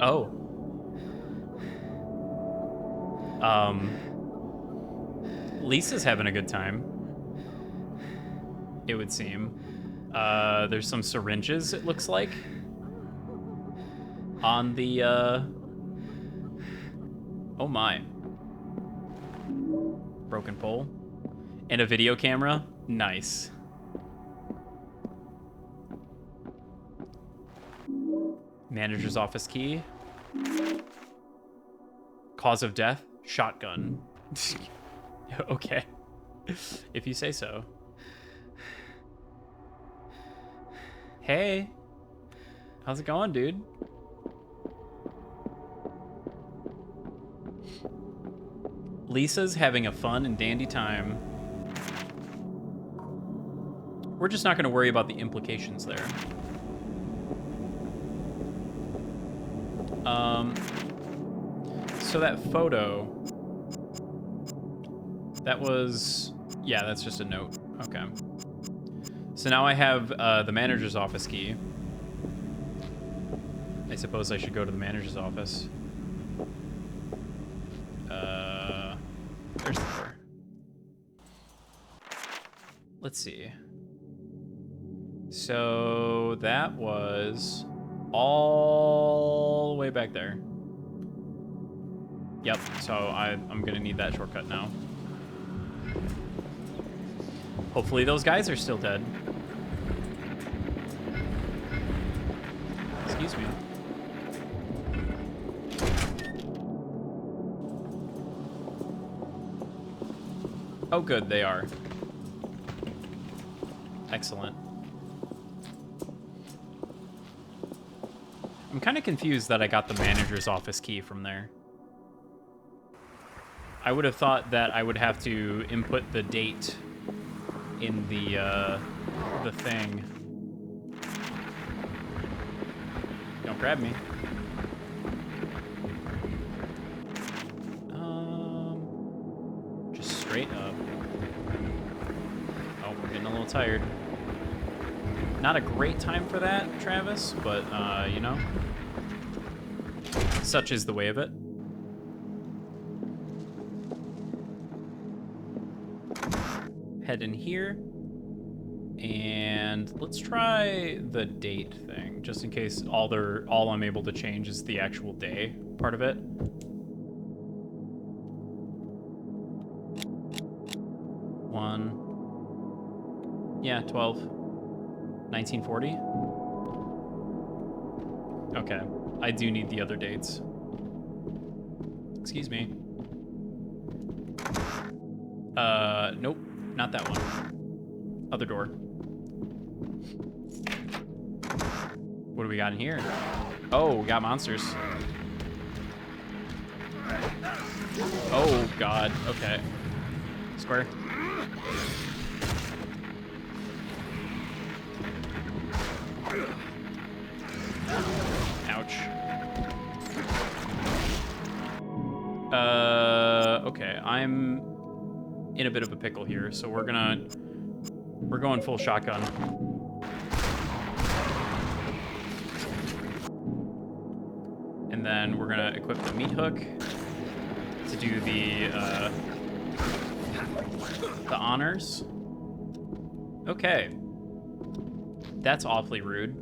Oh. Lisa's having a good time, it would seem. There's some syringes, it looks like, on the, oh my. Broken pole. And a video camera. Nice. Manager's office key. Cause of death? Shotgun. Okay. If you say so. Hey. How's it going, dude? Lisa's having a fun and dandy time. We're just not going to worry about the implications there. So that photo, that was, yeah, that's just a note. Okay. So now I have the manager's office key. I suppose I should go to the manager's office. There's the door. Let's see. So that was all the way back there. Yep, so I'm gonna need that shortcut now. Hopefully those guys are still dead. Excuse me. Oh good, they are. Excellent. I'm kind of confused that I got the manager's office key from there. I would have thought that I would have to input the date in the thing. Don't grab me. Just straight up. Oh, we're getting a little tired. Not a great time for that, Travis, but, you know, such is the way of it. Head in here, and let's try the date thing, just in case all I'm able to change is the actual day part of it. Yeah, 1940. Okay, I do need the other dates. Excuse me. Nope, not that one. Other door. What do we got in here? Oh, we got monsters. Oh, God, okay. Square. Ouch. Okay, I'm in a bit of a pickle here, so we're going full shotgun. And then we're gonna equip the meat hook to do the The honors? Okay. That's awfully rude.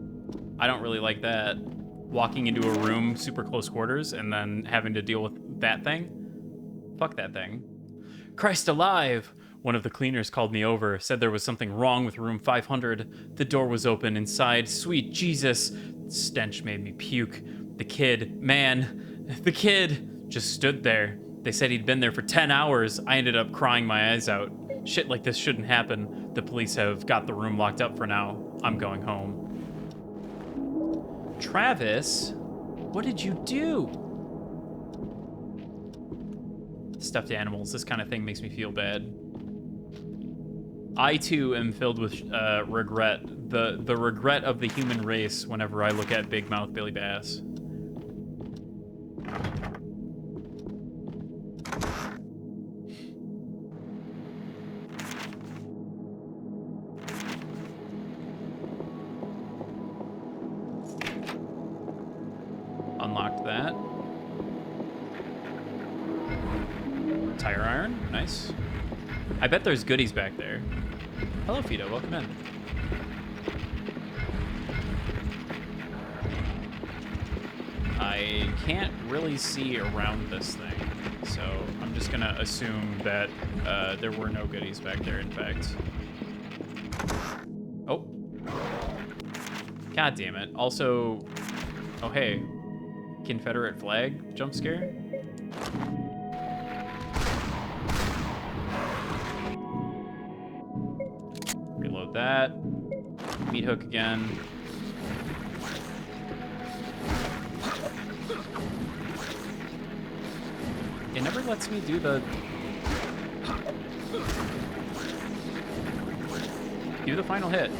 I don't really like that. Walking into a room super close quarters and then having to deal with that thing. Fuck that thing. Christ alive! One of the cleaners called me over, said there was something wrong with room 500. The door was open inside. Sweet Jesus! The stench made me puke. The kid, man, the kid just stood there. They said he'd been there for 10 hours. I ended up crying my eyes out. Shit like this shouldn't happen. The police have got the room locked up for now. I'm going home. Travis, what did you do? Stuffed animals, this kind of thing makes me feel bad. I too am filled with regret. The regret of the human race whenever I look at Big Mouth Billy Bass. Unlocked that. Tire iron, nice. I bet there's goodies back there. Hello, Fido, welcome in. I can't really see around this thing, so I'm just gonna assume that there were no goodies back there, in fact. Oh. God damn it. Also, oh hey, Confederate flag jump scare? Reload that. Meat hook again. It never lets me do the final hit.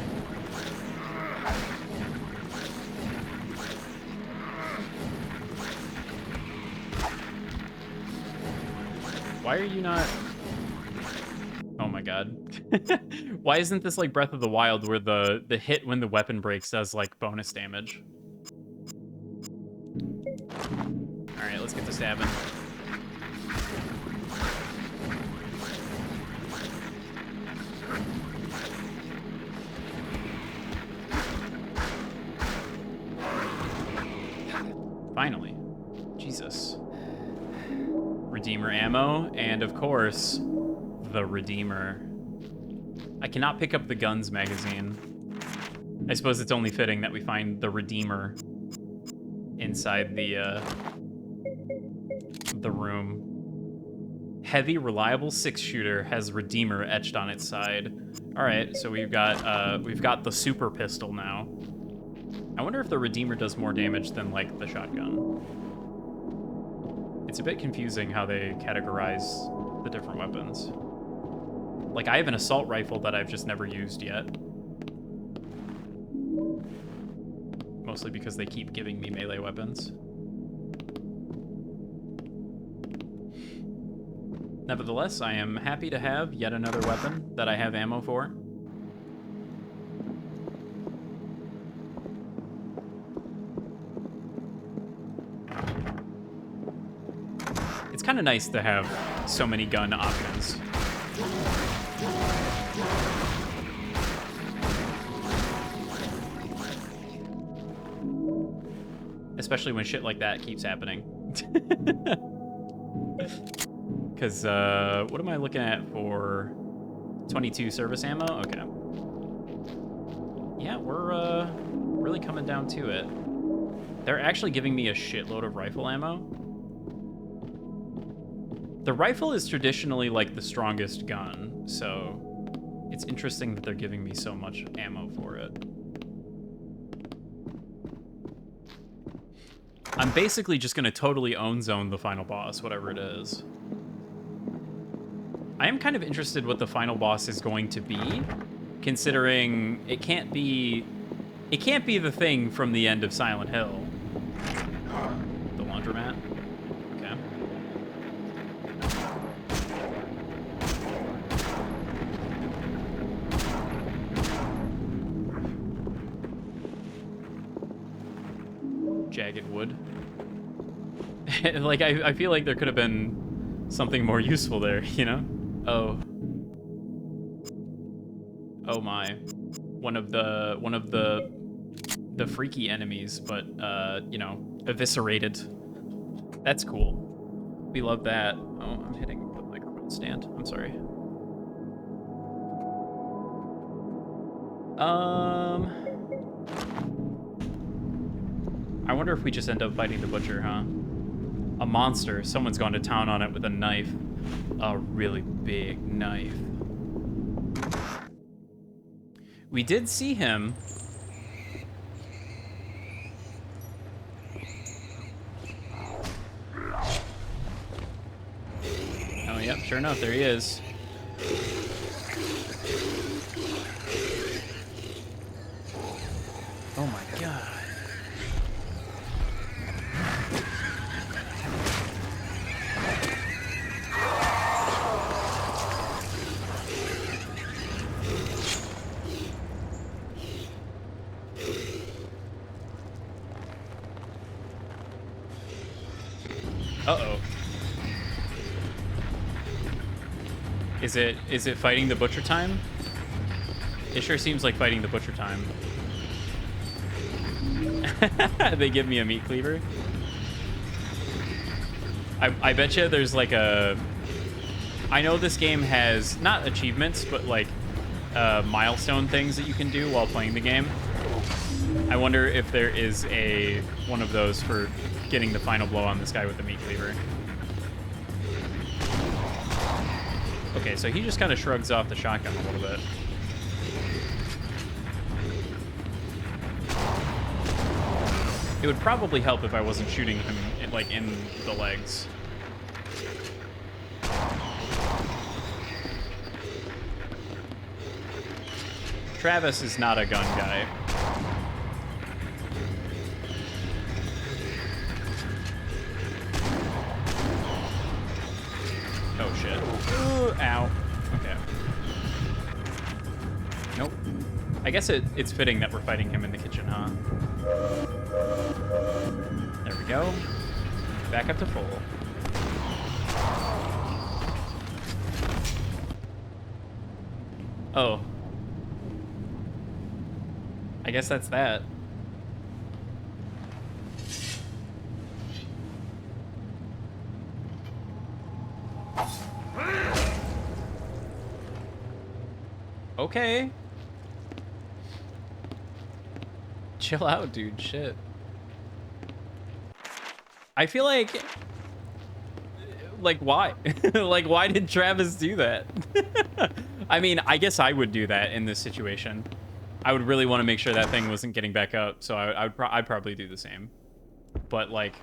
Why are you not... Oh my god. Why isn't this like Breath of the Wild where the hit when the weapon breaks does like bonus damage? Alright, let's get to stabbing. Finally. Jesus. Redeemer ammo, and of course, the Redeemer. I cannot pick up the guns magazine. I suppose it's only fitting that we find the Redeemer inside the room. Heavy, reliable 6-shooter has Redeemer etched on its side. All right, so we've got the super pistol now. I wonder if the Redeemer does more damage than like the shotgun. It's a bit confusing how they categorize the different weapons. Like, I have an assault rifle that I've just never used yet. Mostly because they keep giving me melee weapons. Nevertheless, I am happy to have yet another weapon that I have ammo for. It's kind of nice to have so many gun options. Especially when shit like that keeps happening. Because, what am I looking at for 22 service ammo? Okay. Yeah, we're really coming down to it. They're actually giving me a shitload of rifle ammo. The rifle is traditionally, like, the strongest gun, so it's interesting that they're giving me so much ammo for it. I'm basically just going to totally own zone the final boss, whatever it is. I am kind of interested what the final boss is going to be, considering it can't be the thing from the end of Silent Hill. The laundromat. Okay. Jagged wood. Like, I feel like there could have been something more useful there, you know? Oh, Oh my. One of the freaky enemies, but you know, eviscerated. That's cool. We love that. Oh, I'm hitting the microphone stand. I'm sorry. I wonder if we just end up fighting the butcher, huh? A monster. Someone's gone to town on it with a knife. A really big knife. We did see him. Oh, yep, sure enough, there he is. Oh my god. Uh-oh. Is it fighting the butcher time? It sure seems like fighting the butcher time. They give me a meat cleaver. I bet you there's like a... I know this game has, not achievements, but like milestone things that you can do while playing the game. I wonder if there is one of those for getting the final blow on this guy with the meat cleaver. Okay, so he just kind of shrugs off the shotgun a little bit. It would probably help if I wasn't shooting him like in the legs. Travis is not a gun guy. Oh shit. Ooh, ow. Okay. Nope. I guess it's fitting that we're fighting him in the kitchen, huh? There we go. Back up to full. Oh. I guess that's that. Okay. Chill out, dude. Shit. I feel like why? Like, why did Travis do that? I mean, I guess I would do that in this situation. I would really want to make sure that thing wasn't getting back up, so I'd probably do the same. But like,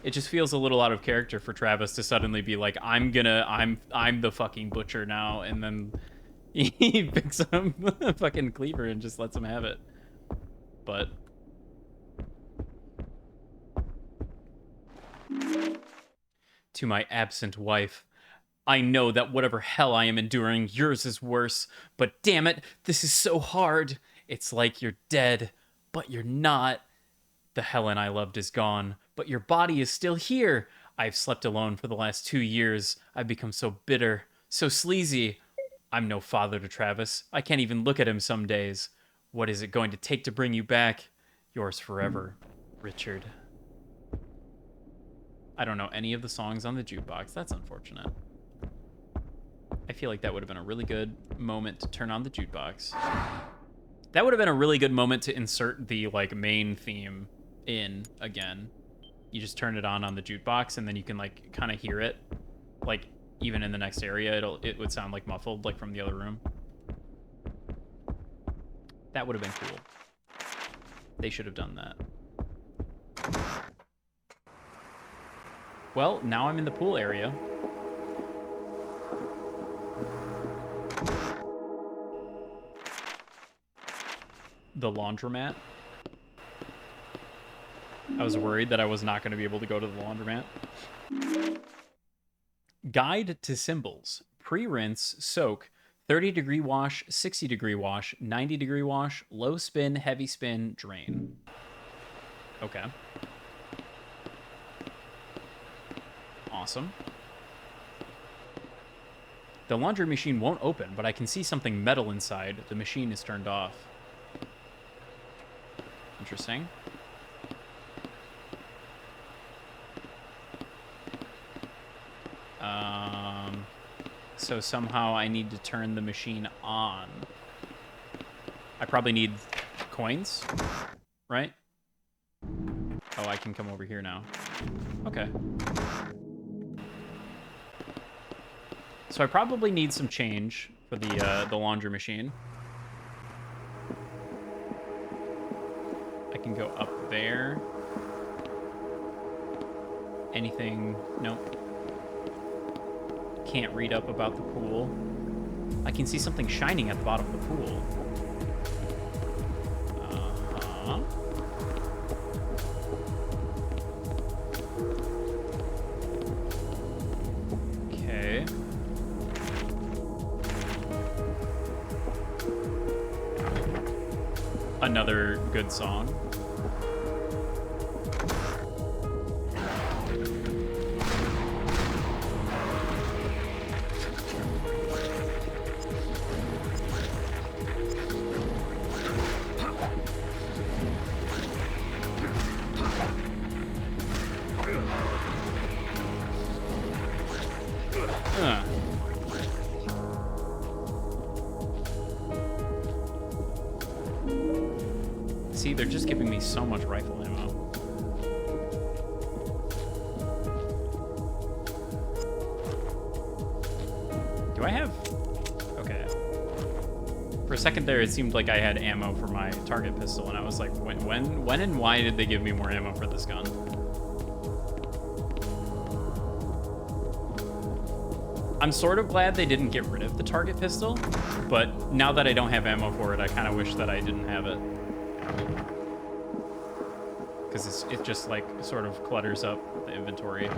it just feels a little out of character for Travis to suddenly be like, I'm the fucking butcher now, and then he picks up a fucking cleaver and just lets him have it. But to my absent wife, I know that whatever hell I am enduring, yours is worse. But damn it, this is so hard. It's like you're dead, but you're not. The Helen I loved is gone, but your body is still here. I've slept alone for the last 2 years. I've become so bitter, so sleazy. I'm no father to Travis. I can't even look at him some days. What is it going to take to bring you back? Yours forever, Richard. I don't know any of the songs on the jukebox. That's unfortunate. I feel like that would have been a really good moment to turn on the jukebox. That would have been a really good moment to insert the like main theme in again. You just turn it on the jukebox, and then you can like kind of hear it, like even in the next area. It would sound like muffled, like from the other room. That would have been cool. They should have done that. Well, now I'm in the pool area. The laundromat. I was worried that I was not going to be able to go to the laundromat. Guide to symbols. Pre-rinse, soak, 30-degree wash, 60-degree wash, 90-degree wash, low spin, heavy spin, drain. Okay. Awesome. The laundry machine won't open, but I can see something metal inside. The machine is turned off. Interesting. So somehow I need to turn the machine on. I probably need coins, right? Oh, I can come over here now. Okay. So I probably need some change for the laundry machine. I can go up there. Anything? Nope. Can't read up about the pool. I can see something shining at the bottom of the pool. Uh-huh. Okay. Another good song. See, they're just giving me so much rifle ammo. Do I have... Okay. For a second there, it seemed like I had ammo for my target pistol, and I was like, when and why did they give me more ammo for this gun? I'm sort of glad they didn't get rid of the target pistol, but now that I don't have ammo for it, I kind of wish that I didn't have it. Because it just, like, sort of clutters up the inventory.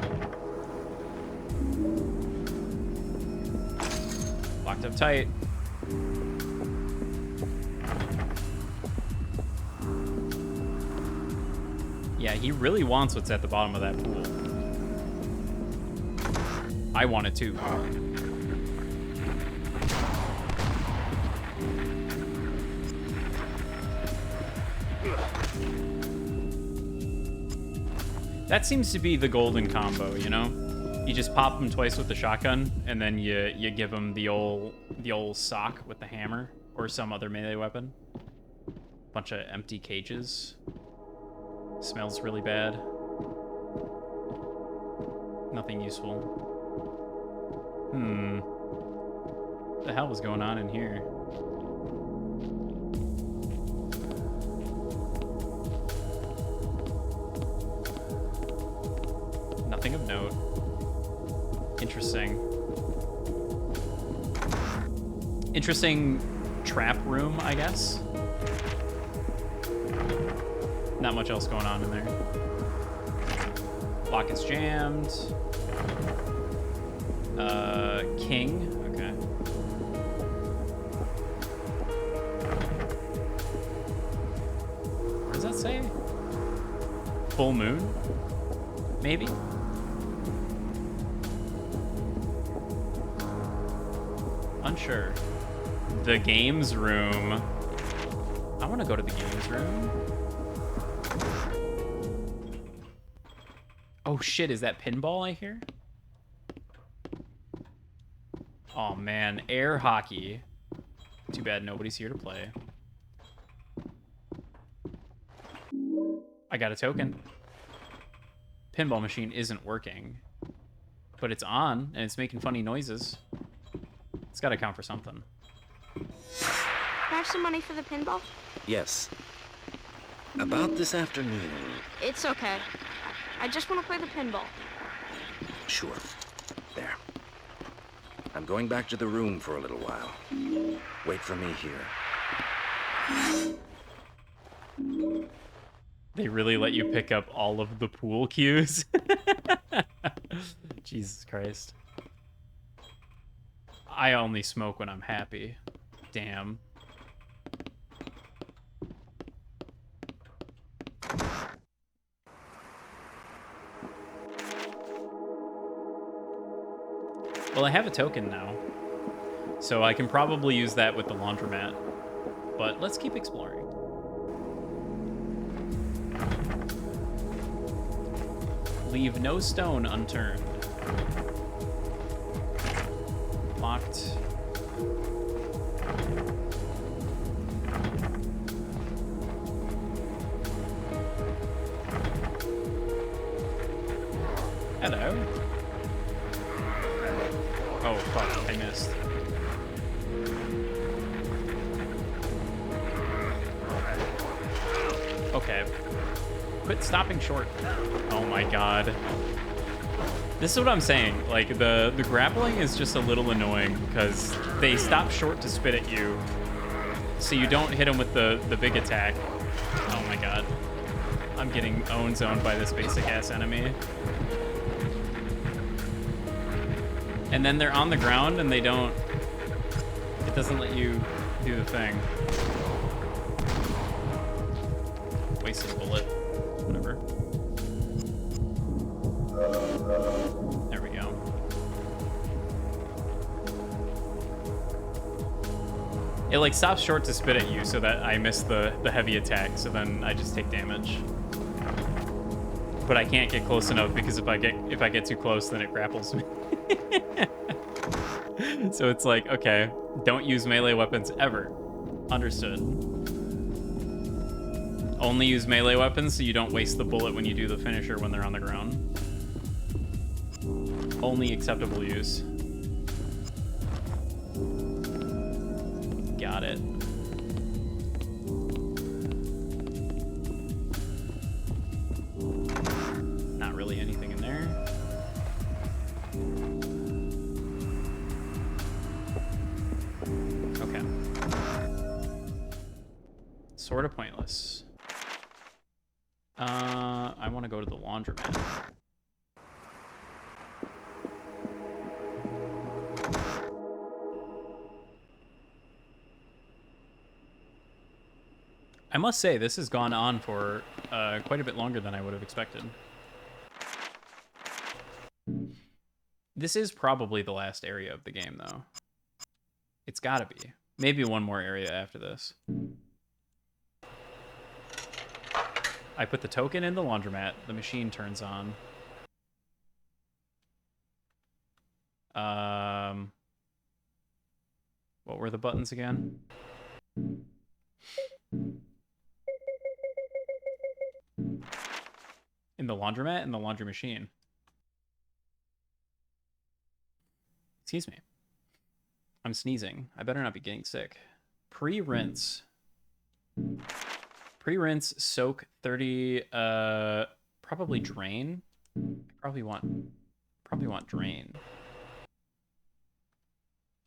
Locked up tight. Yeah, he really wants what's at the bottom of that pool. I want it too. That seems to be the golden combo, you know? You just pop him twice with the shotgun, and then you give him the old sock with the hammer or some other melee weapon. Bunch of empty cages. Smells really bad. Nothing useful. What the hell was going on in here? Nothing of note. Interesting. Interesting trap room, I guess. Not much else going on in there. Lock is jammed. King. Okay. What does that say? Full moon? Maybe? Unsure. The games room. I want to go to the games room. Oh shit, is that pinball I hear? Oh man, air hockey. Too bad nobody's here to play. I got a token. Pinball machine isn't working, but it's on and it's making funny noises. It's got to count for something. Can I have some money for the pinball? Yes. About this afternoon. It's okay. I just want to play the pinball. Sure. There. I'm going back to the room for a little while. Wait for me here. They really let you pick up all of the pool cues? Jesus Christ. I only smoke when I'm happy. Damn. Well, I have a token now. So I can probably use that with the laundromat. But let's keep exploring. Leave no stone unturned. Locked. Hello. Oh, fuck. I missed. Okay. Quit stopping short. Oh my god. This is what I'm saying. Like, the grappling is just a little annoying because they stop short to spit at you. So you don't hit them with the big attack. Oh my god. I'm getting zoned by this basic-ass enemy. And then they're on the ground and they don't... It doesn't let you do the thing. Wasted bullet. Whatever. There we go. It like stops short to spit at you so that I miss the heavy attack, so then I just take damage. But I can't get close enough because if I get too close, then it grapples me. So it's like, okay, don't use melee weapons ever. Understood. Only use melee weapons so you don't waste the bullet when you do the finisher when they're on the ground. Only acceptable use. Got it. Not really anything in there. Okay. Sort of pointless. I want to go to the laundromat. I must say, this has gone on for quite a bit longer than I would have expected. This is probably the last area of the game, though. It's gotta be. Maybe one more area after this. I put the token in the laundromat. The machine turns on. What were the buttons again? In the laundromat? In the laundry machine. Excuse me. I'm sneezing. I better not be getting sick. Pre-rinse. Pre-rinse, soak, 30, probably drain. Probably want drain.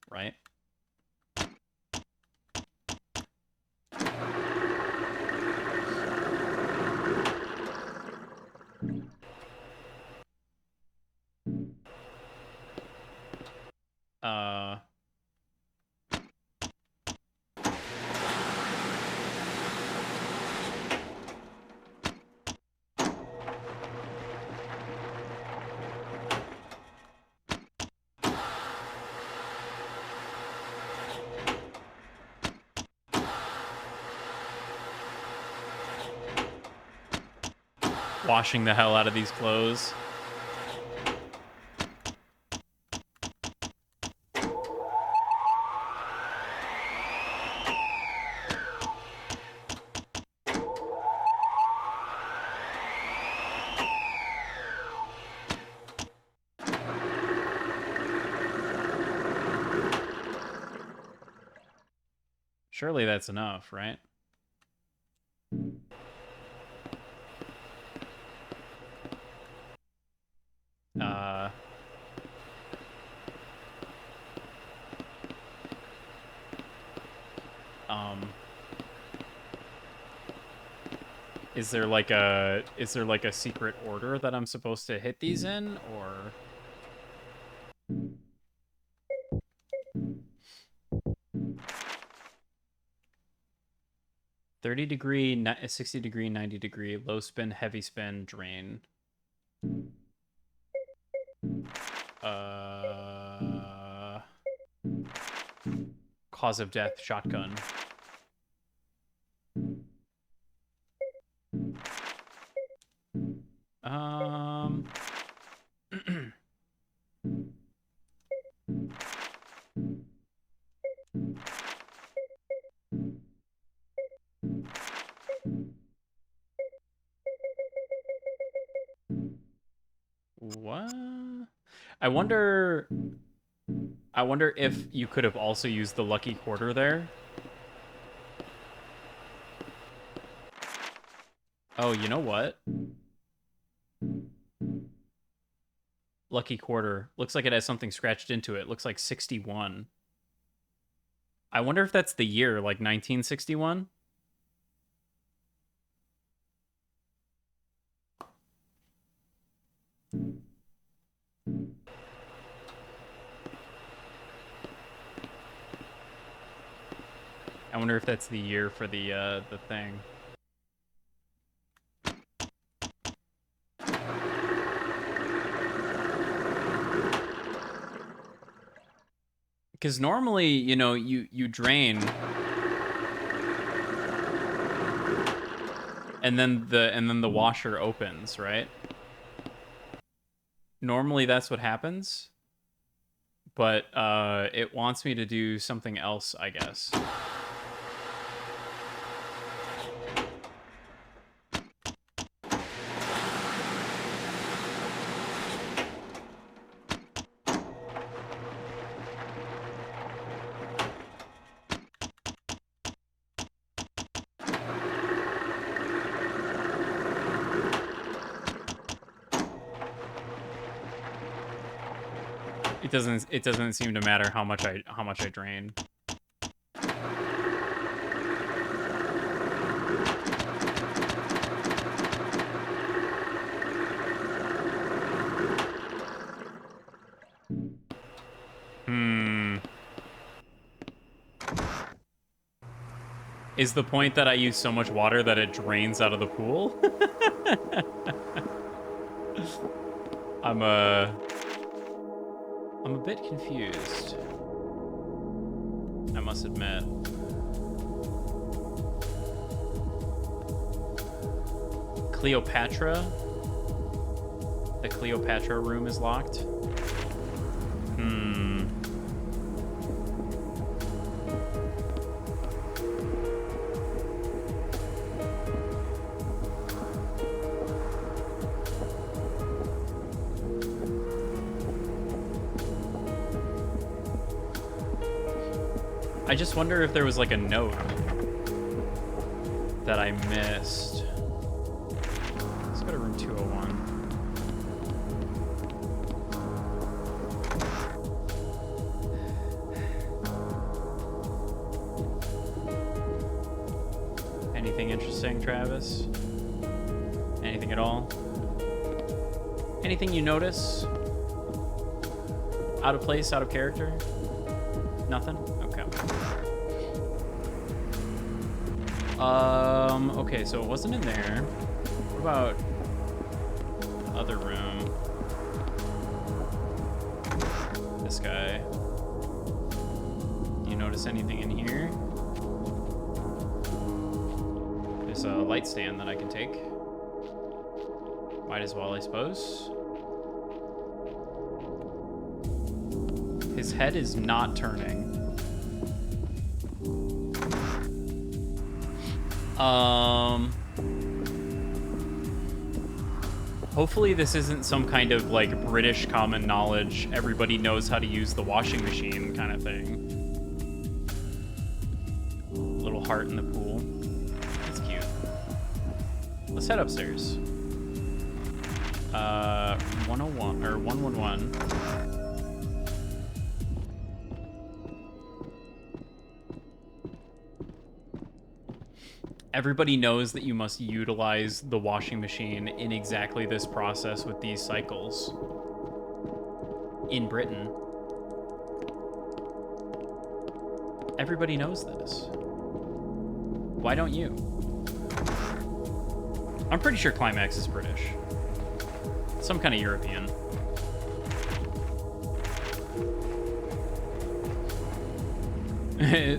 Right? Washing the hell out of these clothes. Surely that's enough, right? Is there like a secret order that I'm supposed to hit these in, or? 30-degree, 60-degree, 90-degree, low spin, heavy spin, drain. Cause of death shotgun. What? I wonder if you could have also used the lucky quarter there. Oh, you know what? Lucky quarter. Looks like it has something scratched into it. Looks like 61. I wonder if that's the year, like 1961? I wonder if that's the year for the thing. Because normally, you know, you drain, and then the washer opens, right? Normally that's what happens, but it wants me to do something else, I guess. It doesn't seem to matter how much I drain. Is the point that I use so much water that it drains out of the pool? I'm a bit confused, I must admit. Cleopatra? The Cleopatra room is locked? I just wonder if there was like a note that I missed. Let's go to room 201. Anything interesting, Travis? Anything at all? Anything you notice? Out of place, out of character? Nothing? Okay. Okay, so it wasn't in there. What about the other room? This guy. Do you notice anything in here? There's a light stand that I can take. Might as well, I suppose. His head is not turning. Hopefully this isn't some kind of like British common knowledge, everybody knows how to use the washing machine kind of thing. Little heart in the pool. That's cute. Let's head upstairs. 101 or 111. Everybody knows that you must utilize the washing machine in exactly this process with these cycles. In Britain. Everybody knows this. Why don't you? I'm pretty sure Climax is British. Some kind of European.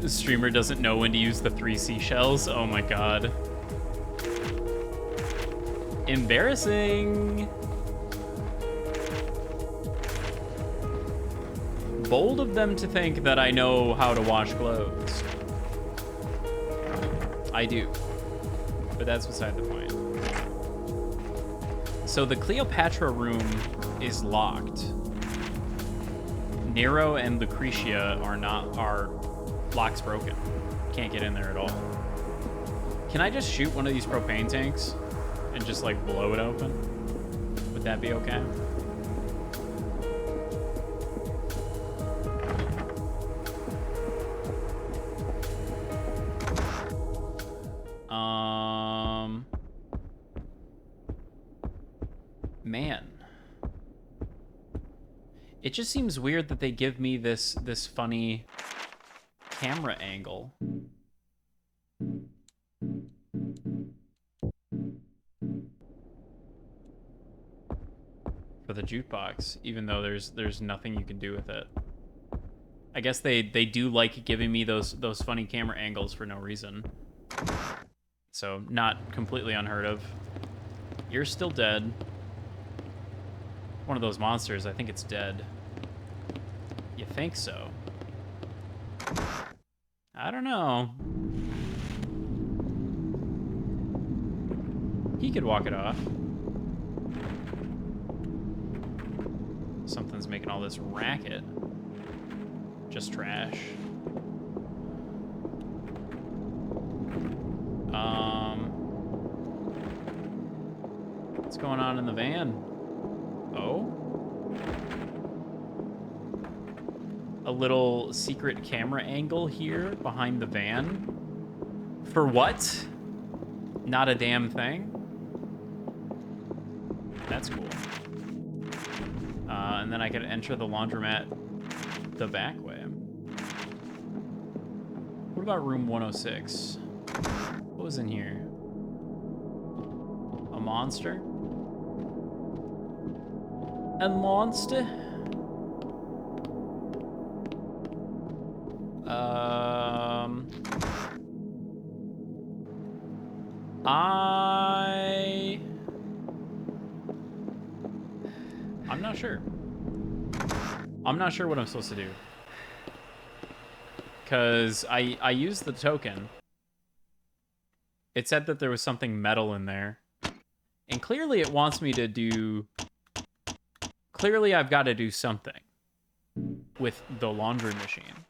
Streamer doesn't know when to use the 3 seashells. Oh my god. Embarrassing. Bold of them to think that I know how to wash clothes. I do. But that's beside the point. So the Cleopatra room is locked. Nero and Lucretia are lock's broken. Can't get in there at all. Can I just shoot one of these propane tanks and just like blow it open? Would that be okay? Man. It just seems weird that they give me this funny camera angle. For the jukebox, even though there's nothing you can do with it. I guess they do like giving me those funny camera angles for no reason. So not completely unheard of. You're still dead. One of those monsters, I think it's dead. You think so? I don't know. He could walk it off. Something's making all this racket. Just trash. What's going on in the van? Oh? A little secret camera angle here behind the van. For what? Not a damn thing? That's cool. And then I could enter the laundromat the back way. What about room 106? What was in here? A monster? A monster? I'm not sure. I'm not sure what I'm supposed to do. Because I used the token. It said that there was something metal in there. And clearly it wants me to do... Clearly I've got to do something with the laundry machine.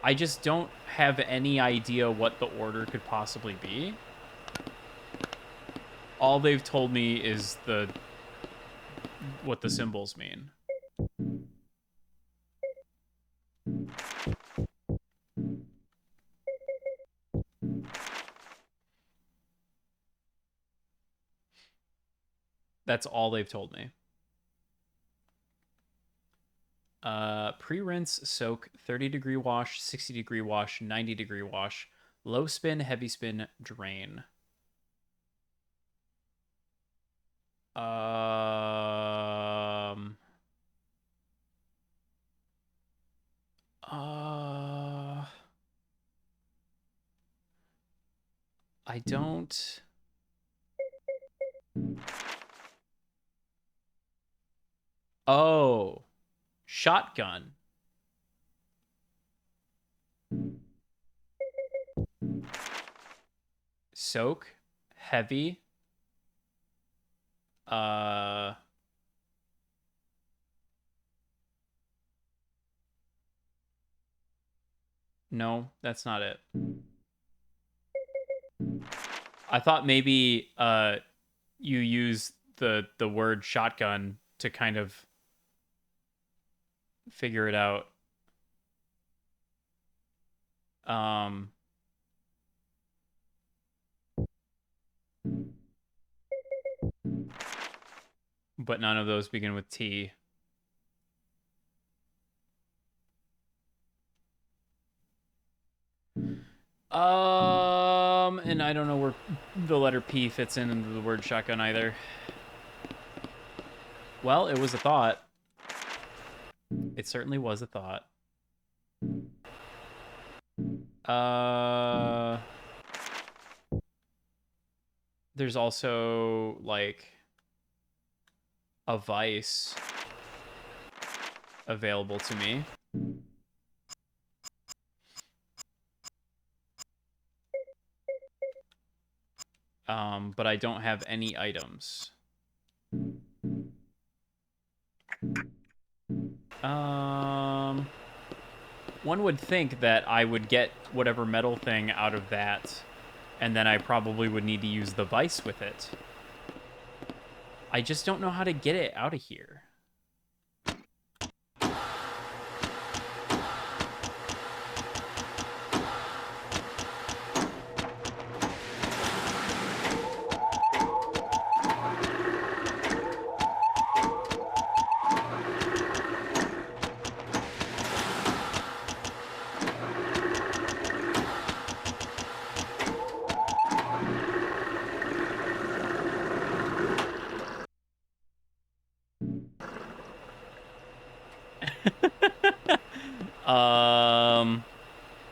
I just don't have any idea what the order could possibly be. All they've told me is what the symbols mean. That's all they've told me. Pre-rinse, soak, 30-degree wash, 60-degree wash, 90-degree wash, low spin, heavy spin, drain. I don't... Oh. Shotgun. Soak. Heavy. No, that's not it. I thought maybe you use the word shotgun to kind of figure it out. But none of those begin with T. And I don't know where the letter P fits in into the word shotgun either. Well, it was a thought. It certainly was a thought. There's also like a Vice available to me. But I don't have any items. One would think that I would get whatever metal thing out of that, and then I probably would need to use the Vice with it. I just don't know how to get it out of here.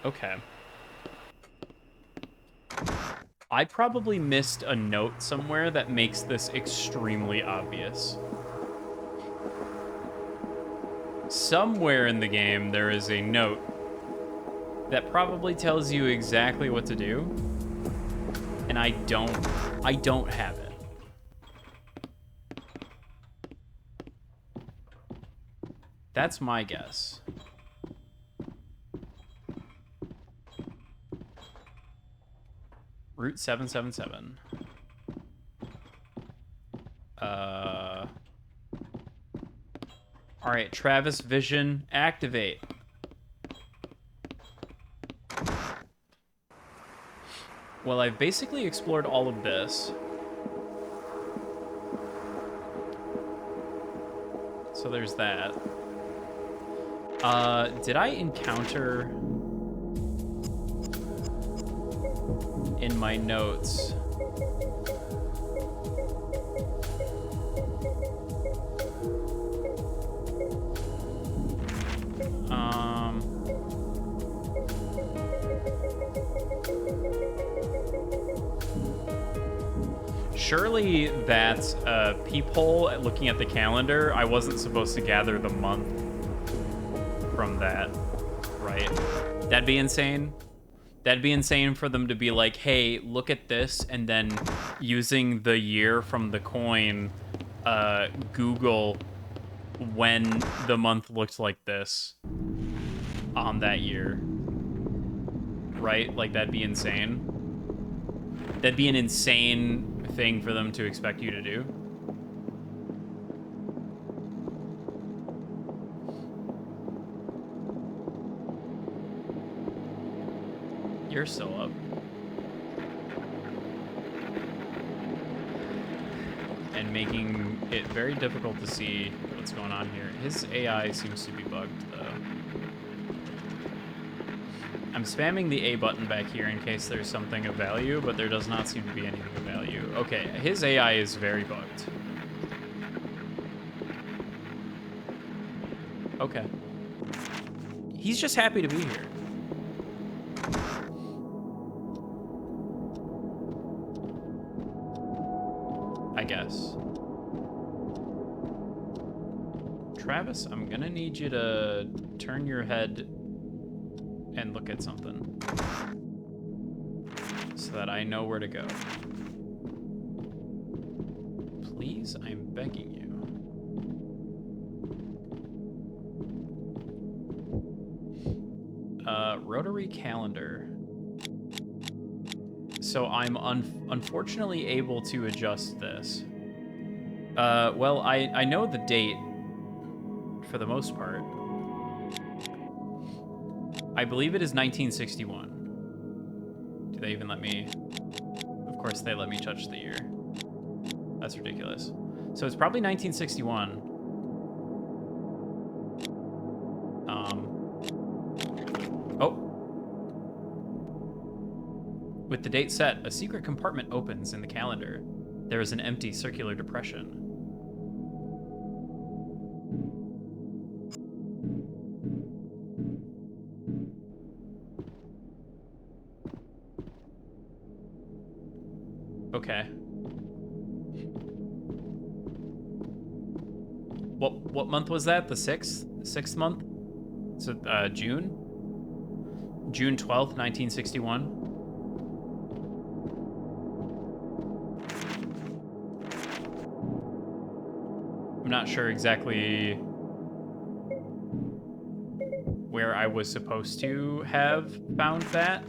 Okay. I probably missed a note somewhere that makes this extremely obvious. Somewhere in the game, there is a note that probably tells you exactly what to do, and I don't have it. That's my guess. Route 777. All right, Travis Vision, activate. Well, I've basically explored all of this. So there's that. Did I encounter in my notes? Surely that peephole at looking at the calendar, I wasn't supposed to gather the month from that, right? That'd be insane. That'd be insane for them to be like, hey, look at this, and then using the year from the coin, Google when the month looked like this on that year. Right? Like, that'd be insane. That'd be an insane thing for them to expect you to do. You're still up. And making it very difficult to see what's going on here. His AI seems to be bugged, though. I'm spamming the A button back here in case there's something of value, but there does not seem to be anything of value. Okay, his AI is very bugged. Okay. He's just happy to be here. I guess. Travis, I'm gonna need you to turn your head and look at something so that I know where to go. Please, I'm begging you. Rotary calendar. So I'm unfortunately able to adjust this. Well, I know the date for the most part. I believe it is 1961. Do they even let me? Of course they let me touch the year. That's ridiculous. So it's probably 1961. Oh. With the date set, a secret compartment opens in the calendar. There is an empty circular depression. Okay. What month was that? The 6th? 6th month? So, June? June 12th, 1961. I'm not sure exactly where I was supposed to have found that.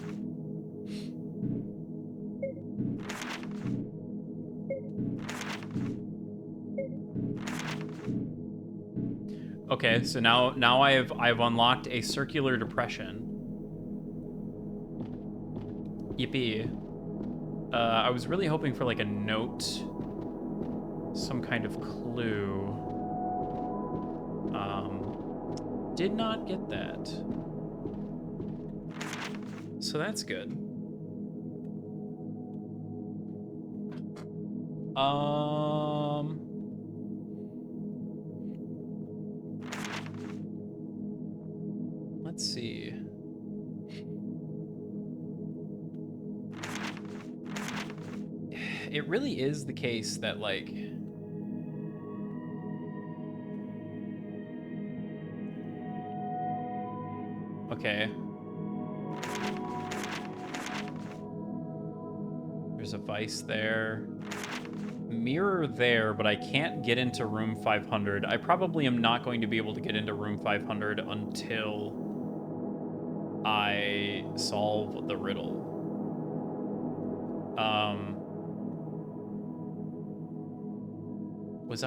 Okay, so now I've unlocked a circular depression. Yippee. I was really hoping for like a note, some kind of clue. Did not get that. So that's good. Let's see. It really is the case that, like, okay. There's a vice there. Mirror there, but I can't get into room 500. I probably am not going to be able to get into room 500 until I solve the riddle. Was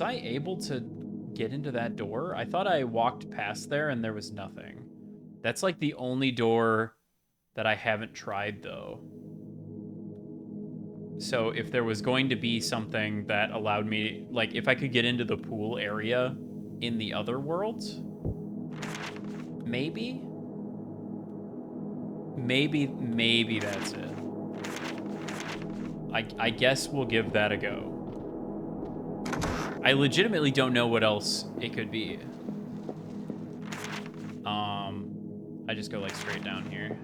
I able to get into that door? I thought I walked past there and there was nothing. That's like the only door that I haven't tried, though. So if there was going to be something that allowed me, like if I could get into the pool area in the other worlds, maybe that's it. I guess we'll give that a go. I legitimately don't know what else it could be. I just go like straight down here.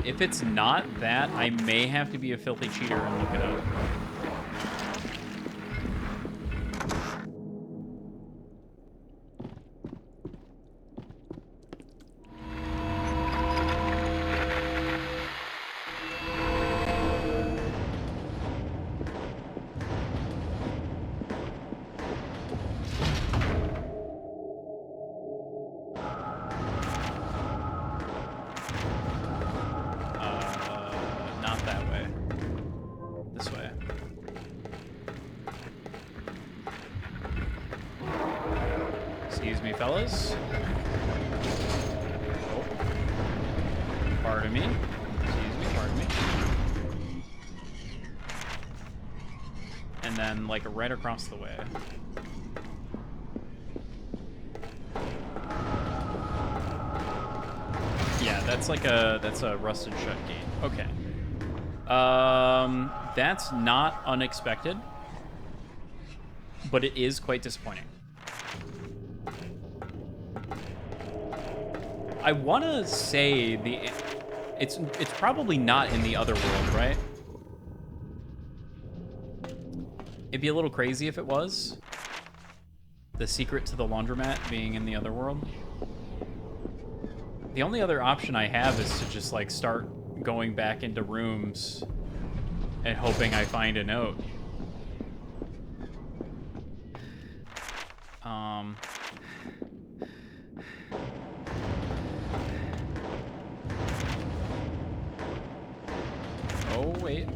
If it's not that, I may have to be a filthy cheater and look it up. Right across the way. Yeah, that's a rusted shut gate. Okay. That's not unexpected, but it is quite disappointing. I want to say it's probably not in the other world, right? It'd be a little crazy if it was. The secret to the laundromat being in the other world. The only other option I have is to just like start going back into rooms and hoping I find a note. Oh, wait.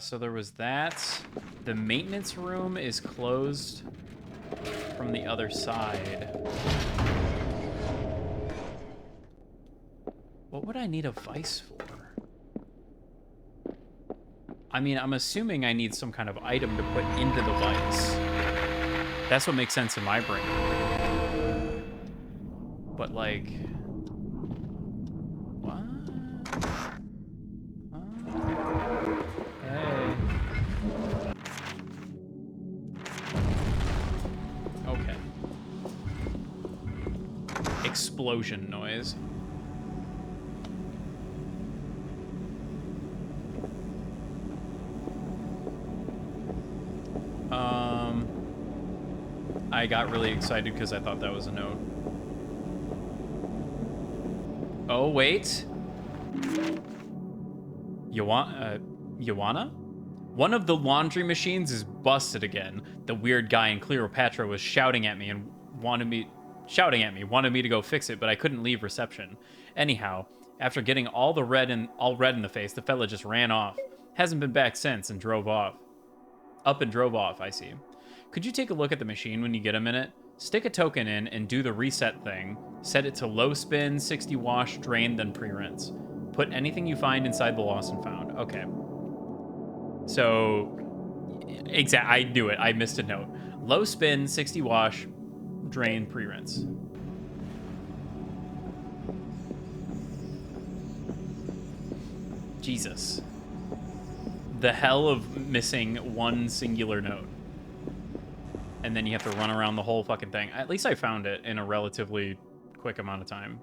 So there was that. The maintenance room is closed from the other side. What would I need a vice for? I mean, I'm assuming I need some kind of item to put into the vice. That's what makes sense in my brain. But like... explosion noise. I got really excited because I thought that was a note. Oh, wait. Joanna? One of the laundry machines is busted again. The weird guy in Cleopatra was shouting at me, wanted me to go fix it, but I couldn't leave reception. Anyhow, after getting all red in the face, the fella just ran off. Hasn't been back since and drove off. Up and drove off, I see. Could you take a look at the machine when you get a minute? Stick a token in and do the reset thing. Set it to low spin, 60 wash, drain, then pre-rinse. Put anything you find inside the lost and found. Okay. So, I knew it. I missed a note. Low spin, 60 wash, drain, pre-rinse. Jesus. The hell of missing one singular note. And then you have to run around the whole fucking thing. At least I found it in a relatively quick amount of time.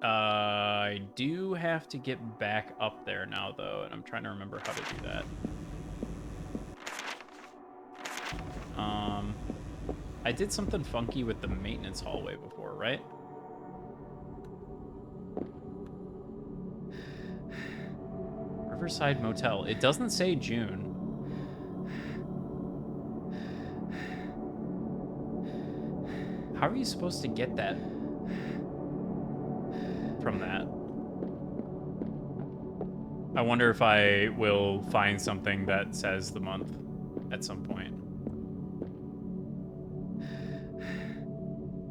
I do have to get back up there now, though, and I'm trying to remember how to do that. I did something funky with the maintenance hallway before, right? Riverside Motel. It doesn't say June. How are you supposed to get that from that? I wonder if I will find something that says the month at some point.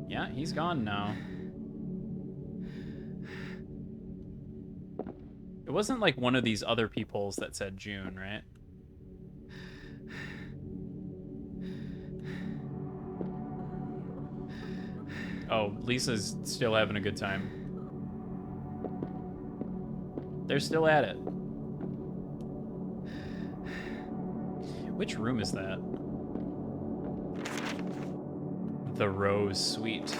Yeah, he's gone now. It wasn't like one of these other peepholes that said June, right? Oh, Lisa's still having a good time. They're still at it. Which room is that? The Rose Suite.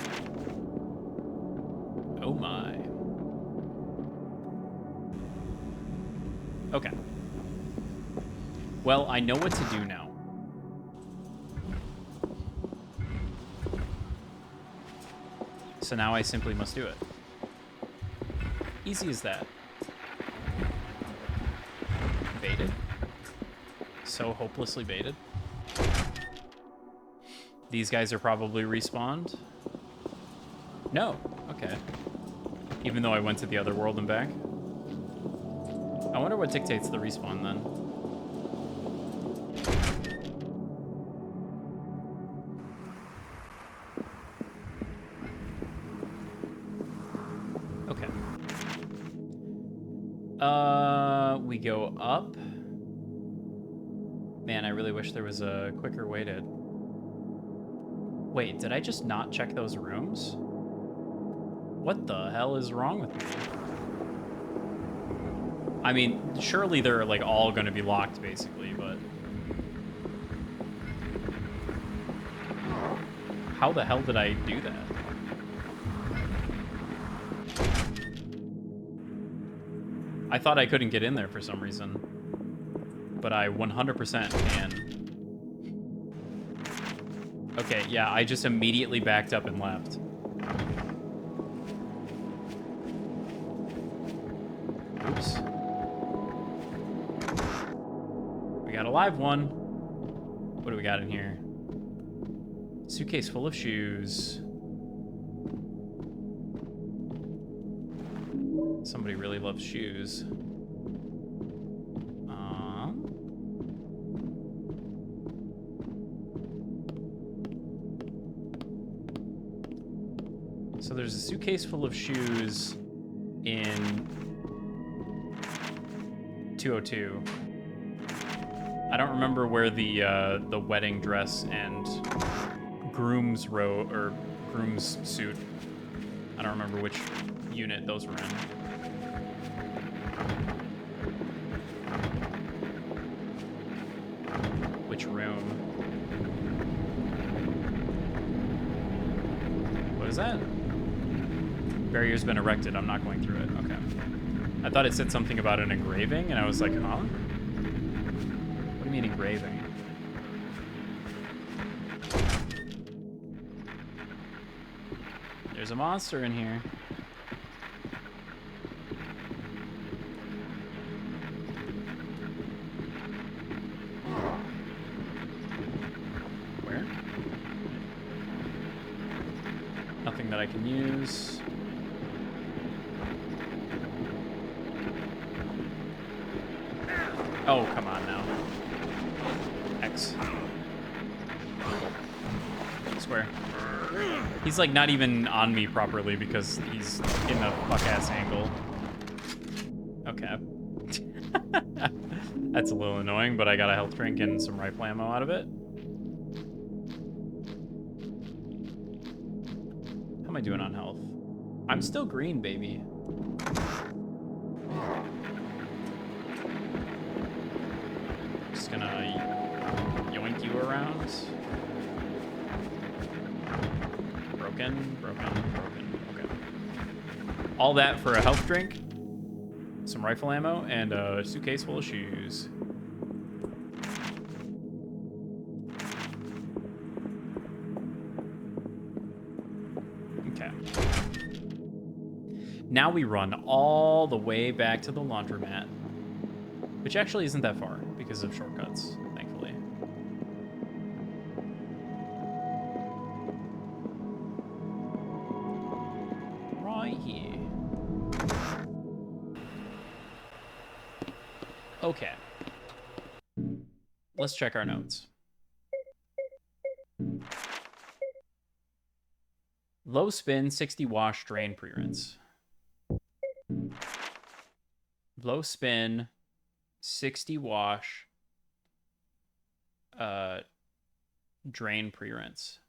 Oh my. Okay. Well, I know what to do now. So now I simply must do it. Easy as that. Baited. So hopelessly baited. These guys are probably respawned. No. Okay. Even though I went to the other world and back. I wonder what dictates the respawn then. Okay. We go up. Man, I really wish there was a quicker way to... Wait, did I just not check those rooms? What the hell is wrong with me? I mean, surely they're like all going to be locked basically, but... How the hell did I do that? I thought I couldn't get in there for some reason. But I 100% can. Okay, yeah, I just immediately backed up and left. Oops. We got a live one. What do we got in here? Suitcase full of shoes. Somebody really loves shoes. So there's a suitcase full of shoes in 202. I don't remember where the wedding dress and groom's groom's suit. I don't remember which unit those were in. Which room? is that? Barrier's been erected. I'm not going through it. Okay. I thought it said something about an engraving, and I was like, huh? What do you mean engraving? There's a monster in here. Where? Nothing that I can use. Oh, come on now. X. Square. He's like not even on me properly because he's in the fuck-ass angle. Okay. That's a little annoying, but I got a health drink and some rifle ammo out of it. How am I doing on health? I'm still green, baby. Just gonna yoink you around. Broken. Okay. All that for a health drink, some rifle ammo, and a suitcase full of shoes. Okay. Now we run all the way back to the laundromat, which actually isn't that far because of shortcuts, thankfully. Right here. Okay. Let's check our notes. Low spin, 60 wash, drain pre-rinse. Low spin, 60 wash, drain pre-rinse.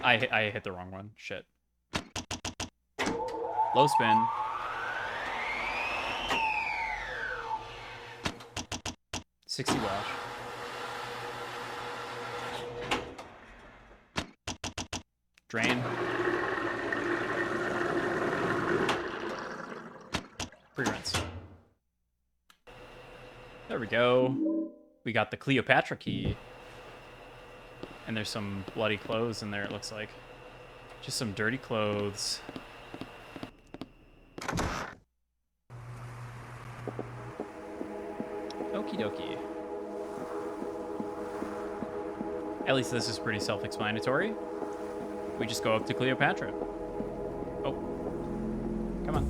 I hit the wrong one. Shit. Low spin. $60 wash. Drain. Pre-rinse. There we go. We got the Cleopatra key. And there's some bloody clothes in there, it looks like. Just some dirty clothes. Okie dokie. At least this is pretty self-explanatory. We just go up to Cleopatra. Oh. Come on.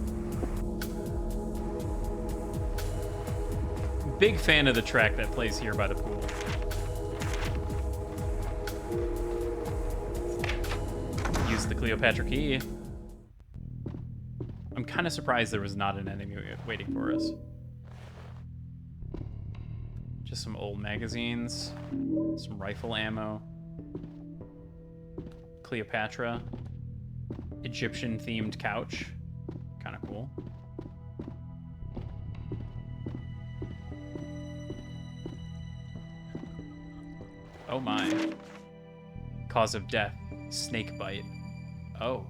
Big fan of the track that plays here by the pool. Use the Cleopatra key. I'm kind of surprised there was not an enemy waiting for us. Just some old magazines, some rifle ammo, Cleopatra, Egyptian-themed couch, kind of cool. Oh my. Cause of death, snake bite. Oh.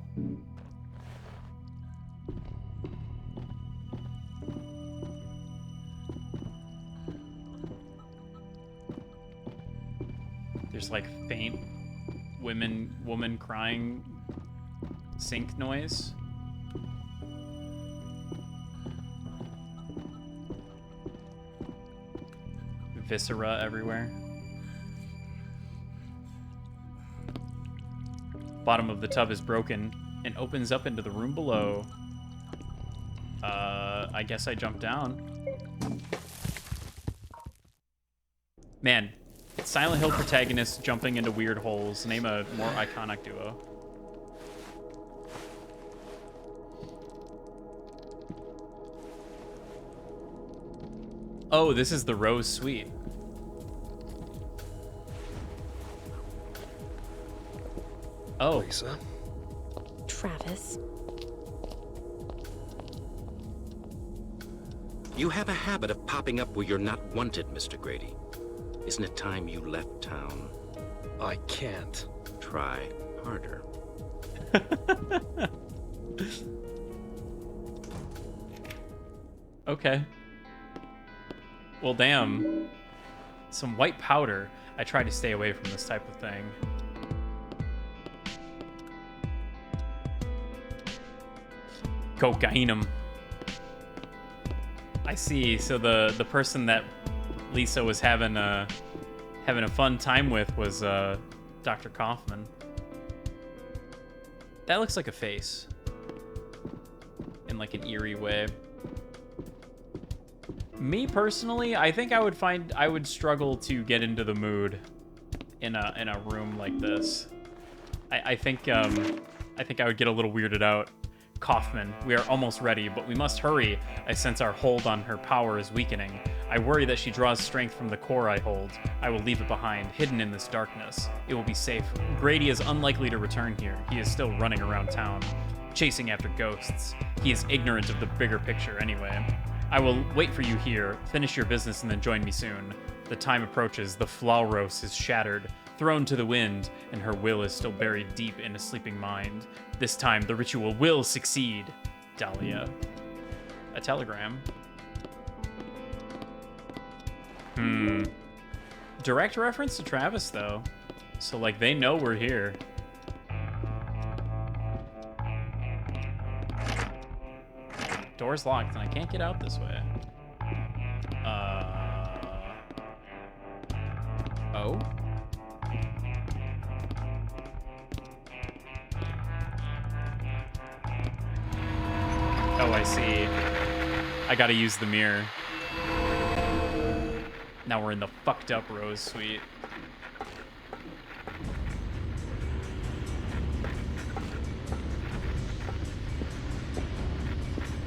There's like faint woman crying sink noise. Viscera everywhere. Bottom of the tub is broken and opens up into the room below. I guess I jumped down. Man, Silent Hill protagonists jumping into weird holes. Name a more iconic duo. Oh, this is the Rose Suite. Oh. Lisa? Travis. You have a habit of popping up where you're not wanted, Mr. Grady. Isn't it time you left town? I can't. Try harder. Okay. Well, damn. Some white powder. I try to stay away from this type of thing. Cocainum. I see. So the person that Lisa was having a fun time with was Dr. Kaufman. That looks like a face. In like an eerie way. Me personally, I think I would struggle to get into the mood in a room like this. I think I would get a little weirded out. Kaufman, we are almost ready, but we must hurry. I sense our hold on her power is weakening. I worry that she draws strength from the core I hold. I will leave it behind, hidden in this darkness. It will be safe. Grady is unlikely to return here. He is still running around town, chasing after ghosts. He is ignorant of the bigger picture anyway. I will wait for you here, finish your business, and then join me soon. The time approaches, the Flauros is shattered, thrown to the wind, and her will is still buried deep in a sleeping mind. This time, the ritual will succeed. Dahlia. A telegram. Direct reference to Travis, though. So, like, they know we're here. Door's locked, and I can't get out this way. Oh? Oh, I see. I gotta use the mirror. Now we're in the fucked up Rose Suite.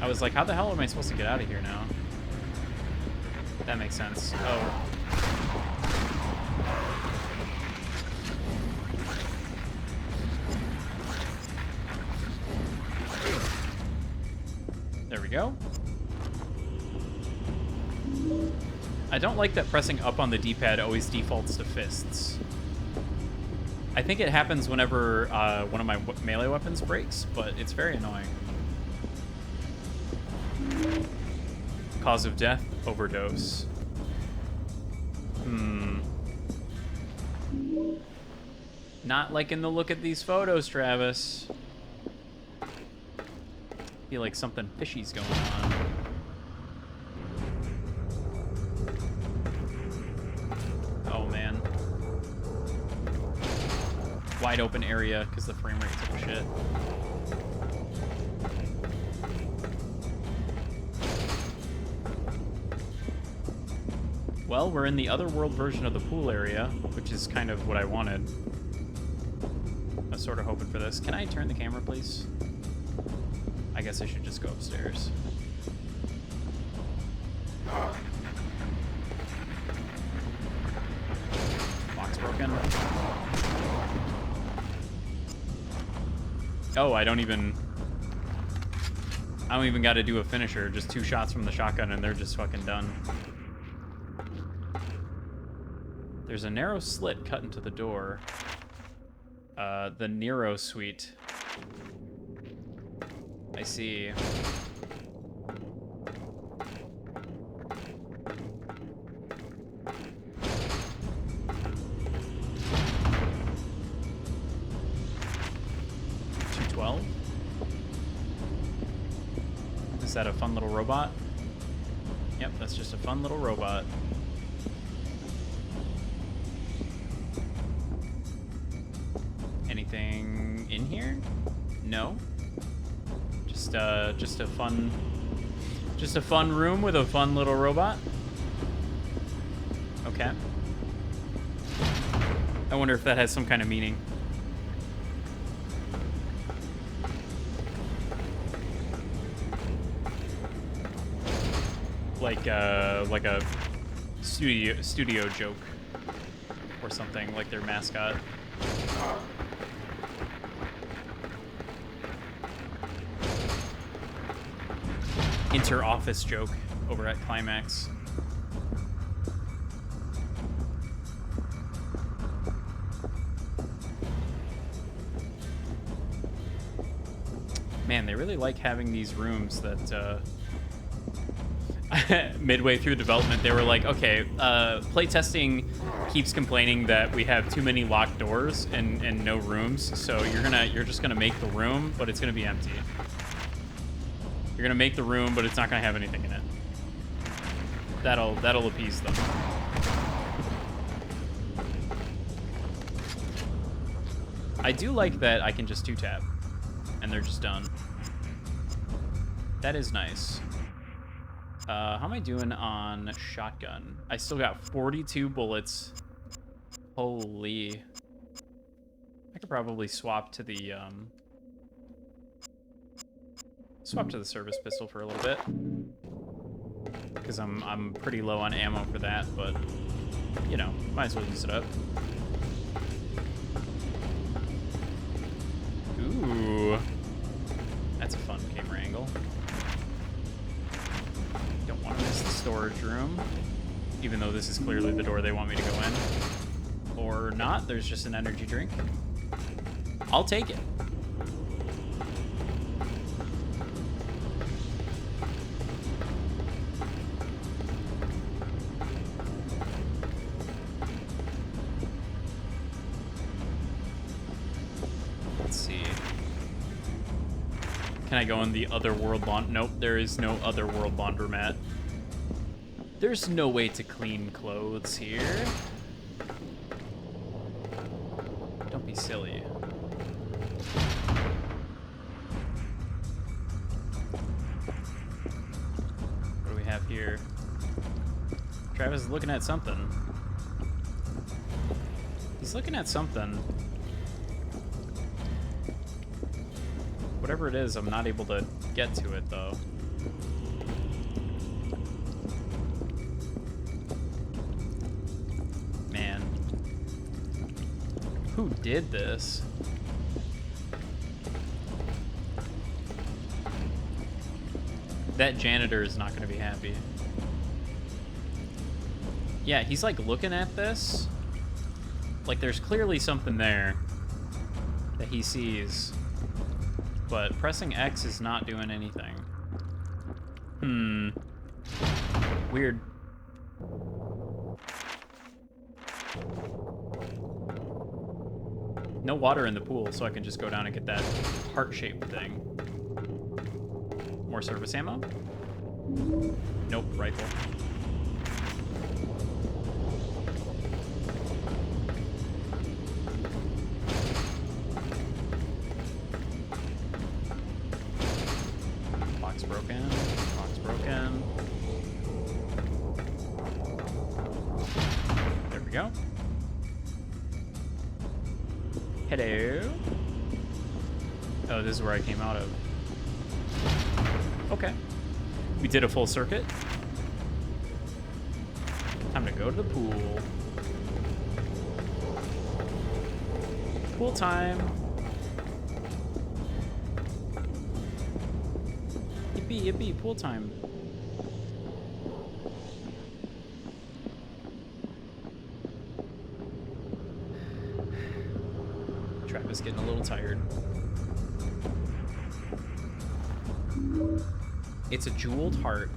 I was like, how the hell am I supposed to get out of here now? That makes sense. Oh. There we go. I don't like that pressing up on the D-pad always defaults to fists. I think it happens whenever one of my melee weapons breaks, but it's very annoying. Cause of death, overdose. Not liking the look at these photos, Travis. Feel like something fishy's going on. Oh man. Wide open area because the frame rate took a shit. Well, we're in the otherworld version of the pool area, which is kind of what I wanted. I was sort of hoping for this. Can I turn the camera, please? I guess I should just go upstairs. Lock's broken. Oh, I don't even got to do a finisher. Just 2 shots from the shotgun and they're just fucking done. There's a narrow slit cut into the door. The Nero Suite. I see. $212? Is that a fun little robot? Yep, that's just a fun little robot. Anything in here? No. Just a fun room with a fun little robot. Okay. I wonder if that has some kind of meaning. like a studio joke or something, like their mascot. Inter-office joke over at Climax. Man, they really like having these rooms that, midway through development, they were like, okay, playtesting keeps complaining that we have too many locked doors and no rooms, so you're just gonna make the room, but it's gonna be empty. You're gonna make the room, but it's not gonna have anything in it. That'll appease them. I do like that I can just 2-tap, and they're just done. That is nice. How am I doing on shotgun? I still got 42 bullets. Holy. I could probably swap to the, service pistol for a little bit. Because I'm pretty low on ammo for that, but, you know, might as well use it up. Ooh. That's a fun camera angle. Don't want to miss the storage room, even though this is clearly the door they want me to go in. Or not, there's just an energy drink. I'll take it. Let's see. Can I go in the other world laundry? Nope, there is no other world laundromat. There's no way to clean clothes here. Don't be silly. What do we have here? Travis is looking at something. He's looking at something. Whatever it is, I'm not able to get to it, though. Man. Who did this? That janitor is not going to be happy. Yeah, he's like looking at this. Like there's clearly something there that he sees. But pressing X is not doing anything. Weird. No water in the pool, so I can just go down and get that heart-shaped thing. More service ammo? Nope, rifle. Box broken. Box broken. There we go. Hello. Oh, this is where I came out of. Okay. We did a full circuit. Time to go to the pool. Pool time. Yippee, yippee, pool time. Travis getting a little tired. It's a jeweled heart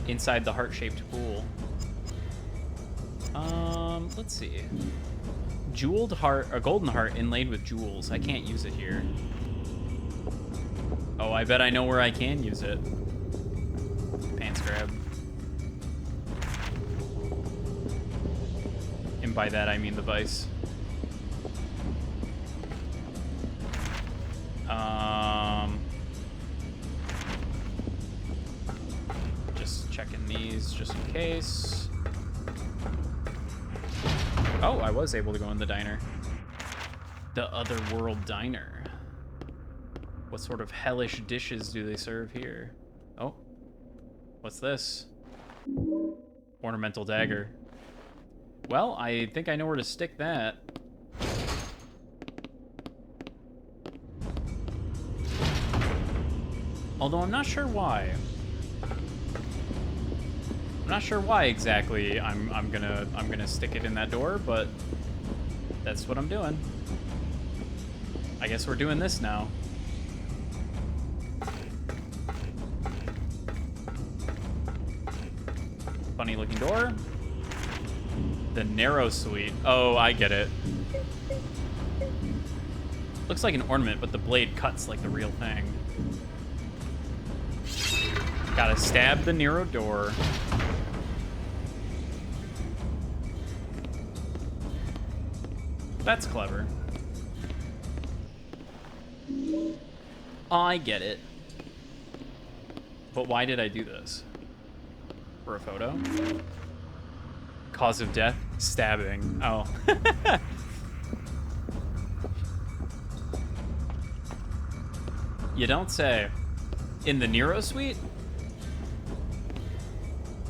inside the heart-shaped pool. Let's see. Jeweled heart, a golden heart inlaid with jewels. I can't use it here. Oh, I bet I know where I can use it. Pants grab. And by that, I mean the vice. Just checking these just in case. Oh, I was able to go in the diner. The Otherworld Diner. What sort of hellish dishes do they serve here? Oh. What's this? Ornamental dagger. Well, I think I know where to stick that. Although I'm not sure why. I'm not sure why exactly I'm gonna stick it in that door, but that's what I'm doing. I guess we're doing this now. Funny looking door. The narrow suite. Oh, I get it. Looks like an ornament, but the blade cuts like the real thing. Gotta stab the narrow door. That's clever. I get it. But why did I do this? For a photo? Cause of death? Stabbing. Oh. You don't say. In the Nero suite?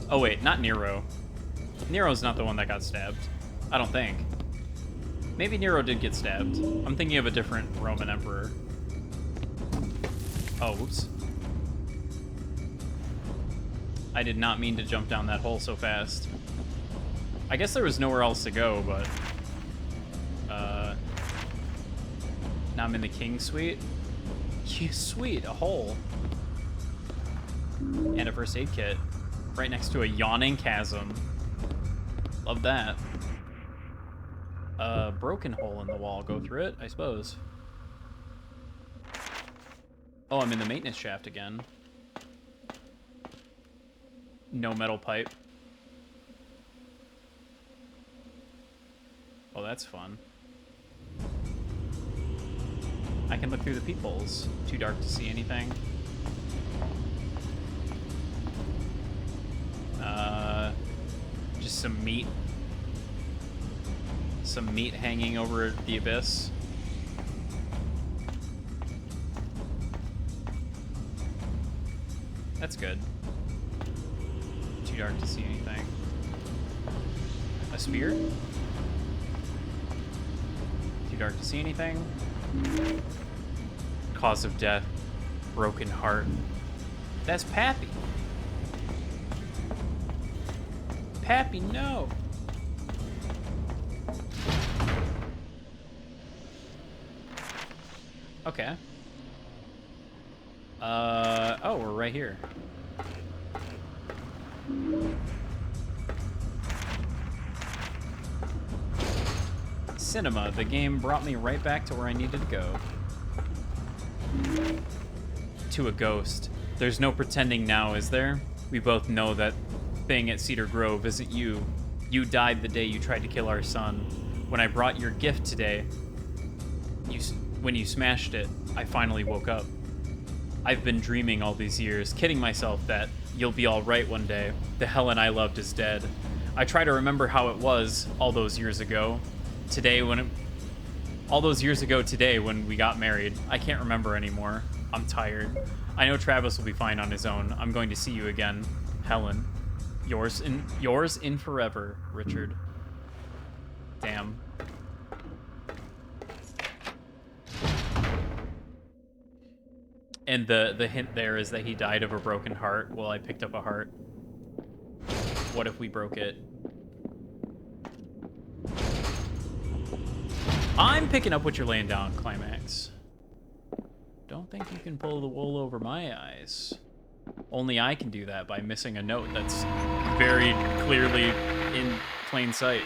Oh wait, not Nero. Nero's not the one that got stabbed. I don't think. Maybe Nero did get stabbed. I'm thinking of a different Roman emperor. Oh, whoops. I did not mean to jump down that hole so fast. I guess there was nowhere else to go, but... now I'm in the King Suite. Sweet, a hole. And a first aid kit. Right next to a yawning chasm. Love that. A broken hole in the wall. Go through it, I suppose. Oh, I'm in the maintenance shaft again. No metal pipe. Oh, that's fun. I can look through the peepholes. Too dark to see anything. Just some meat. Some meat hanging over the abyss. That's good. Too dark to see anything. A spear? Too dark to see anything. Cause of death. Broken heart. That's Pappy. Pappy, no. Okay. Oh, we're right here. Cinema, the game brought me right back to where I needed to go. To a ghost. There's no pretending now, is there? We both know that thing at Cedar Grove isn't you. You died the day you tried to kill our son. When I brought your gift today, when you smashed it, I finally woke up. I've been dreaming all these years, kidding myself that you'll be all right one day. The Helen I loved is dead. I try to remember how it was all those years ago. All those years ago today when we got married. I can't remember anymore. I'm tired. I know Travis will be fine on his own. I'm going to see you again. Helen. Yours in forever, Richard. Damn. And the hint there is that he died of a broken heart. Well, I picked up a heart. What if we broke it? I'm picking up what you're laying down, Climax. Don't think you can pull the wool over my eyes. Only I can do that by missing a note that's very clearly in plain sight.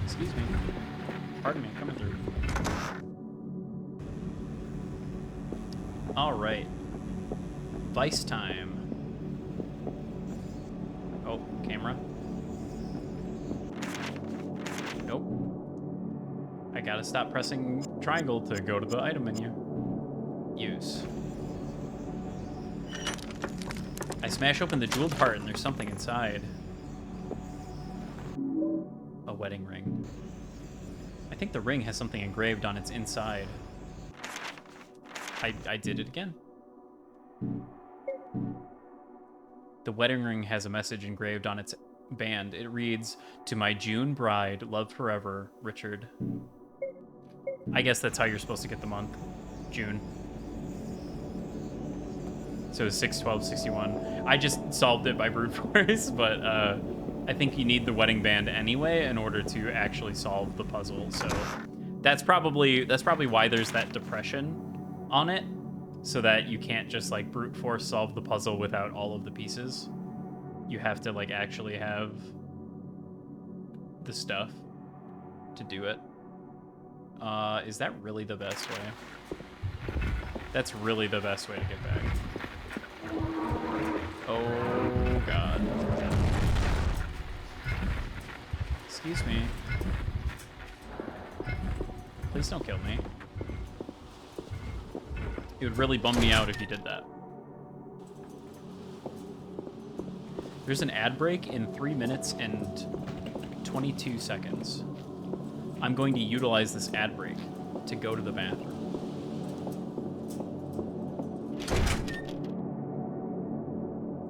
Excuse me. Pardon me, coming through. All right. Vice time. Oh, camera. Nope. I gotta stop pressing triangle to go to the item menu. Use. I smash open the jeweled part and there's something inside. A wedding ring. I think the ring has something engraved on its inside. I did it again. The wedding ring has a message engraved on its band. It reads, "To my June bride, loved forever, Richard." I guess that's how you're supposed to get the month. June. So it's 6/12/61. I just solved it by brute force, but I think you need the wedding band anyway in order to actually solve the puzzle. So that's probably why there's that depression on it, so that you can't just like brute force solve the puzzle without all of the pieces. You have to like actually have the stuff to do it. Is that really the best way? That's really the best way to get back. Oh, God. Excuse me. Please don't kill me. It would really bum me out if you did that. There's an ad break in 3 minutes and 22 seconds. I'm going to utilize this ad break to go to the bathroom.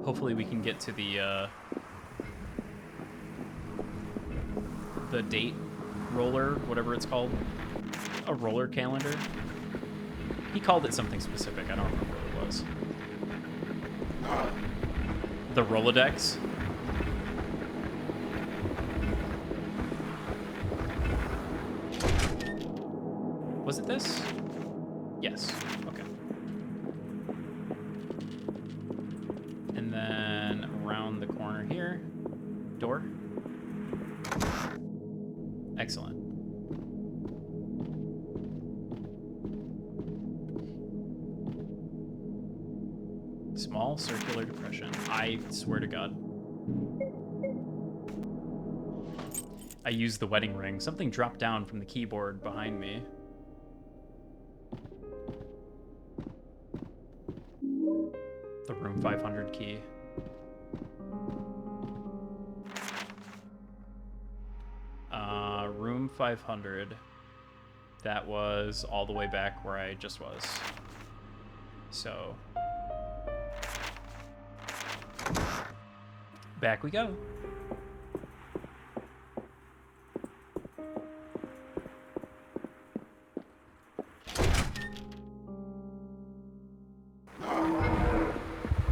Hopefully we can get to the date roller, whatever it's called. A roller calendar. He called it something specific. I don't remember what it was. The Rolodex. Was it this? Yes. Okay. And then around the corner here. Door. Excellent. Small circular depression. I swear to God. I used the wedding ring. Something dropped down from the keyboard behind me. The room 500 key. Room 500. That was all the way back where I just was. So... back we go.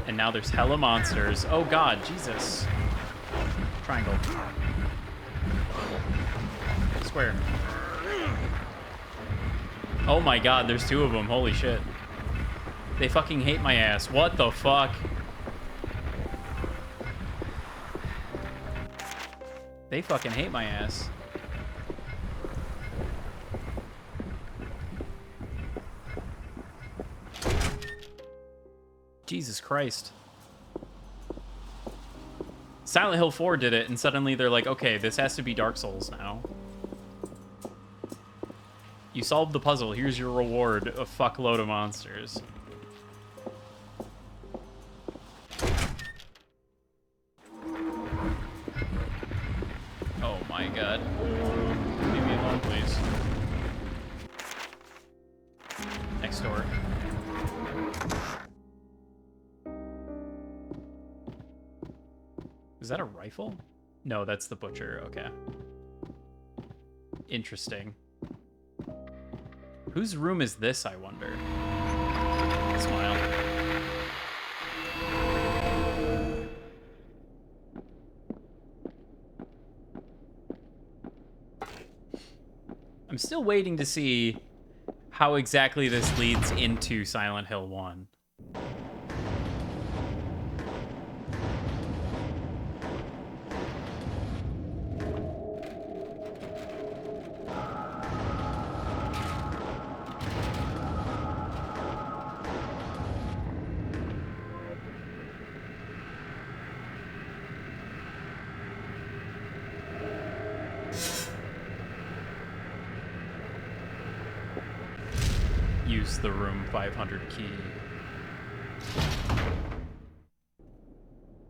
And now there's hella monsters. Oh God, Jesus. Triangle. Square. Oh my God, there's 2 of them. Holy shit. They fucking hate my ass. What the fuck? They fucking hate my ass. Jesus Christ. Silent Hill 4 did it, and suddenly they're like, okay, this has to be Dark Souls now. You solved the puzzle. Here's your reward, a fuckload of monsters. Oh my God. Leave me alone, please. Next door. Is that a rifle? No, that's the butcher. Okay. Interesting. Whose room is this, I wonder? Smile. I'm still waiting to see how exactly this leads into Silent Hill 1. Use the room 500 key.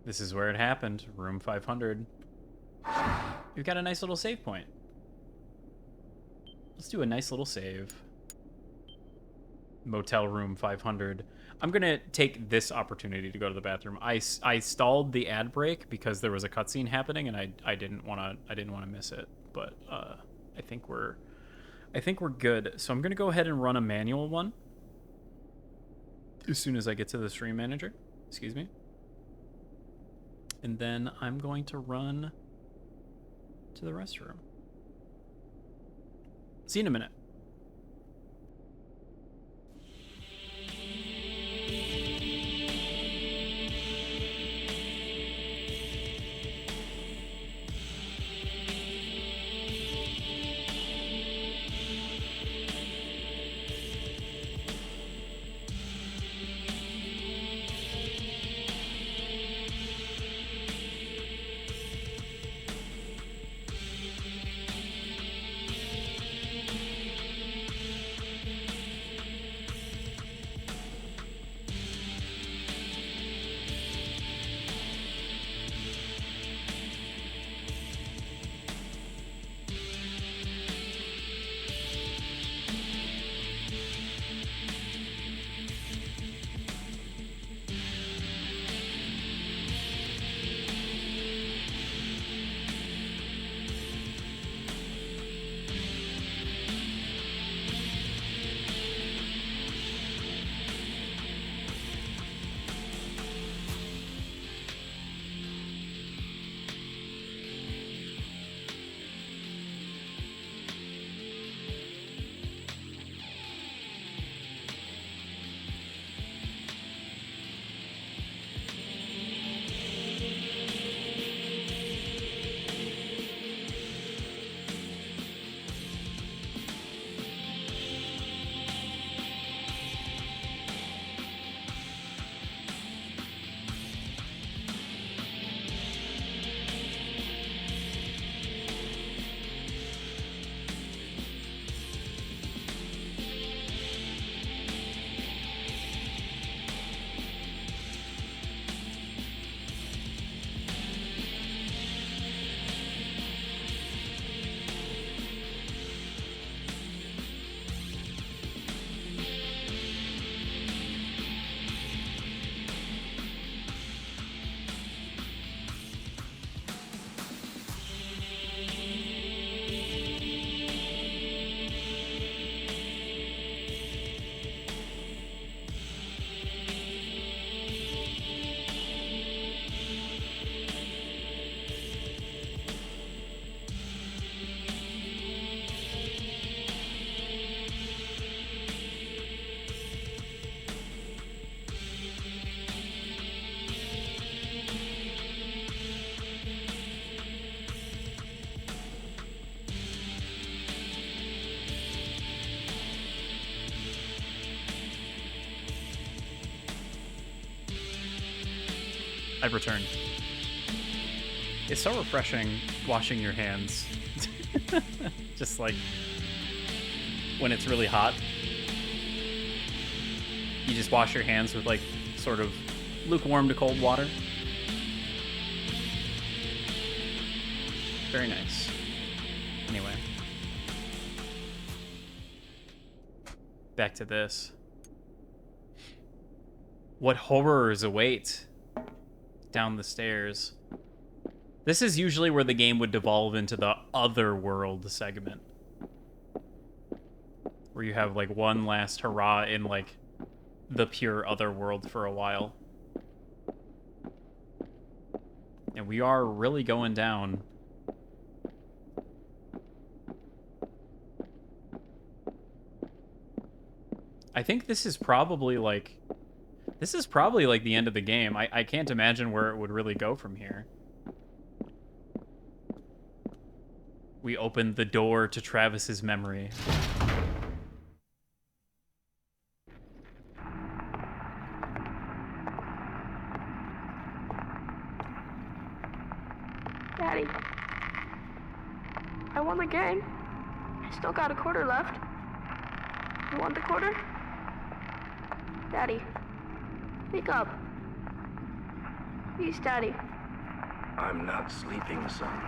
This is where it happened. Room 500. We've got a nice little save point. Let's do a nice little save. Motel room 500. I'm gonna take this opportunity to go to the bathroom. I stalled the ad break because there was a cutscene happening, and I didn't wanna miss it. But I think we're good. So I'm gonna go ahead and run a manual one as soon as I get to the stream manager. Excuse me. And then I'm going to run to the restroom. See you in a minute. I've returned. It's so refreshing washing your hands. Just like when it's really hot. You just wash your hands with like sort of lukewarm to cold water. Very nice. Anyway. Back to this. What horrors await down the stairs? This is usually where the game would devolve into the other world segment. Where you have like one last hurrah in like the pure other world for a while. And we are really going down. I think this is probably like the end of the game. I can't imagine where it would really go from here. We opened the door to Travis's memory. Daddy, I won the game. I still got a quarter left. You want the quarter? Daddy, wake up. Please, Daddy. I'm not sleeping, son.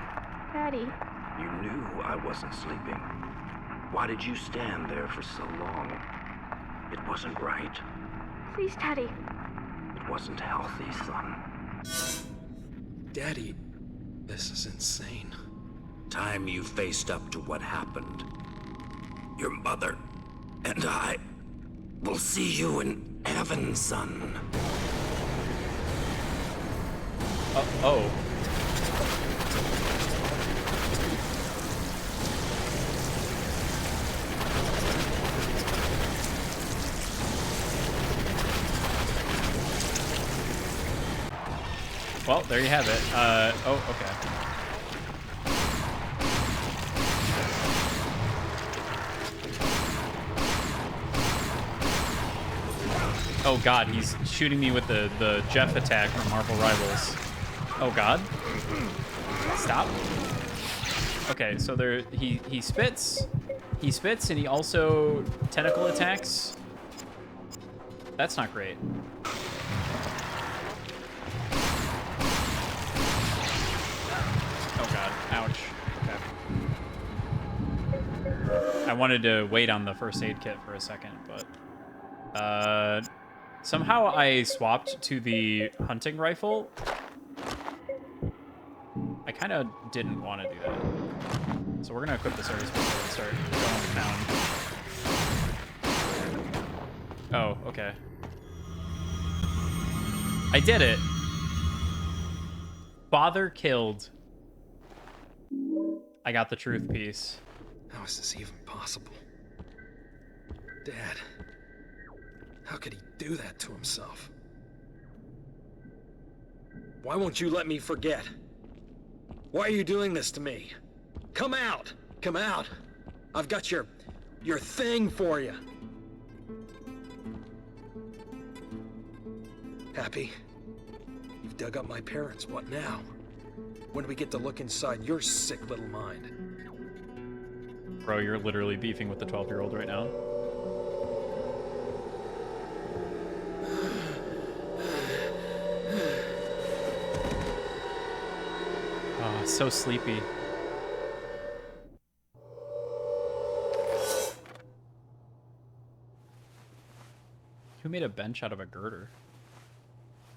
Daddy. You knew I wasn't sleeping. Why did you stand there for so long? It wasn't right. Please, Daddy. It wasn't healthy, son. Daddy, this is insane. Time you faced up to what happened. Your mother and I will see you in heaven, son. Oh. Well, there you have it. Oh, okay. Oh god, he's shooting me with the Jeff attack from Marvel Rivals. Oh god. Stop. Okay, so there he spits. He spits and he also tentacle attacks. That's not great. Oh god, ouch. Okay. I wanted to wait on the first aid kit for a second, but somehow I swapped to the hunting rifle. I kind of didn't want to do that. So we're going to equip the service pistol and start going to town. Oh, okay. I did it. Father killed. I got the truth piece. How is this even possible? Dad, how could he do that to himself? Why won't you let me forget? Why are you doing this to me? Come out! Come out! I've got your thing for you. Happy? You've dug up my parents. What now? When do we get to look inside your sick little mind? Bro, you're literally beefing with the 12-year-old right now. Oh, so sleepy. Who made a bench out of a girder?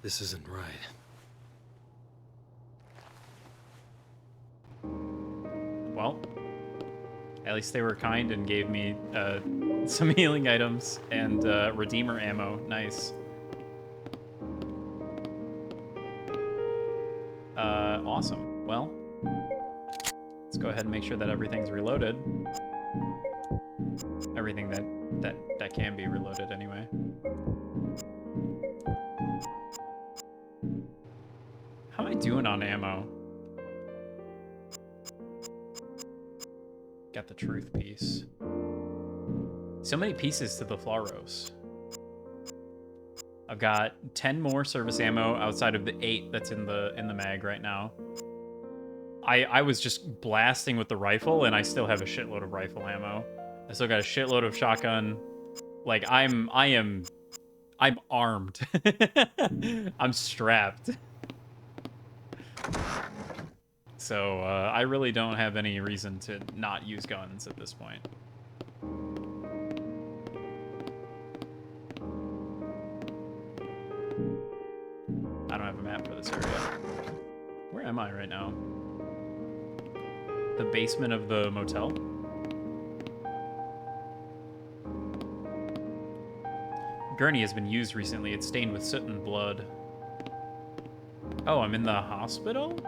This isn't right. Well, at least they were kind and gave me some healing items and Redeemer ammo. Nice. Awesome. Well, let's go ahead and make sure that everything's reloaded. Everything that can be reloaded anyway. How am I doing on ammo? Got the truth piece. So many pieces to the Flaros. I've got 10 more service ammo outside of the 8 that's in the mag right now. I was just blasting with the rifle and I still have a shitload of rifle ammo. I still got a shitload of shotgun. Like I'm armed. I'm strapped. So I really don't have any reason to not use guns at this point. I don't have a map for this area. Where am I right now? The basement of the motel? Gurney has been used recently. It's stained with soot and blood. Oh, I'm in the hospital?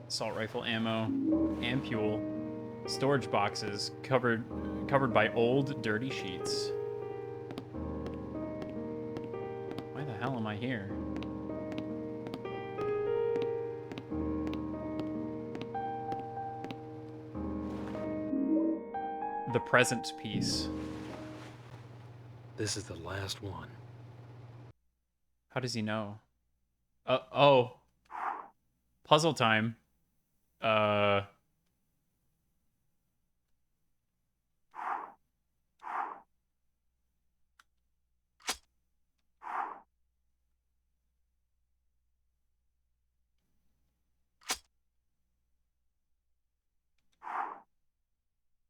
Assault rifle ammo, ampule, storage boxes covered by old, dirty sheets. Why the hell am I here? The present piece. This is the last one. How does he know? Oh. Puzzle time.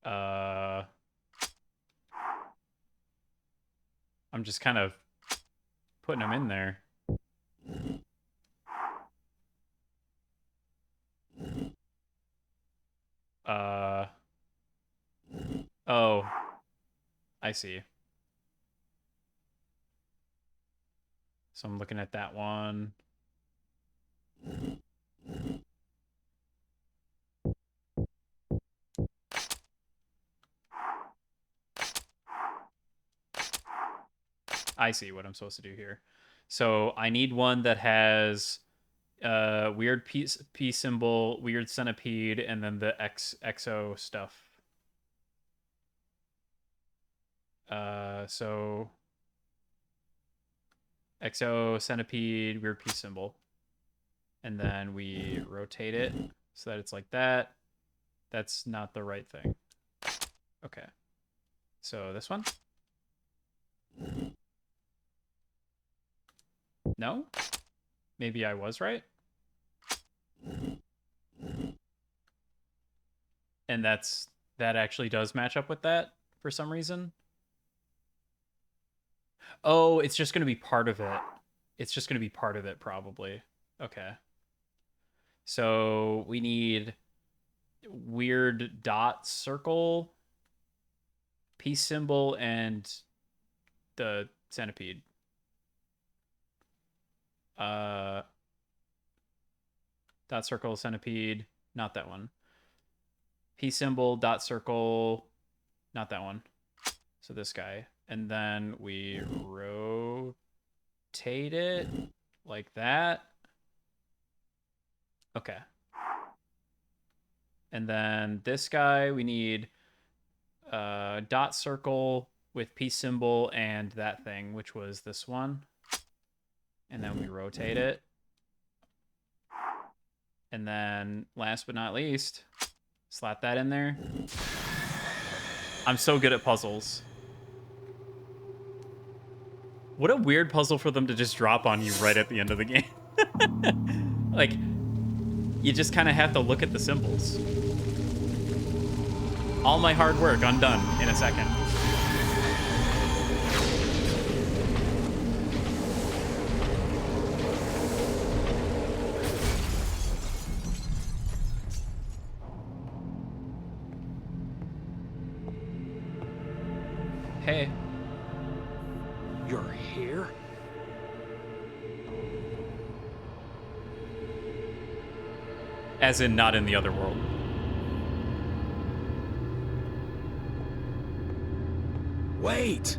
I'm just kind of putting them in there. Oh, I see. So I'm looking at that one. I see what I'm supposed to do here. So I need one that has weird P symbol, weird centipede, and then the XO stuff. So XO centipede, weird P symbol. And then we rotate it so that it's like that. That's not the right thing. Okay. So this one? No? Maybe I was right? And that actually does match up with that for some reason. Oh, it's just going to be part of it. It's just going to be part of it, probably. Okay. So we need weird dot circle, peace symbol, and the centipede. Dot circle, centipede, not that one. Peace symbol, dot circle, not that one. So this guy. And then we rotate it like that. Okay. And then this guy, we need dot circle with peace symbol and that thing, which was this one. And then we rotate it. And then last but not least, slap that in there. I'm so good at puzzles. What a weird puzzle for them to just drop on you right at the end of the game. Like, you just kind of have to look at the symbols. All my hard work undone in a second. Hey. You're here? As in not in the other world. Wait!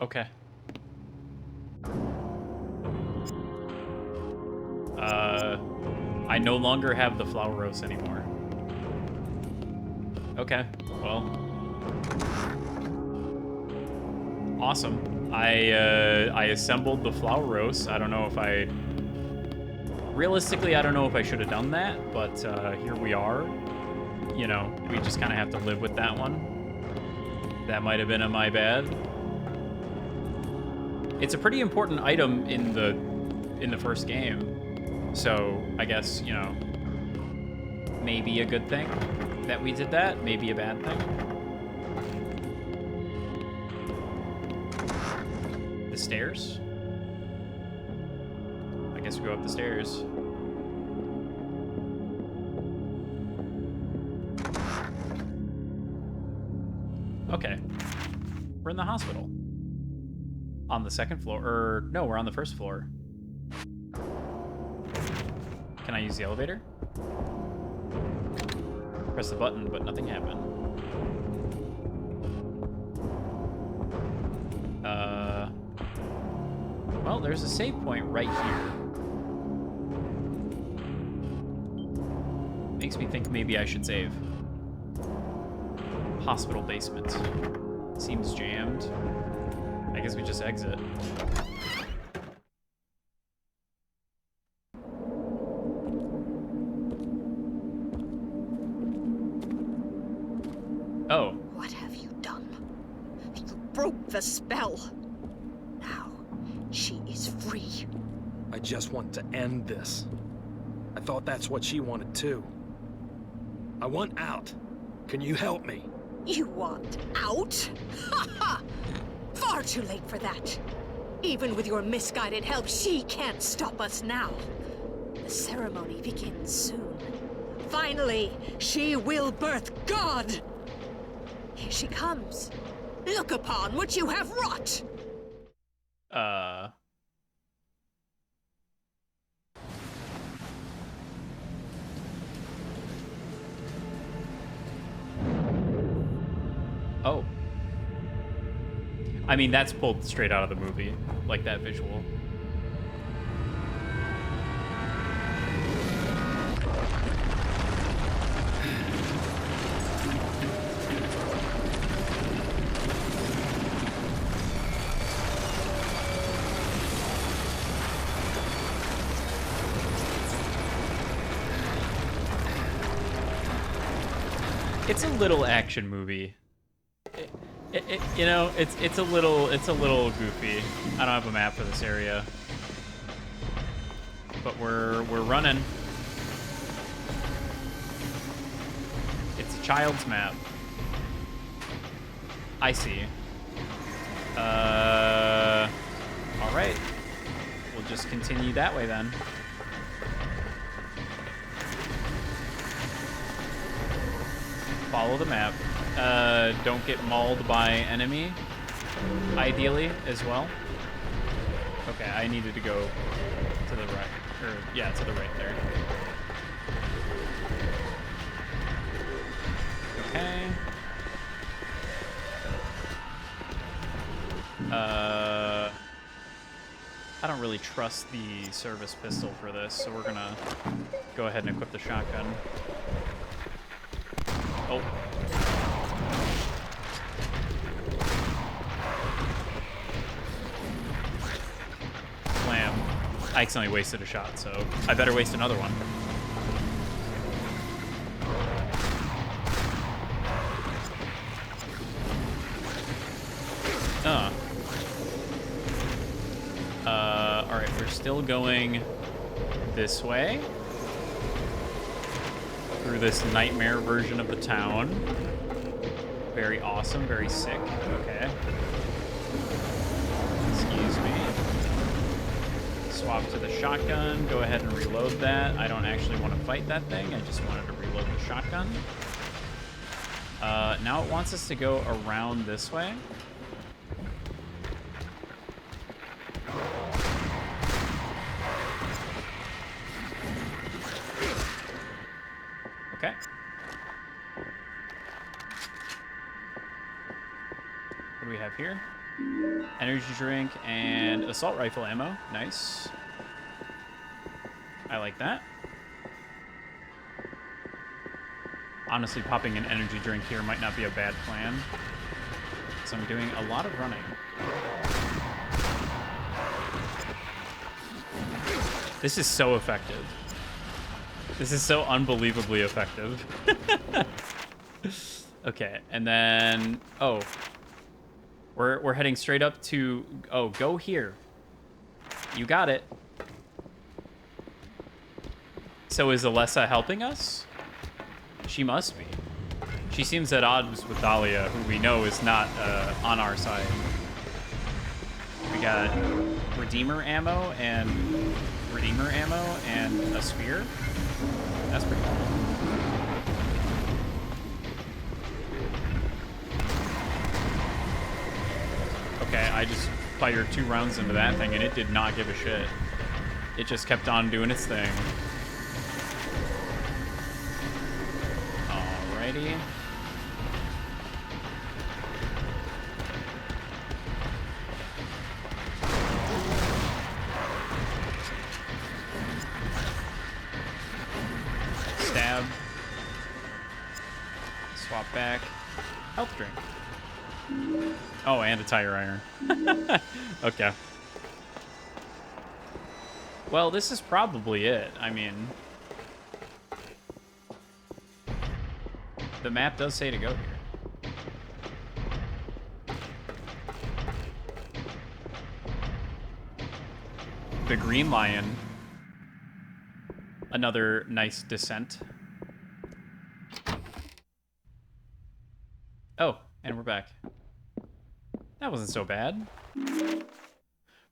Okay. I no longer have the flower rose anymore. Okay, well. Awesome. I assembled the flower rose. I don't know if I... Realistically, I don't know if I should have done that, but here we are. You know, we just kind of have to live with that one. That might have been a my bad. It's a pretty important item in the first game. So, I guess, you know, maybe a good thing that we did that, maybe a bad thing. The stairs? I guess we go up the stairs. Okay. We're in the hospital. On the second floor, or no, we're on the first floor. Can I use the elevator? Press the button, but nothing happened. Well, there's a save point right here. Makes me think maybe I should save. Hospital basement. Seems jammed. I guess we just exit. Oh. What have you done? You broke the spell. Now, free. I just want to end this. I thought that's what she wanted too. I want out. Can you help me? You want out? Ha ha! Far too late for that. Even with your misguided help, she can't stop us now. The ceremony begins soon. Finally, she will birth God! Here she comes. Look upon what you have wrought! Oh. I mean, that's pulled straight out of the movie, like that visual. It's a little action movie. You know, it's a little goofy. I don't have a map for this area, but we're running. It's a child's map. I see. All right. We'll just continue that way then. Follow the map. Don't get mauled by enemy, ideally, as well. Okay, I needed to go to the right. Or, yeah, to the right there. Okay. I don't really trust the service pistol for this, so we're gonna go ahead and equip the shotgun. Oh. Slam. I accidentally wasted a shot, so I better waste another one. Alright, we're still going this way. Through this nightmare version of the town. Very awesome, very sick. Okay. Excuse me. Swap to the shotgun. Go ahead and reload that. I don't actually want to fight that thing. I just wanted to reload the shotgun. Now it wants us to go around this way. Okay. What do we have here? Energy drink and assault rifle ammo. Nice. I like that. Honestly, popping an energy drink here might not be a bad plan. So I'm doing a lot of running. This is so effective. This is so unbelievably effective. Okay, and then we're heading straight up to go here. You got it. So is Alessa helping us? She must be. She seems at odds with Dahlia, who we know is not on our side. We got Redeemer ammo and a spear. That's pretty cool. Okay, I just fired 2 rounds into that thing and it did not give a shit. It just kept on doing its thing. Alrighty. Stab. Swap back. Health drink. Oh, and a tire iron. Okay. Well, this is probably it. I mean, the map does say to go here. the Green Lion. Another nice descent. Oh, and we're back. That wasn't so bad.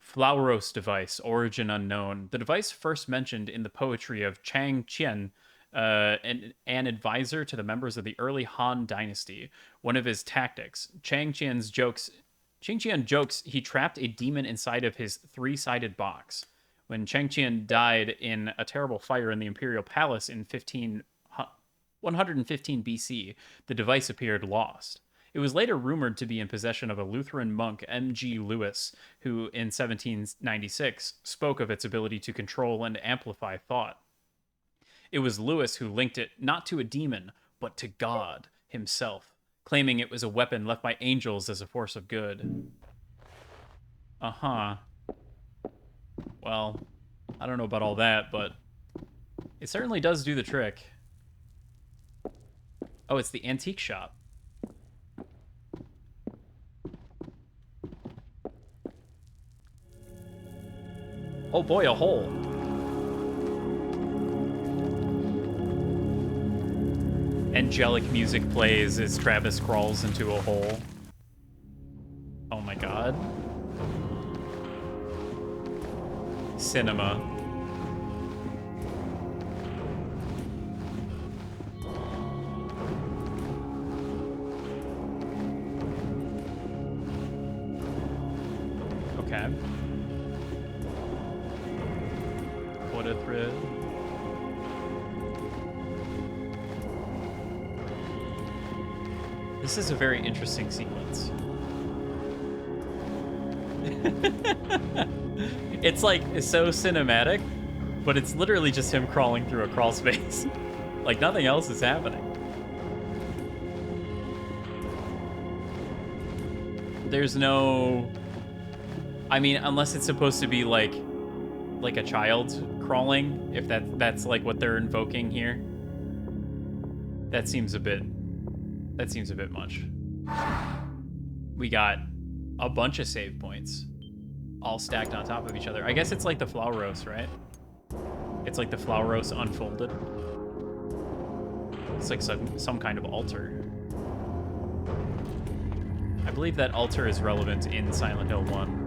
Flauros device, origin unknown. The device first mentioned in the poetry of Chang Qian, an advisor to the members of the early Han dynasty. One of his tactics, Chang Qian jokes he trapped a demon inside of his three-sided box. When Chang Qian died in a terrible fire in the Imperial Palace in 115 BC, the device appeared lost. It was later rumored to be in possession of a Lutheran monk, M.G. Lewis, who in 1796 spoke of its ability to control and amplify thought. It was Lewis who linked it not to a demon, but to God himself, claiming it was a weapon left by angels as a force of good. Uh-huh. Well, I don't know about all that, but it certainly does do the trick. Oh, it's the antique shop. Oh boy, a hole. Angelic music plays as Travis crawls into a hole. Oh my god. Cinema. Okay. What a thread. This is a very interesting sequence. It's like so cinematic, but it's literally just him crawling through a crawl space. Like nothing else is happening. There's no, I mean, unless it's supposed to be like a child crawling, if that's like what they're invoking here. That seems a bit much. We got a bunch of save points all stacked on top of each other. I guess it's like the Flauros, right? It's like the Flauros unfolded. It's like some kind of altar. I believe that altar is relevant in Silent Hill 1.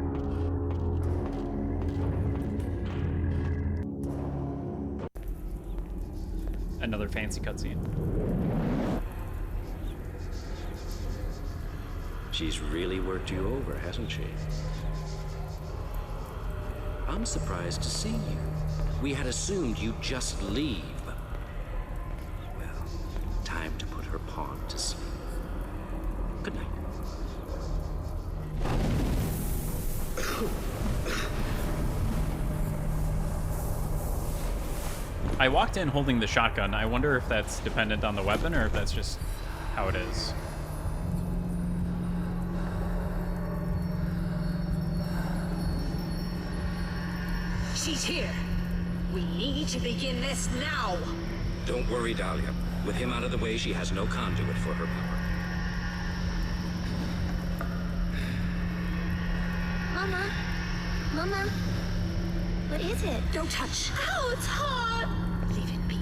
Another fancy cutscene. She's really worked you over, hasn't she? I'm surprised to see you. We had assumed you'd just leave. Well, time to put her pawn to sleep. Good night. I walked in holding the shotgun. I wonder if that's dependent on the weapon or if that's just how it is. She's here. We need to begin this now. Don't worry, Dahlia. With him out of the way, she has no conduit for her power. Mama? Mama? What is it? Don't touch. Ow, it's hot! Leave it be.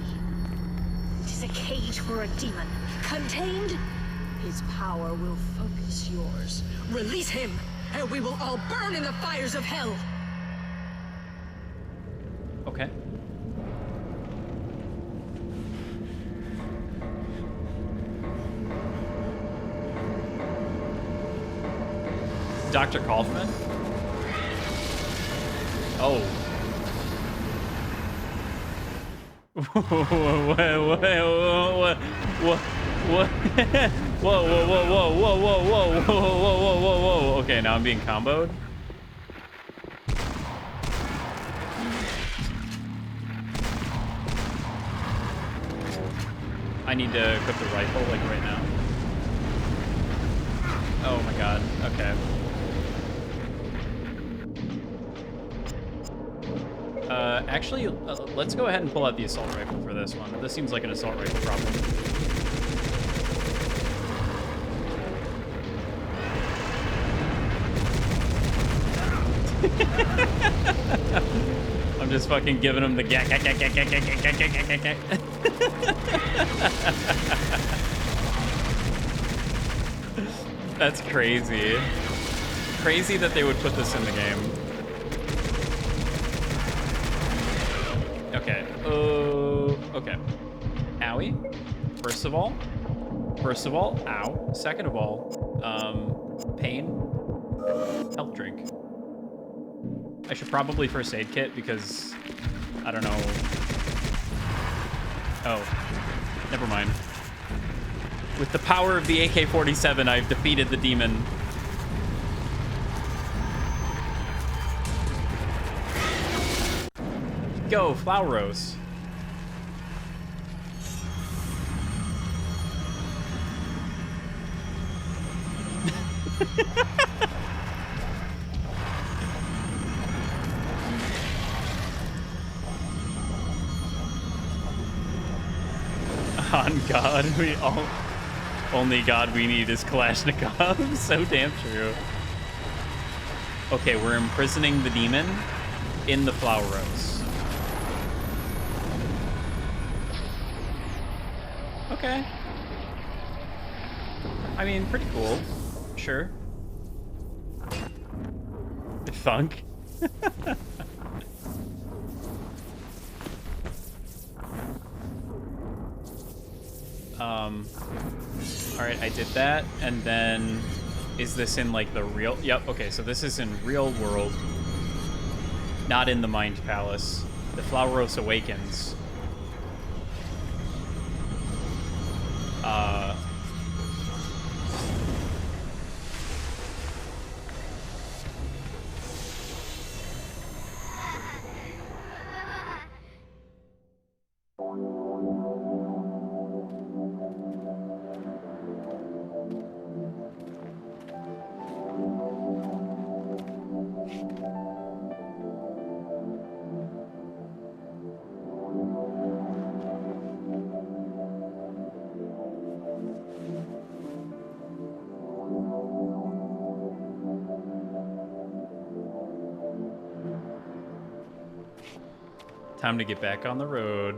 It is a cage for a demon. Contained, his power will focus yours. Release him, and we will all burn in the fires of hell. Okay. Dr. Kaufman? Oh. What? Whoa. Okay, now I'm being comboed. I need to equip the rifle, like, right now. Oh my god, okay. Actually, let's go ahead and pull out the assault rifle for this one. This seems like an assault rifle problem. I'm just fucking giving him the gak. That's crazy. Crazy that they would put this in the game. Okay. Okay. Owie. First of all, ow. Second of all, pain. Health drink. I should probably first aid kit because I don't know. Oh, never mind. With the power of the AK-47, I've defeated the demon. Go, Flower Rose. On God, only God we need is Kalashnikov. So damn true. Okay, we're imprisoning the demon in the Flower Rose. Okay. I mean, pretty cool. Sure. Thunk. Alright, I did that, and then is this in like the real? Yep, okay, so this is in real world, not in the Mind Palace. The Flower Rose awakens. Time to get back on the road.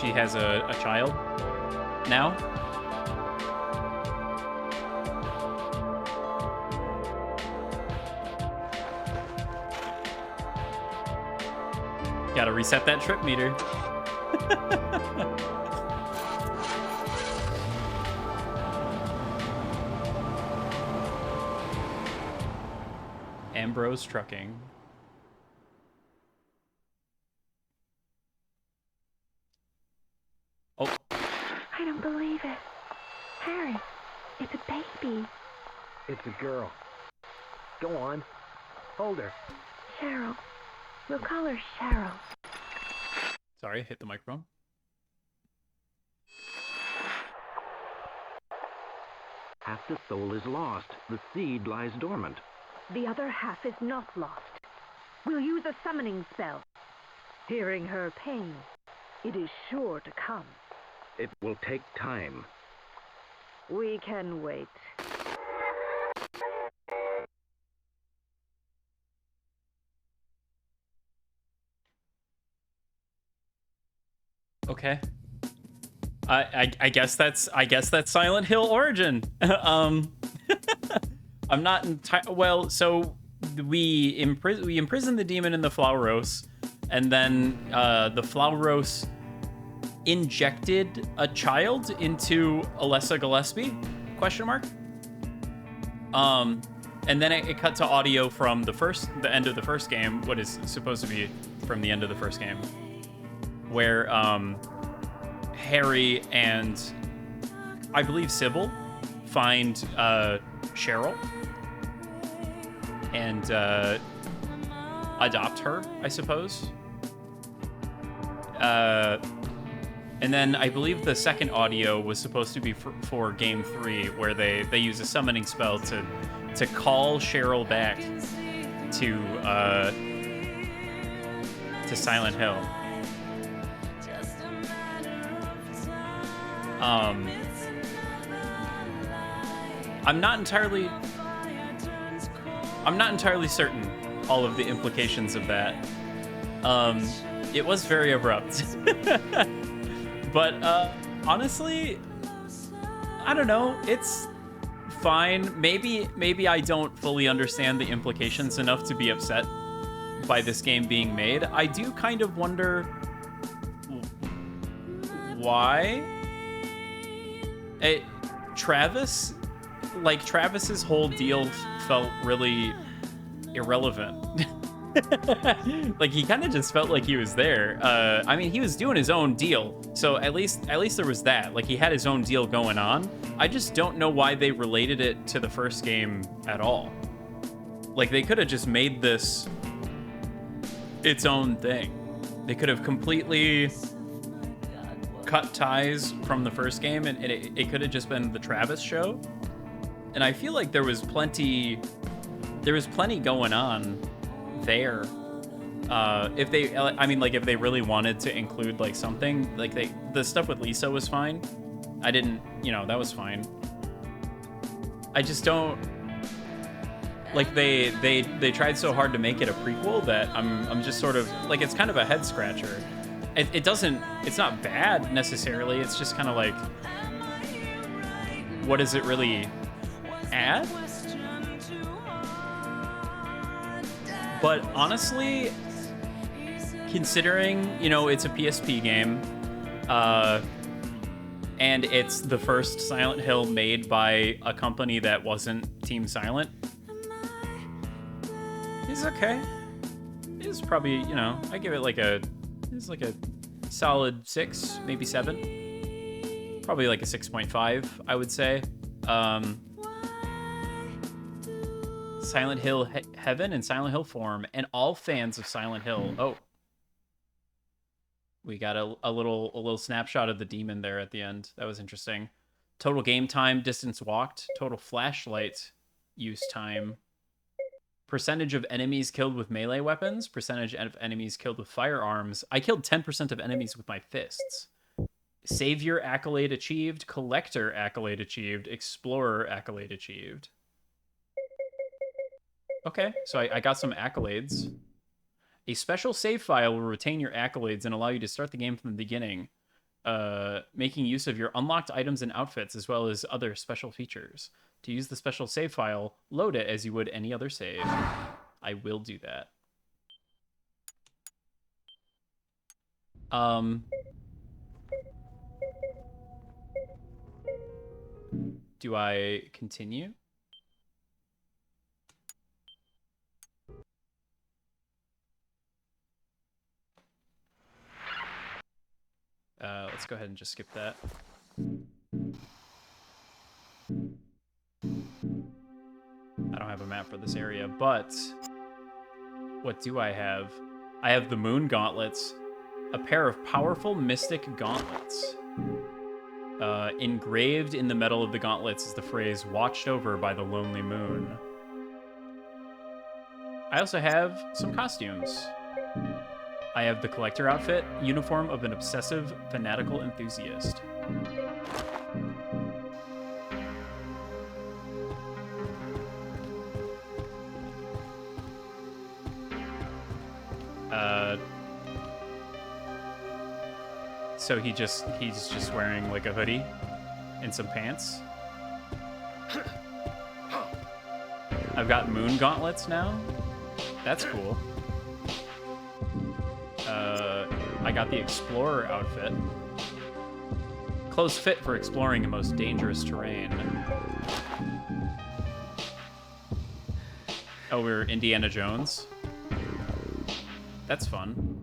She has a child now. Gotta reset that trip meter. Ambrose Trucking. Oh. I don't believe it. Harry, it's a baby. It's a girl. Go on. Hold her. Cheryl. We'll call her Cheryl. Sorry, hit the microphone. Half the soul is lost. The seed lies dormant. The other half is not lost. We'll use a summoning spell. Hearing her pain, it is sure to come. It will take time. We can wait. Okay. I guess that's Silent Hill Origin. I'm not entirely well. So we imprison the demon in the Flower Rose, and then the Flower Rose injected a child into Alessa Gillespie? Question mark. And then it cut to audio from the end of the first game. What is supposed to be from the end of the first game, where Harry and I believe Sybil find Cheryl and adopt her, I suppose. And then I believe the second audio was supposed to be for Game 3, where they use a summoning spell to call Cheryl back to to Silent Hill. I'm not entirely certain all of the implications of that. It was very abrupt. But honestly, I don't know. It's fine. Maybe I don't fully understand the implications enough to be upset by this game being made. I do kind of wonder why. Travis's whole deal felt really irrelevant. Like, he kind of just felt like he was there. I mean, he was doing his own deal, so at least there was that. Like, he had his own deal going on. I just don't know why they related it to the first game at all. Like, they could have just made this its own thing. They could have completely cut ties from the first game, and it could have just been the Travis show. And I feel like there was plenty going on there. If they really wanted to include like something, like the stuff with Lisa was fine. That was fine. I just don't like they tried so hard to make it a prequel that I'm just sort of like, it's kind of a head scratcher. It's not bad necessarily. It's just kind of like, what does it really add? But honestly, considering, it's a PSP game, and it's the first Silent Hill made by a company that wasn't Team Silent, it's okay. It's probably, I give it like a solid 6, maybe 7. Probably like a 6.5, I would say. Silent Hill Heaven and Silent Hill Form, and all fans of Silent Hill. Oh, we got a little snapshot of the demon there at the end. That was interesting. Total game time, distance walked, total flashlight use time, percentage of enemies killed with melee weapons, percentage of enemies killed with firearms. I killed 10% of enemies with my fists. Savior accolade achieved, collector accolade achieved, explorer accolade achieved. Okay, so I got some accolades. A special save file will retain your accolades and allow you to start the game from the beginning, making use of your unlocked items and outfits, as well as other special features. To use the special save file, load it as you would any other save. I will do that. Do I continue? Let's go ahead and just skip that. I don't have a map for this area, but what do I have? I have the Moon Gauntlets, a pair of powerful Mystic Gauntlets. Engraved in the metal of the gauntlets is the phrase, "watched over by the lonely moon." I also have some costumes. I have the collector outfit, uniform of an obsessive, fanatical enthusiast. So he's just wearing like a hoodie and some pants. I've got moon gauntlets now. That's cool. I got the explorer outfit. Close fit for exploring the most dangerous terrain. Oh, we're Indiana Jones. That's fun.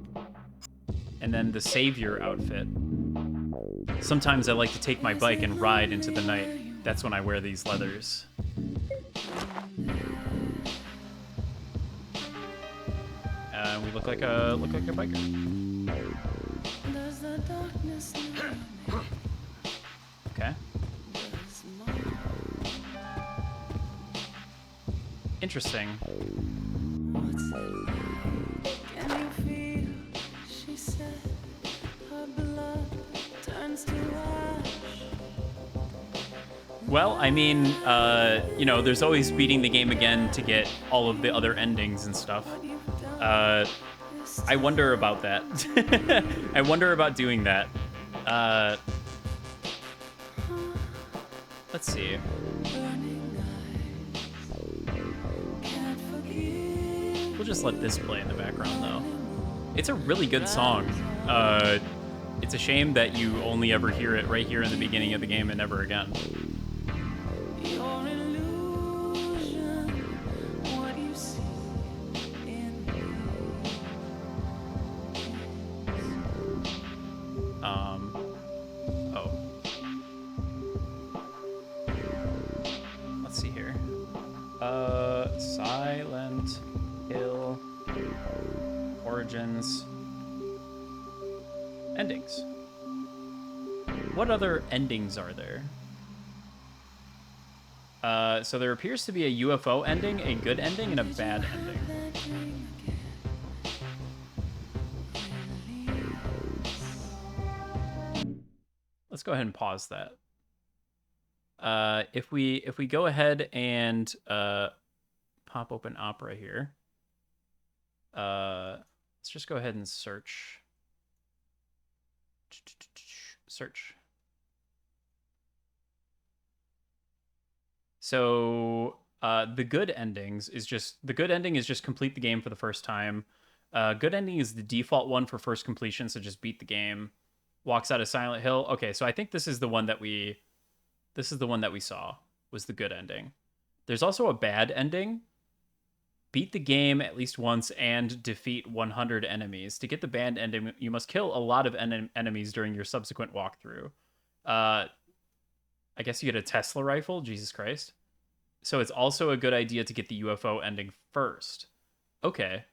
And then the Savior outfit. Sometimes I like to take my bike and ride into the night. That's when I wear these leathers. We look like a biker. Okay. Interesting. Well, I mean, you know, there's always beating the game again to get all of the other endings and stuff. Uh, I wonder about that. I wonder about doing that. Uh, let's see. We'll just let this play in the background, though. It's a really good song. It's a shame that you only ever hear it right here in the beginning of the game and never again. Oh. Let's see here. Silent Hill Origins endings. What other endings are there? So there appears to be a UFO ending, a good ending, and a bad ending. Let's go ahead and pause that. If we go ahead and pop open Opera here, let's just go ahead and search. Search. So the good ending is just complete the game for the first time. Good ending is the default one for first completion, so just beat the game. Walks out of Silent Hill. Okay, so I think this is the one that we saw was the good ending. There's also a bad ending. Beat the game at least once and defeat 100 enemies. To get the bad ending, you must kill a lot of enemies during your subsequent walkthrough. I guess you get a Tesla rifle. Jesus Christ. So it's also a good idea to get the UFO ending first. Okay.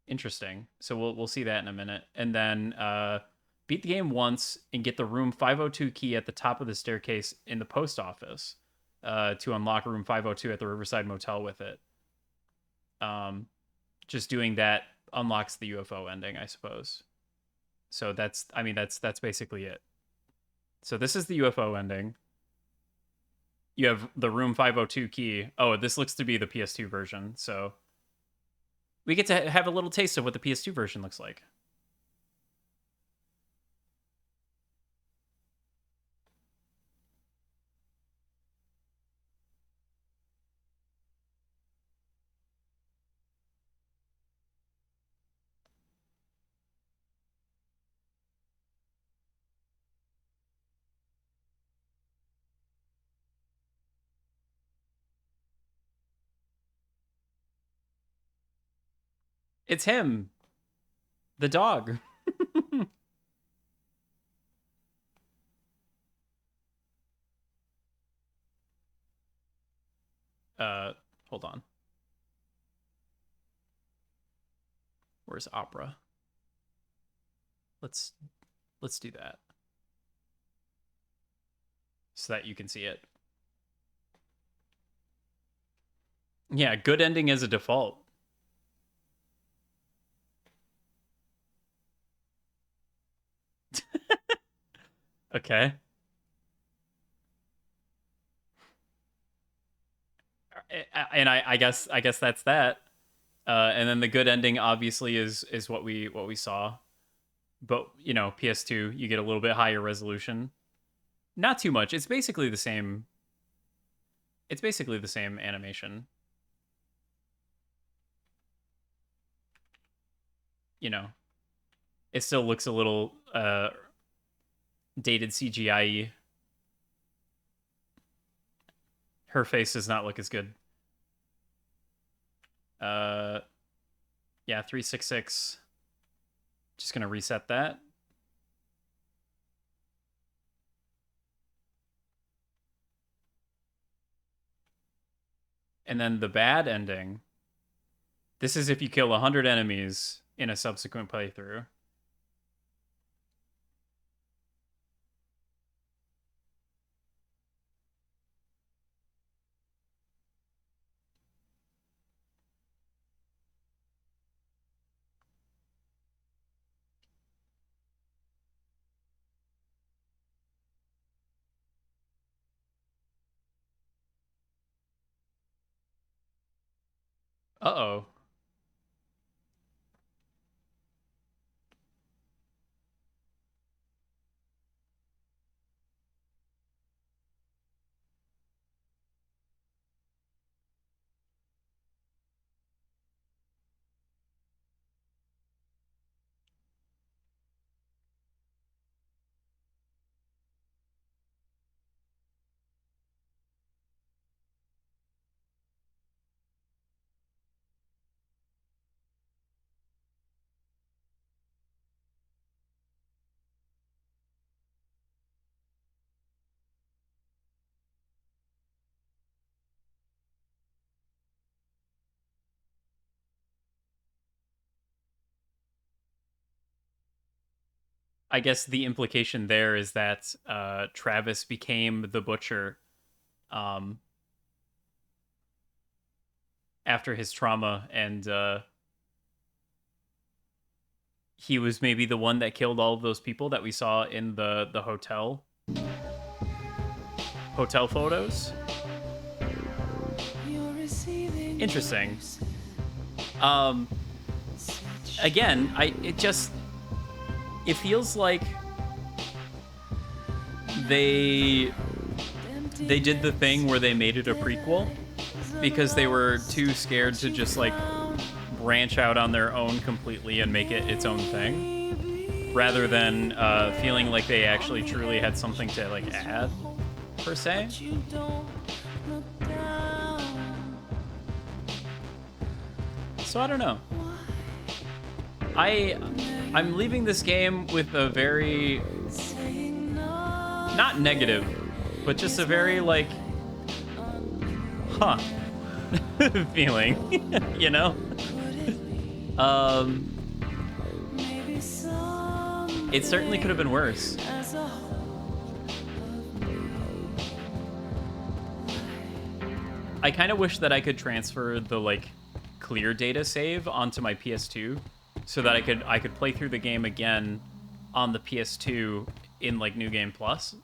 Interesting. So we'll see that in a minute. And then beat the game once and get the room 502 key at the top of the staircase in the post office to unlock room 502 at the Riverside Motel with it. Just doing that unlocks the UFO ending, I suppose. So that's basically it. So this is the UFO ending. You have the room 502 key. Oh, this looks to be the PS2 version. So we get to have a little taste of what the PS2 version looks like. It's him, the dog. Hold on. Where's Opera? Let's do that so that you can see it. Yeah, good ending as a default. Okay. And I guess that's that. And then the good ending obviously is what we saw. But you know, PS2, you get a little bit higher resolution. Not too much. It's basically the same. It's basically the same animation. You know, it still looks a little dated CGI. Her face does not look as good. Yeah, 366. Just gonna reset that. And then the bad ending. This is if you kill 100 enemies in a subsequent playthrough. Uh-oh. I guess the implication there is that Travis became the butcher um, after his trauma, and he was maybe the one that killed all of those people that we saw in the hotel photos. Interesting. Um, Again, it feels like they did the thing where they made it a prequel because they were too scared to just like branch out on their own completely and make it its own thing, rather than feeling like they actually truly had something to like add per se. So I don't know. I'm leaving this game with a very not negative, but just a very like huh feeling, you know? It certainly could have been worse. I kind of wish that I could transfer the like clear data save onto my PS2 so that I could play through the game again on the PS2 in like New Game Plus.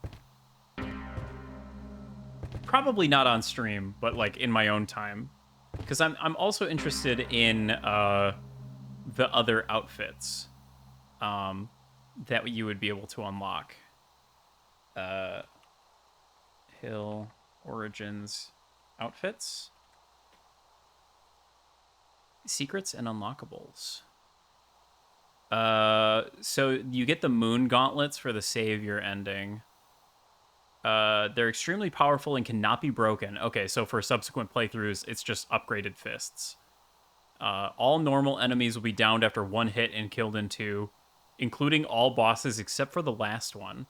Probably not on stream, but like in my own time, because I'm also interested in the other outfits that you would be able to unlock. Hill Origins outfits, secrets and unlockables. So you get the moon gauntlets for the savior ending. They're extremely powerful and cannot be broken. Okay, so for subsequent playthroughs, it's just upgraded fists. All normal enemies will be downed after one hit and killed in two, including all bosses except for the last one.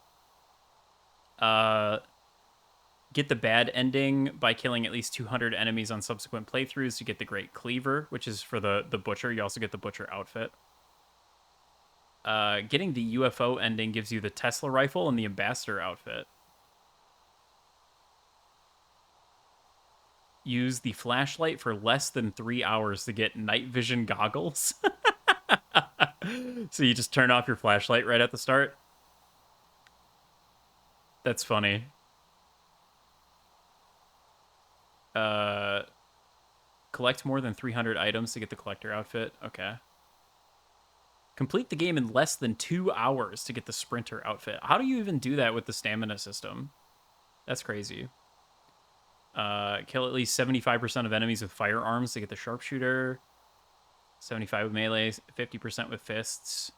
Get the bad ending by killing at least 200 enemies on subsequent playthroughs to get the Great Cleaver, which is for the Butcher. You also get the Butcher outfit. Getting the UFO ending gives you the Tesla rifle and the Ambassador outfit. Use the flashlight for less than 3 hours to get night vision goggles. So you just turn off your flashlight right at the start. That's funny. Collect more than 300 items to get the collector outfit. Okay. Complete the game in less than 2 hours to get the sprinter outfit. How do you even do that with the stamina system? That's crazy. Kill at least 75% of enemies with firearms to get the sharpshooter. 75 with melee, 50% with fists.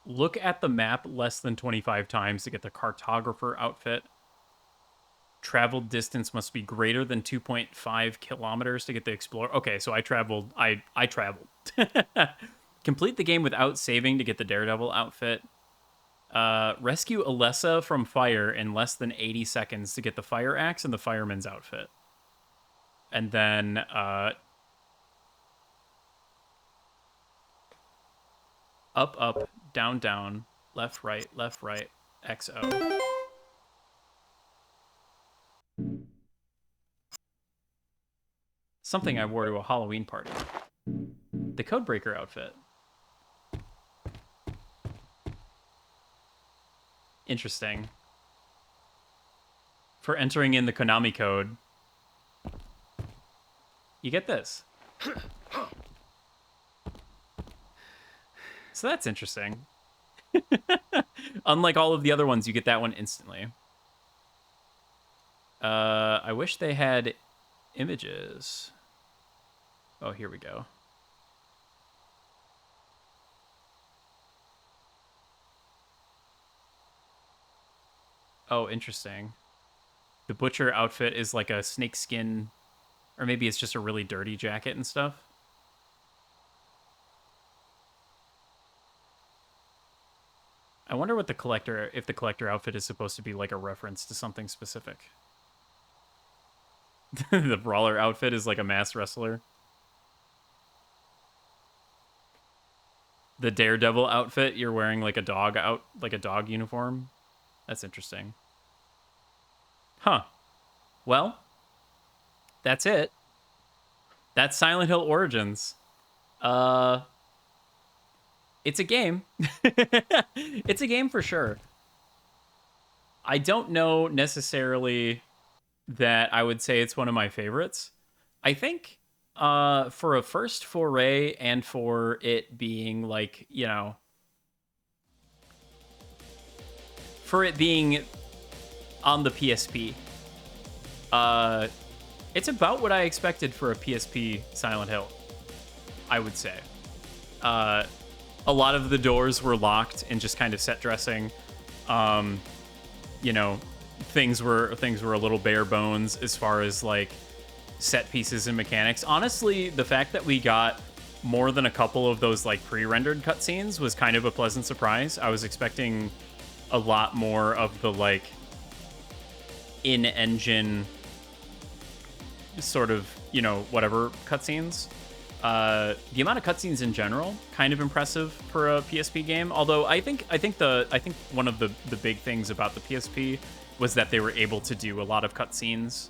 Look at the map less than 25 times to get the cartographer outfit. Traveled distance must be greater than 2.5 kilometers to get the explorer. Okay, so I traveled. I traveled. Complete the game without saving to get the Daredevil outfit. Rescue Alessa from fire in less than 80 seconds to get the fire axe and the fireman's outfit. And then up, up, down, down, left, right, XO. Something I wore to a Halloween party. The Codebreaker outfit. Interesting. For entering in the Konami code. you get this. So that's interesting. Unlike all of the other ones, you get that one instantly. I wish they had images. Oh, here we go. Oh, interesting. The butcher outfit is like a snakeskin, or maybe it's just a really dirty jacket and stuff. I wonder what the collector, if the collector outfit is supposed to be like a reference to something specific. The brawler outfit is like a masked wrestler. The Daredevil outfit, you're wearing like a dog uniform. That's interesting. Huh. Well, that's it. That's Silent Hill Origins. It's a game. It's a game for sure. I don't know necessarily that I would say it's one of my favorites. I think for a first foray and for it being like, you know, for it being on the PSP, it's about what I expected for a PSP Silent Hill, I would say. A lot of the doors were locked and just kind of set dressing. You know, things were a little bare bones as far as like set pieces and mechanics. Honestly, the fact that we got more than a couple of those like pre-rendered cutscenes was kind of a pleasant surprise. I was expecting a lot more of the like in-engine sort of, you know, whatever cutscenes. The amount of cutscenes in general, kind of impressive for a PSP game. Although I think one of the big things about the PSP was that they were able to do a lot of cutscenes.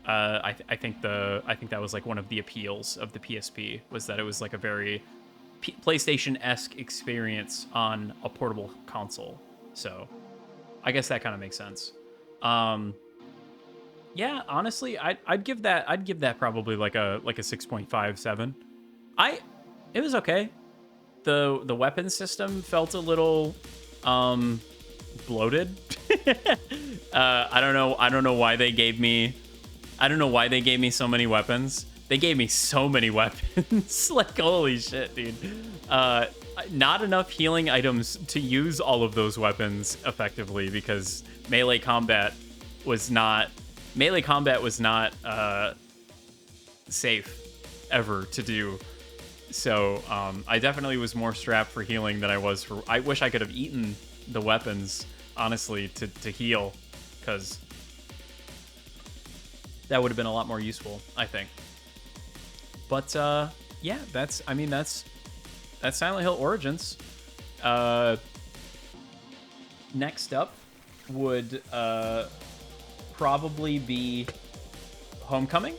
I think that was like one of the appeals of the PSP, was that it was like a very PlayStation-esque experience on a portable console. So I guess that kind of makes sense. Yeah, honestly, I'd give that probably like a 6.57. It was okay. The weapon system felt a little bloated. I don't know why they gave me so many weapons. They gave me so many weapons. Like, holy shit, dude. Not enough healing items to use all of those weapons effectively, because melee combat was not safe ever to do. So I definitely was more strapped for healing than I was for... I wish I could have eaten the weapons, honestly, to heal, because that would have been a lot more useful, I think. But yeah, that's Silent Hill Origins. Next up would probably be Homecoming.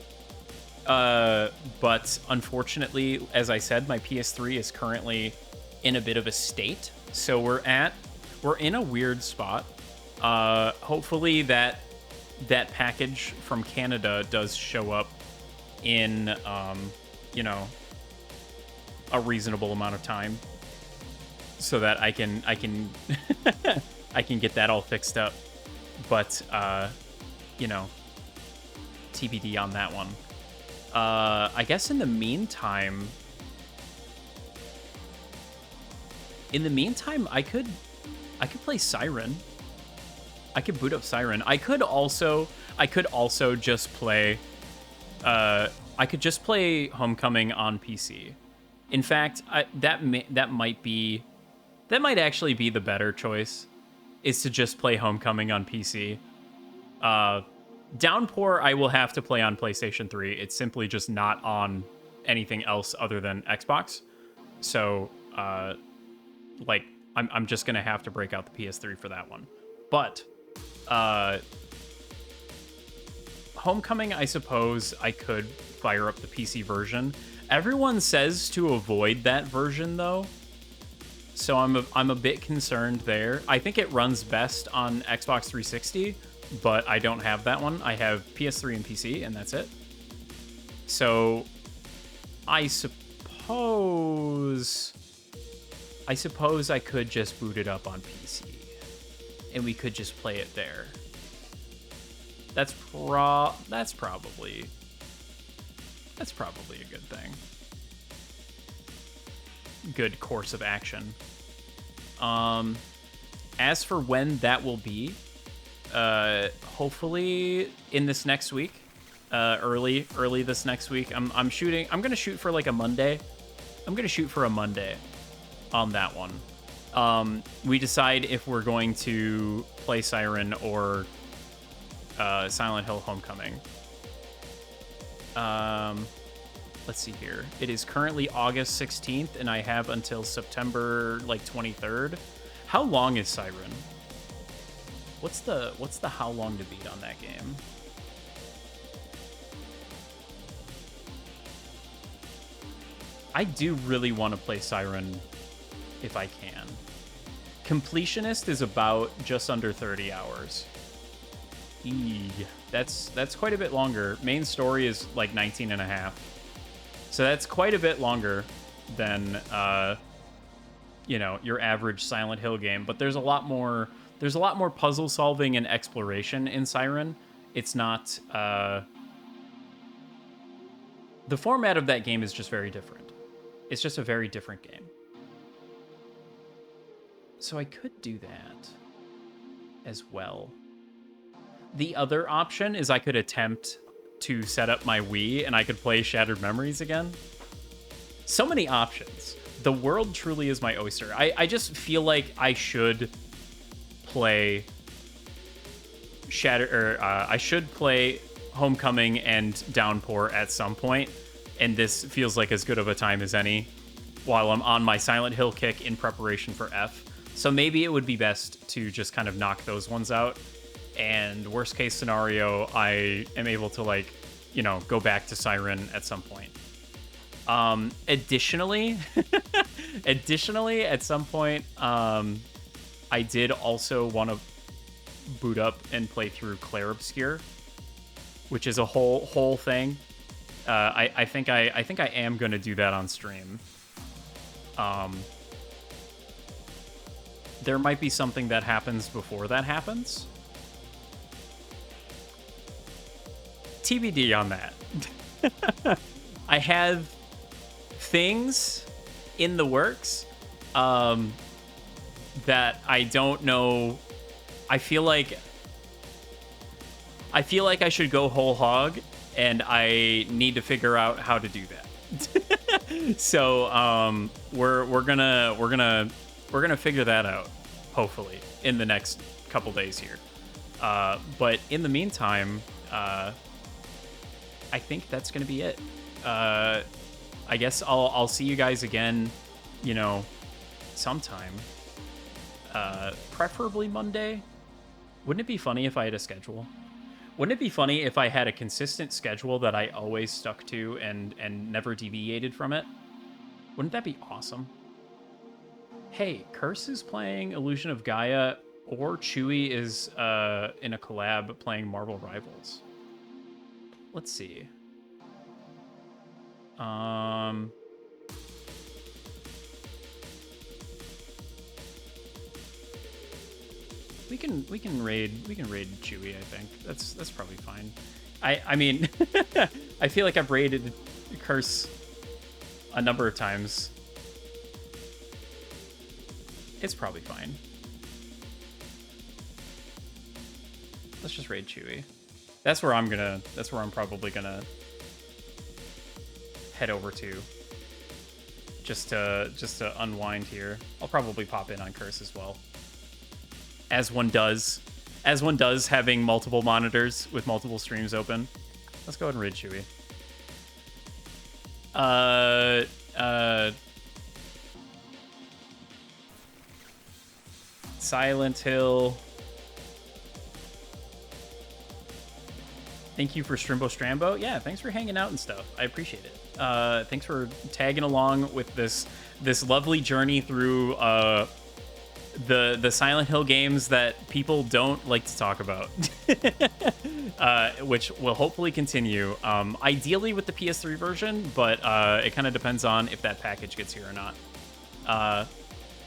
But unfortunately, as I said, my PS3 is currently in a bit of a state. So we're in a weird spot. Hopefully that package from Canada does show up in, you know, a reasonable amount of time, so that I can I can get that all fixed up. But you know, TBD on that one. I guess in the meantime, I could play Siren. I could boot up Siren. I could also just play. I could just play Homecoming on PC. In fact, that might actually be the better choice, is to just play Homecoming on PC. Downpour I will have to play on PlayStation 3. It's simply just not on anything else other than Xbox. So, like, I'm just gonna have to break out the PS3 for that one. But, Homecoming, I suppose I could fire up the PC version. Everyone says to avoid that version, though. So I'm a bit concerned there. I think it runs best on Xbox 360, but I don't have that one. I have PS3 and PC, and that's it. So I suppose I could just boot it up on PC and we could just play it there. That's probably a good thing. Good course of action. As for when that will be, hopefully in this next week, early this next week. I'm gonna shoot for like a Monday. I'm gonna shoot for a Monday on that one. We decide if we're going to play Siren or Silent Hill Homecoming. Let's see here. It is currently August 16th, and I have until September like 23rd. How long is Siren? What's the how long to beat on that game? I do really want to play Siren if I can. Completionist is about just under 30 hours. That's quite a bit longer. Main story is like 19 and a half. So that's quite a bit longer than your average Silent Hill game, but there's a lot more puzzle solving and exploration in Siren. It's not the format of that game is just very different. It's just a very different game. So I could do that as well. The other option is I could attempt to set up my Wii and I could play Shattered Memories again. So many options. The world truly is my oyster. I just feel like I should play I should play Homecoming and Downpour at some point, and this feels like as good of a time as any while I'm on my Silent Hill kick in preparation for F. So maybe it would be best to just kind of knock those ones out, and worst case scenario, I am able to go back to Siren at some point. Additionally, at some point, I did also want to boot up and play through Clair Obscur, which is a whole thing. I think I am going to do that on stream. There might be something that happens before that happens. TBD on that. I have things in the works that I don't know. I feel like I should go whole hog, and I need to figure out how to do that. So we're gonna figure that out, hopefully, in the next couple days here. But in the meantime, I think that's gonna be it. I guess I'll see you guys again, sometime. Preferably Monday. Wouldn't it be funny if I had a schedule? Wouldn't it be funny if I had a consistent schedule that I always stuck to and never deviated from it? Wouldn't that be awesome? Hey, Curse is playing Illusion of Gaia, or Chewy is in a collab playing Marvel Rivals. Let's see. We can raid Chewy, I think. That's probably fine. I mean I feel like I've raided Curse a number of times. It's probably fine. Let's just raid Chewy. That's where I'm probably gonna head over to. Just to unwind here. I'll probably pop in on Curse as well. As one does having multiple monitors with multiple streams open. Let's go ahead and raid Chewy. Silent Hill. Thank you for Strimbo Strambo. Yeah, thanks for hanging out and stuff. I appreciate it. Thanks for tagging along with this lovely journey through the Silent Hill games that people don't like to talk about. which will hopefully continue. Ideally with the PS3 version, but it kind of depends on if that package gets here or not.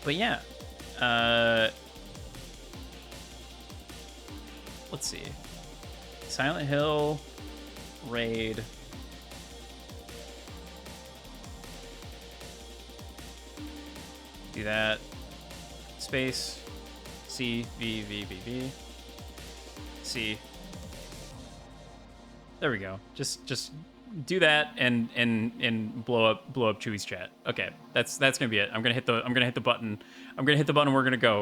But yeah. Let's see. Silent Hill, Raid. Do that. Space. C, V, V, V, V. C. There we go. Just do that and blow up Chewy's chat. Okay, that's gonna be it. I'm gonna hit the button. We're gonna go.